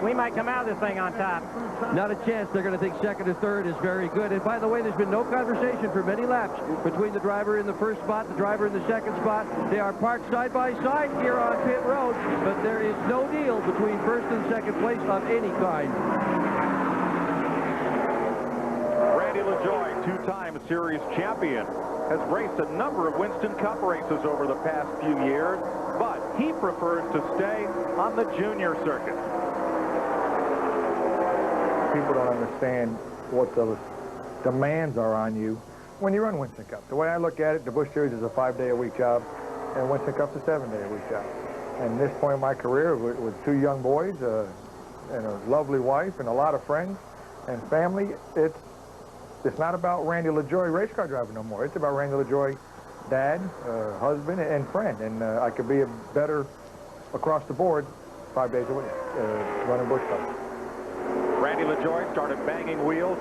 we might come out of this thing on top. Not a chance. They're going to think second or third is very good. And by the way, there's been no conversation for many laps between the driver in the first spot, the driver in the second spot. They are parked side by side here on pit road, but there is no deal between first and second place of any kind. Randy LaJoie, two-time series champion, has raced a number of Winston Cup races over the past few years, but he prefers to stay on the junior circuit. People don't understand what the demands are on you when you run Winston Cup. The way I look at it, the Busch Series is a 5-day-a-week job, and Winston Cup's a 7-day-a-week job. And this point in my career, with 2 young boys and a lovely wife and a lot of friends and family, it's not about Randy LaJoie race car driver no more. It's about Randy LaJoie dad, husband, and friend. And I could be a better across the board 5 days a week running Busch Cup. Randy LaJoie started banging wheels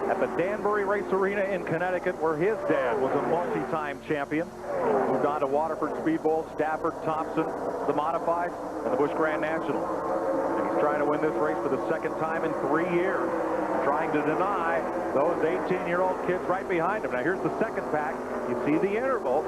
at the Danbury Race Arena in Connecticut, where his dad was a multi-time champion. Moved on to Waterford Speedbowl, Stafford, Thompson, the Modified, and the Busch Grand National. And he's trying to win this race for the second time in 3 years, trying to deny those 18-year-old kids right behind him. Now, here's the second pack. You see the interval.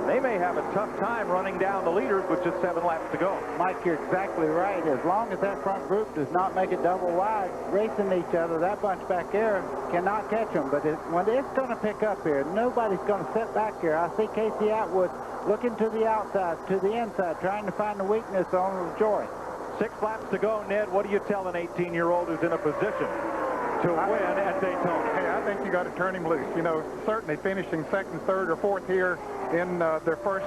They may have a tough time running down the leaders with just 7 laps to go. Mike, you're exactly right. As long as that front group does not make it double wide, racing each other, that bunch back there cannot catch them. But when it's going to pick up here, nobody's going to sit back here. I see Casey Atwood looking to the outside, to the inside, trying to find the weakness on LaJoie. 6 laps to go, Ned. What do you tell an 18-year-old who's in a position to win at Daytona? Hey, I think you got to turn him loose. You know, certainly finishing second, third, or fourth here in their first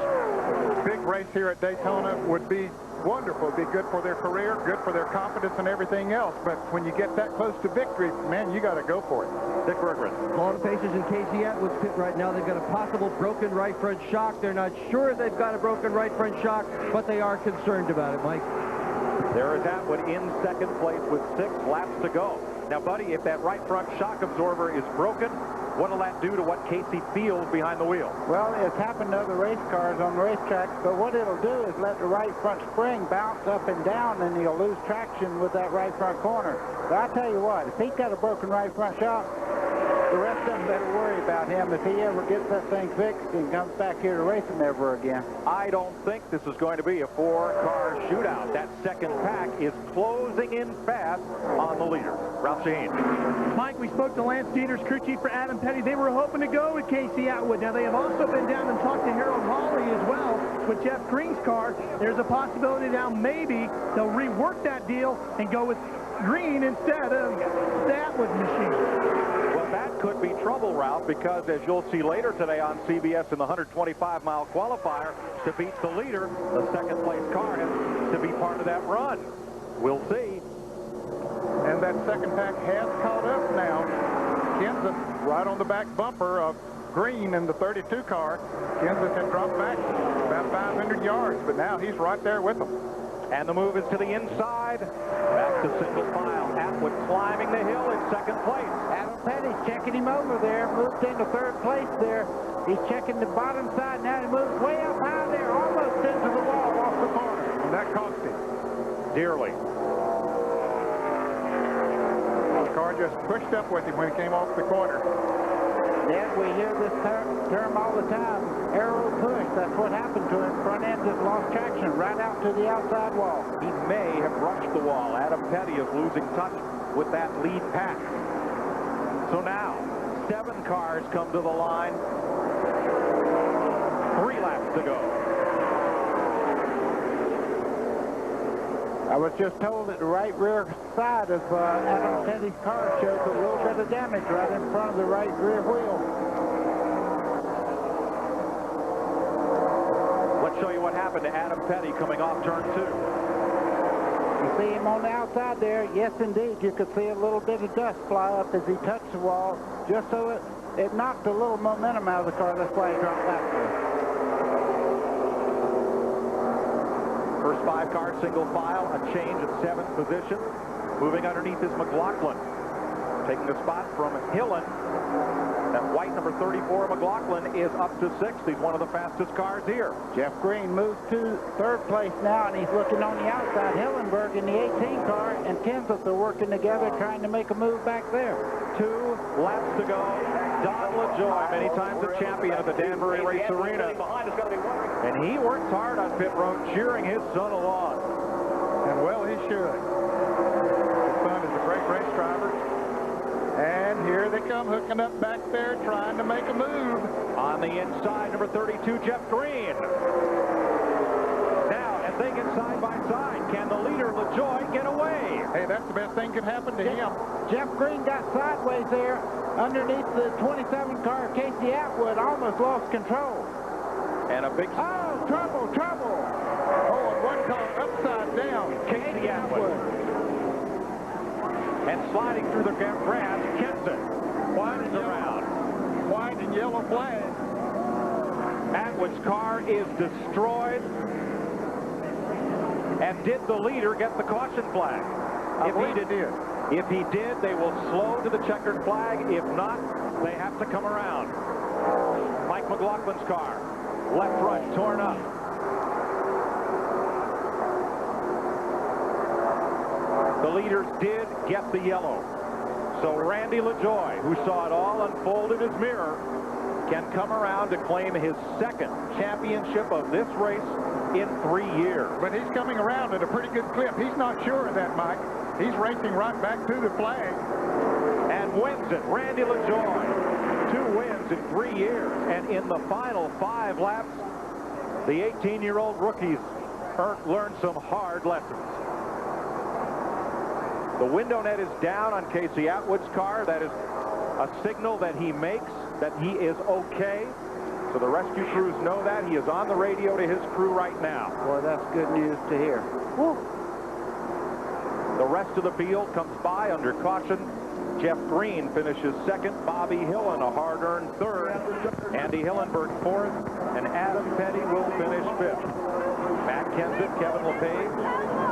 big race here at Daytona would be wonderful. It'd be good for their career, good for their confidence and everything else. But when you get that close to victory, man, you got to go for it. Dick Berggren. Long Paces in Casey Atwood's pit right now. They've got a possible broken right front shock. They're not sure they've got a broken right front shock, but they are concerned about it, Mike. There is Atwood in second place with 6 laps to go. Now, buddy, if that right front shock absorber is broken, what'll that do to what Casey feels behind the wheel? Well, it's happened to other race cars on racetracks, but what it'll do is let the right front spring bounce up and down, and he'll lose traction with that right front corner. But I'll tell you what, if he's got a broken right front shock, the rest of them better worry about him if he ever gets that thing fixed and comes back here to racing ever again. I don't think this is going to be a 4-car shootout. That second pack is closing in fast on the leader. Ralph Shaheen. Mike, we spoke to Lance Dieter's crew chief for Adam Petty. They were hoping to go with Casey Atwood. Now, they have also been down and talked to Harold Hawley as well with Jeff Green's car. There's a possibility now maybe they'll rework that deal and go with Green instead of the Atwood machine. That could be trouble, Ralph, because as you'll see later today on CBS in the 125-mile qualifier, to beat the leader, the second-place car has to be part of that run. We'll see. And that second pack has caught up now. Kansas right on the back bumper of Green in the 32 car. Kansas had dropped back about 500 yards, but now he's right there with them. And the move is to the inside. Back to single file. Atwood climbing the hill in second place. Adam Petty's checking him over there. Moved into third place there. He's checking the bottom side. Now he moves way up high there. Almost into the wall off the corner. And that cost him dearly. The car just pushed up with him when he came off the corner. Yes, we hear this term all the time. Arrow push. That's what happened to him. Front end just lost traction right out to the outside wall. He may have brushed the wall. Adam Petty is losing touch with that lead pack. So now, 7 cars come to the line. 3 laps to go. I was just told that the right rear side of Adam Petty's car shows a little bit of damage right in front of the right rear wheel. happened to Adam Petty coming off turn 2. You see him on the outside there. Yes, indeed. You could see a little bit of dust fly up as he touched the wall, just so it knocked a little momentum out of the car. That's why he dropped back there. First 5 cars, single file, a change at 7th position. Moving underneath is McLaughlin. Taking the spot from Hillen. That white number 34 McLaughlin is up to 6th. He's one of the fastest cars here. Jeff Green moves to 3rd place now, and he's looking on the outside. Hillenberg in the 18 car and Kenseth are working together trying to make a move back there. 2 laps to go. Don LaJoie, many times a champion at the Danbury Race Arena. And he works hard on pit road, cheering his son along. And well, he should. His son is a great race driver. And here they come, hooking up back there, trying to make a move. On the inside, number 32, Jeff Green. Now, as they get side by side, can the leader, LaJoie, get away? Hey, that's the best thing could happen to him. Jeff Green got sideways there underneath the 27 car. Casey Atwood almost lost control. And a big... Oh, trouble, trouble. Oh, and one car upside down. Casey Atwood. And sliding through the grass, Kenseth. White and around. White and yellow flag. Atwood's car is destroyed. And did the leader get the caution flag? If he did, they will slow to the checkered flag. If not, they have to come around. Mike McLaughlin's car, left front torn up. The leaders did get the yellow. So Randy LaJoie, who saw it all unfold in his mirror, can come around to claim his 2nd championship of this race in 3 years. But he's coming around at a pretty good clip. He's not sure of that, Mike. He's racing right back to the flag. And wins it. Randy LaJoie, 2 wins in 3 years. And in the final 5 laps, the 18-year-old rookies learned some hard lessons. The window net is down on Casey Atwood's car. That is a signal that he makes that he is okay. So the rescue crews know that. He is on the radio to his crew right now. Boy, that's good news to hear. Woo. The rest of the field comes by under caution. Jeff Green finishes 2nd. Bobby Hillen, a hard-earned 3rd. Andy Hillenberg 4th. And Adam Petty will finish 5th. Matt Kenseth, Kevin LePage,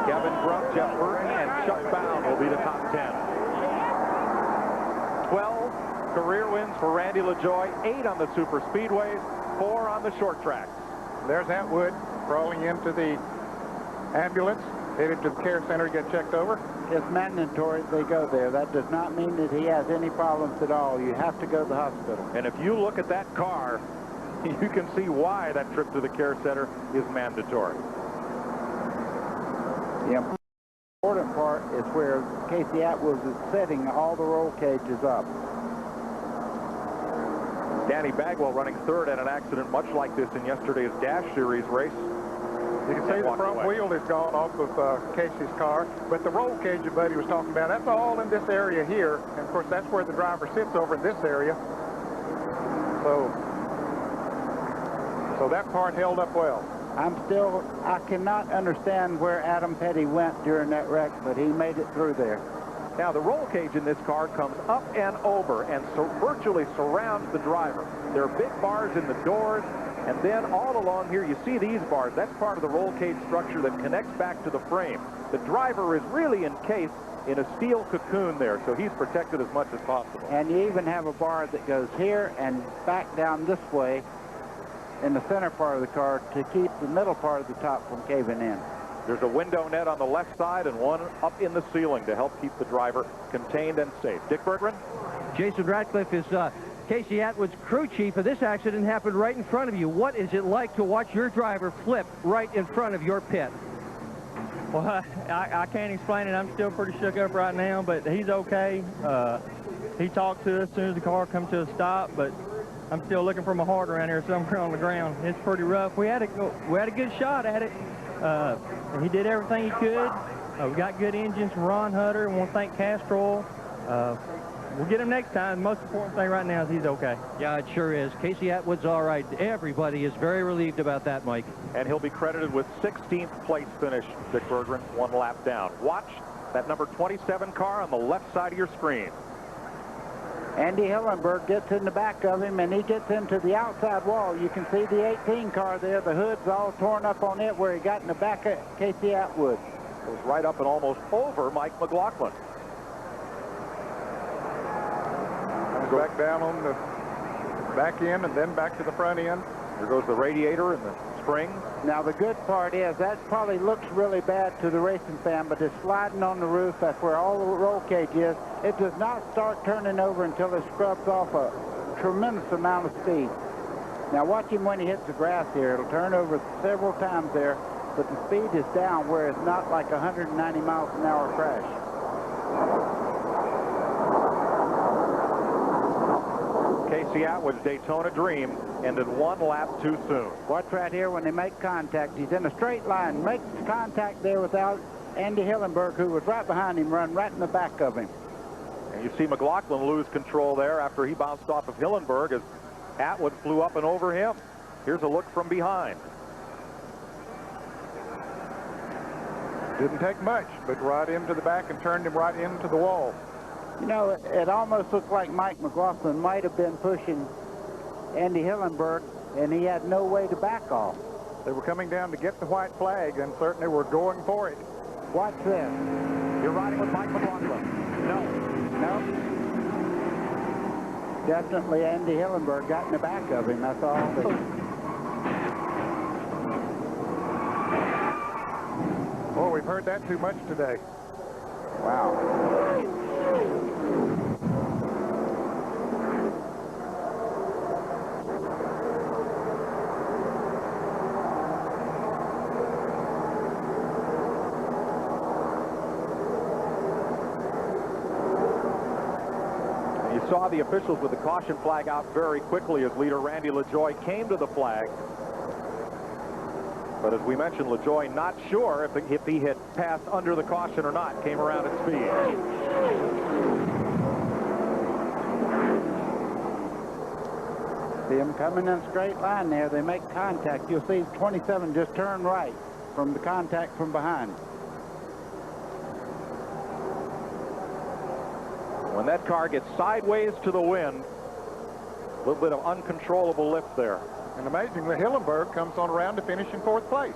Kevin Grubb, Jeff Burton, and Chuck Bound will be the top 10. 12 career wins for Randy LaJoie, 8 on the super speedways, 4 on the short tracks. There's Atwood crawling into the ambulance, headed to the care center to get checked over. It's mandatory they go there. That does not mean that he has any problems at all. You have to go to the hospital. And if you look at that car, you can see why that trip to the care center is mandatory. The important part is where Casey Atwood is setting all the roll cages up. Danny Bagwell running 3rd at an accident much like this in yesterday's Dash Series race. You can see the front wheel is gone off of Casey's car, but the roll cage that Buddy was talking about, that's all in this area here. And of course, that's where the driver sits over in this area. So that part held up well. I cannot understand where Adam Petty went during that wreck, but he made it through there. Now, the roll cage in this car comes up and over and virtually surrounds the driver. There are big bars in the doors, and then all along here, you see these bars. That's part of the roll cage structure that connects back to the frame. The driver is really encased in a steel cocoon there, so he's protected as much as possible. And you even have a bar that goes here and back down this way in the center part of the car to keep the middle part of the top from caving in. There's a window net on the left side and one up in the ceiling to help keep the driver contained and safe. Dick Berggren? Jason Ratcliffe is Casey Atwood's crew chief, and this accident happened right in front of you. What is it like to watch your driver flip right in front of your pit? Well, I can't explain it. I'm still pretty shook up right now, but he's okay. He talked to us as soon as the car come to a stop, but I'm still looking for my heart around here somewhere on the ground. It's pretty rough. We had a good shot at it. He did everything he could. We got good engines from Ron Hutter. We want to thank Castrol. we'll get him next time. The most important thing right now is he's okay. Yeah, it sure is. Casey Atwood's all right. Everybody is very relieved about that, Mike. And he'll be credited with 16th place finish, Dick Berggren, 1 lap down. Watch that number 27 car on the left side of your screen. Andy Hillenberg gets in the back of him, and he gets into the outside wall. You can see the 18 car there. The hood's all torn up on it where he got in the back of Casey Atwood. Goes right up and almost over Mike McLaughlin. Comes back down on the back end and then back to the front end. There goes the radiator and the spring. Now, the good part is that probably looks really bad to the racing fan, but it's sliding on the roof. That's where all the roll cage is. It does not start turning over until it scrubs off a tremendous amount of speed. Now, watch him when he hits the grass here. It'll turn over several times there, but the speed is down where it's not like 190 miles an hour crash. Casey Atwood's Daytona dream ended 1 lap too soon. Watch right here when they make contact. He's in a straight line. Makes contact there without Andy Hillenberg, who was right behind him, run right in the back of him. And you see McLaughlin lose control there after he bounced off of Hillenberg as Atwood flew up and over him. Here's a look from behind. Didn't take much, but right into the back and turned him right into the wall. You know, it almost looked like Mike McLaughlin might have been pushing Andy Hillenberg, and he had no way to back off. They were coming down to get the white flag, and certainly were going for it. Watch this. You're riding with Mike McLaughlin. No. No. Definitely Andy Hillenberg got in the back of him. That's all. Oh, we've heard that too much today. Wow. You saw the officials with the caution flag out very quickly as leader Randy LaJoie came to the flag. But as we mentioned, LaJoie not sure if he had passed under the caution or not, came around at speed. See him coming in a straight line there. They make contact. You'll see 27 just turn right from the contact from behind. When that car gets sideways to the wind, a little bit of uncontrollable lift there. And amazingly, Hillenberg comes on around to finish in 4th place.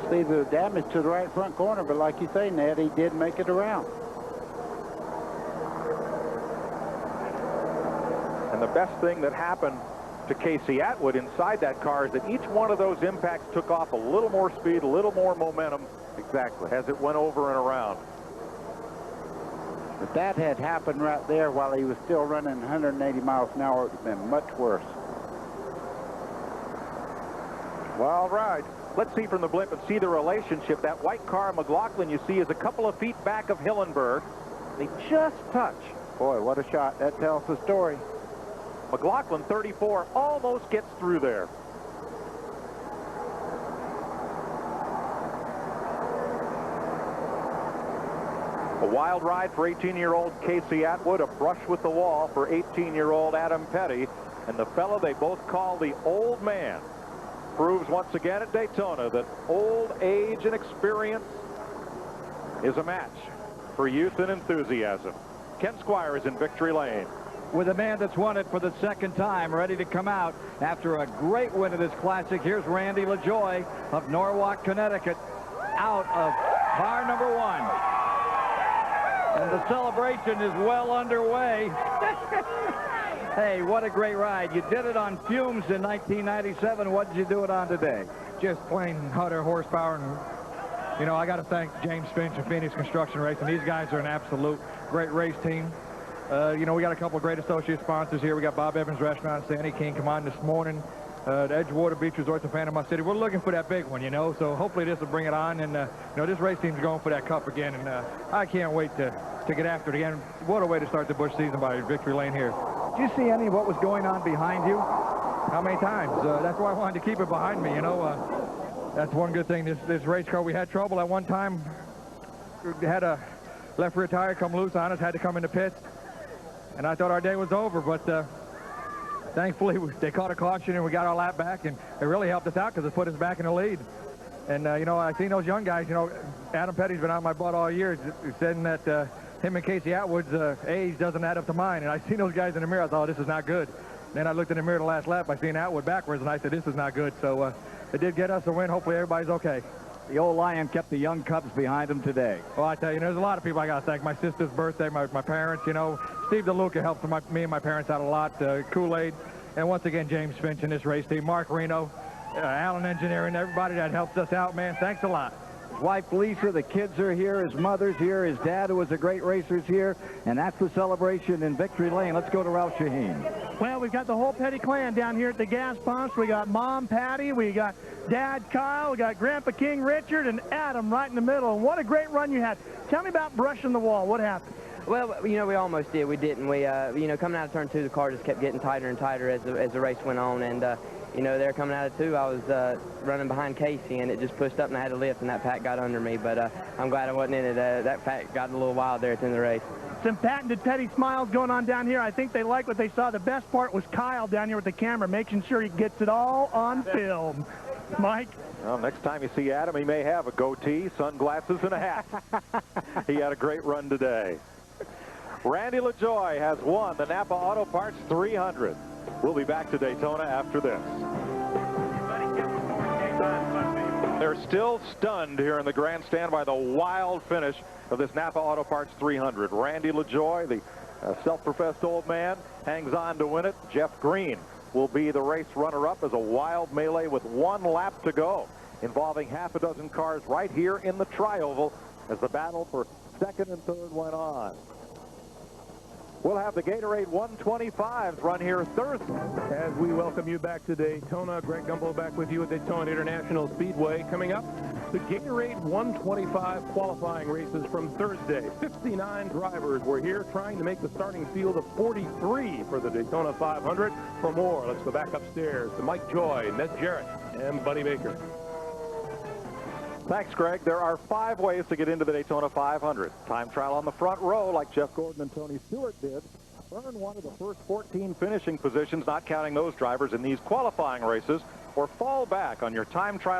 See the damage to the right front corner, but like you say, Ned, he did make it around. And the best thing that happened to Casey Atwood inside that car is that each one of those impacts took off a little more speed, a little more momentum. Exactly. As it went over and around. If that had happened right there while he was still running 180 miles an hour, it would have been much worse. Wild ride. Let's see from the blimp and see the relationship. That white car, McLaughlin, you see, is a couple of feet back of Hillenberg. They just touch. Boy, what a shot. That tells the story. McLaughlin, 34, almost gets through there. A wild ride for 18-year-old Casey Atwood, a brush with the wall for 18-year-old Adam Petty, and the fellow they both call the old man proves once again at Daytona that old age and experience is a match for youth and enthusiasm. Ken Squire is in victory lane. With a man that's won it for the second time, ready to come out after a great win of this classic. Here's Randy LaJoie of Norwalk, Connecticut, out of car number 1. And the celebration is well underway. Hey, what a great ride. You did it on fumes in 1997. What did you do it on today? Just plain utter horsepower. And, you know, I got to thank James Finch and Phoenix Construction Racing. These guys are an absolute great race team. You know, we got a couple of great associate sponsors here. We got Bob Evans Restaurant, Sandy King come on this morning. The Edgewater Beach Resorts of Panama City. We're looking for that big one, you know, so hopefully this will bring it on. And, you know, this race team's going for that cup again, and I can't wait to get after it again. What a way to start the Busch season by victory lane here. Did you see any of what was going on behind you? How many times? That's why I wanted to keep it behind me, you know. That's one good thing. This race car, we had trouble at one time. We had a left rear tire come loose on us, had to come into pits. And I thought our day was over, but thankfully they caught a caution and we got our lap back, and it really helped us out because it put us back in the lead. And, you know, I seen those young guys, you know, Adam Petty's been on my butt all year, saying that him and Casey Atwood's age doesn't add up to mine. And I seen those guys in the mirror. I thought, oh, this is not good. Then I looked in the mirror the last lap. I seen Atwood backwards, and I said, this is not good. So it did get us a win. Hopefully everybody's okay. The old Lion kept the young Cubs behind him today. Well, I tell you, there's a lot of people I got to thank. My sister's birthday, my parents, you know. Steve DeLuca helped me and my parents out a lot. Kool-Aid. And once again, James Finch in this race team. Mark Reno, Allen Engineering, everybody that helps us out, man. Thanks a lot. His wife Lisa, the kids are here, his mother's here, his dad, who was a great racer, is here, and that's the celebration in Victory Lane. Let's go to Ralph Shaheen. Well, we've got the whole Petty clan down here at the gas pumps. We got Mom Patty, we got Dad Kyle, we got Grandpa King Richard, and Adam right in the middle. And what a great run you had. Tell me about brushing the wall. What happened? Well, you know, we almost did. We didn't. We, you know, coming out of turn 2, the car just kept getting tighter and tighter as the race went on. And, you know, there coming out of 2, I was running behind Casey, and it just pushed up and I had to lift, and that pack got under me. But I'm glad I wasn't in it. That pack got a little wild there at the end of the race. Some patented Petty smiles going on down here. I think they like what they saw. The best part was Kyle down here with the camera, making sure he gets it all on film. Mike? Well, next time you see Adam, he may have a goatee, sunglasses, and a hat. He had a great run today. Randy LaJoie has won the NAPA Auto Parts 300. We'll be back to Daytona after this. They're still stunned here in the grandstand by the wild finish of this NAPA Auto Parts 300. Randy LaJoie, the self-professed old man, hangs on to win it. Jeff Green will be the race runner-up as a wild melee with 1 lap to go, involving half a dozen cars right here in the tri-oval as the battle for second and third went on. We'll have the Gatorade 125s run here Thursday. As we welcome you back to Daytona, Greg Gumbel back with you at Daytona International Speedway. Coming up, the Gatorade 125 qualifying races from Thursday. 59 drivers were here trying to make the starting field of 43 for the Daytona 500. For more, let's go back upstairs to Mike Joy, Ned Jarrett, and Buddy Baker. Thanks, Greg. There are 5 ways to get into the Daytona 500. Time trial on the front row, like Jeff Gordon and Tony Stewart did. Earn one of the first 14 finishing positions, not counting those drivers in these qualifying races, or fall back on your time trial.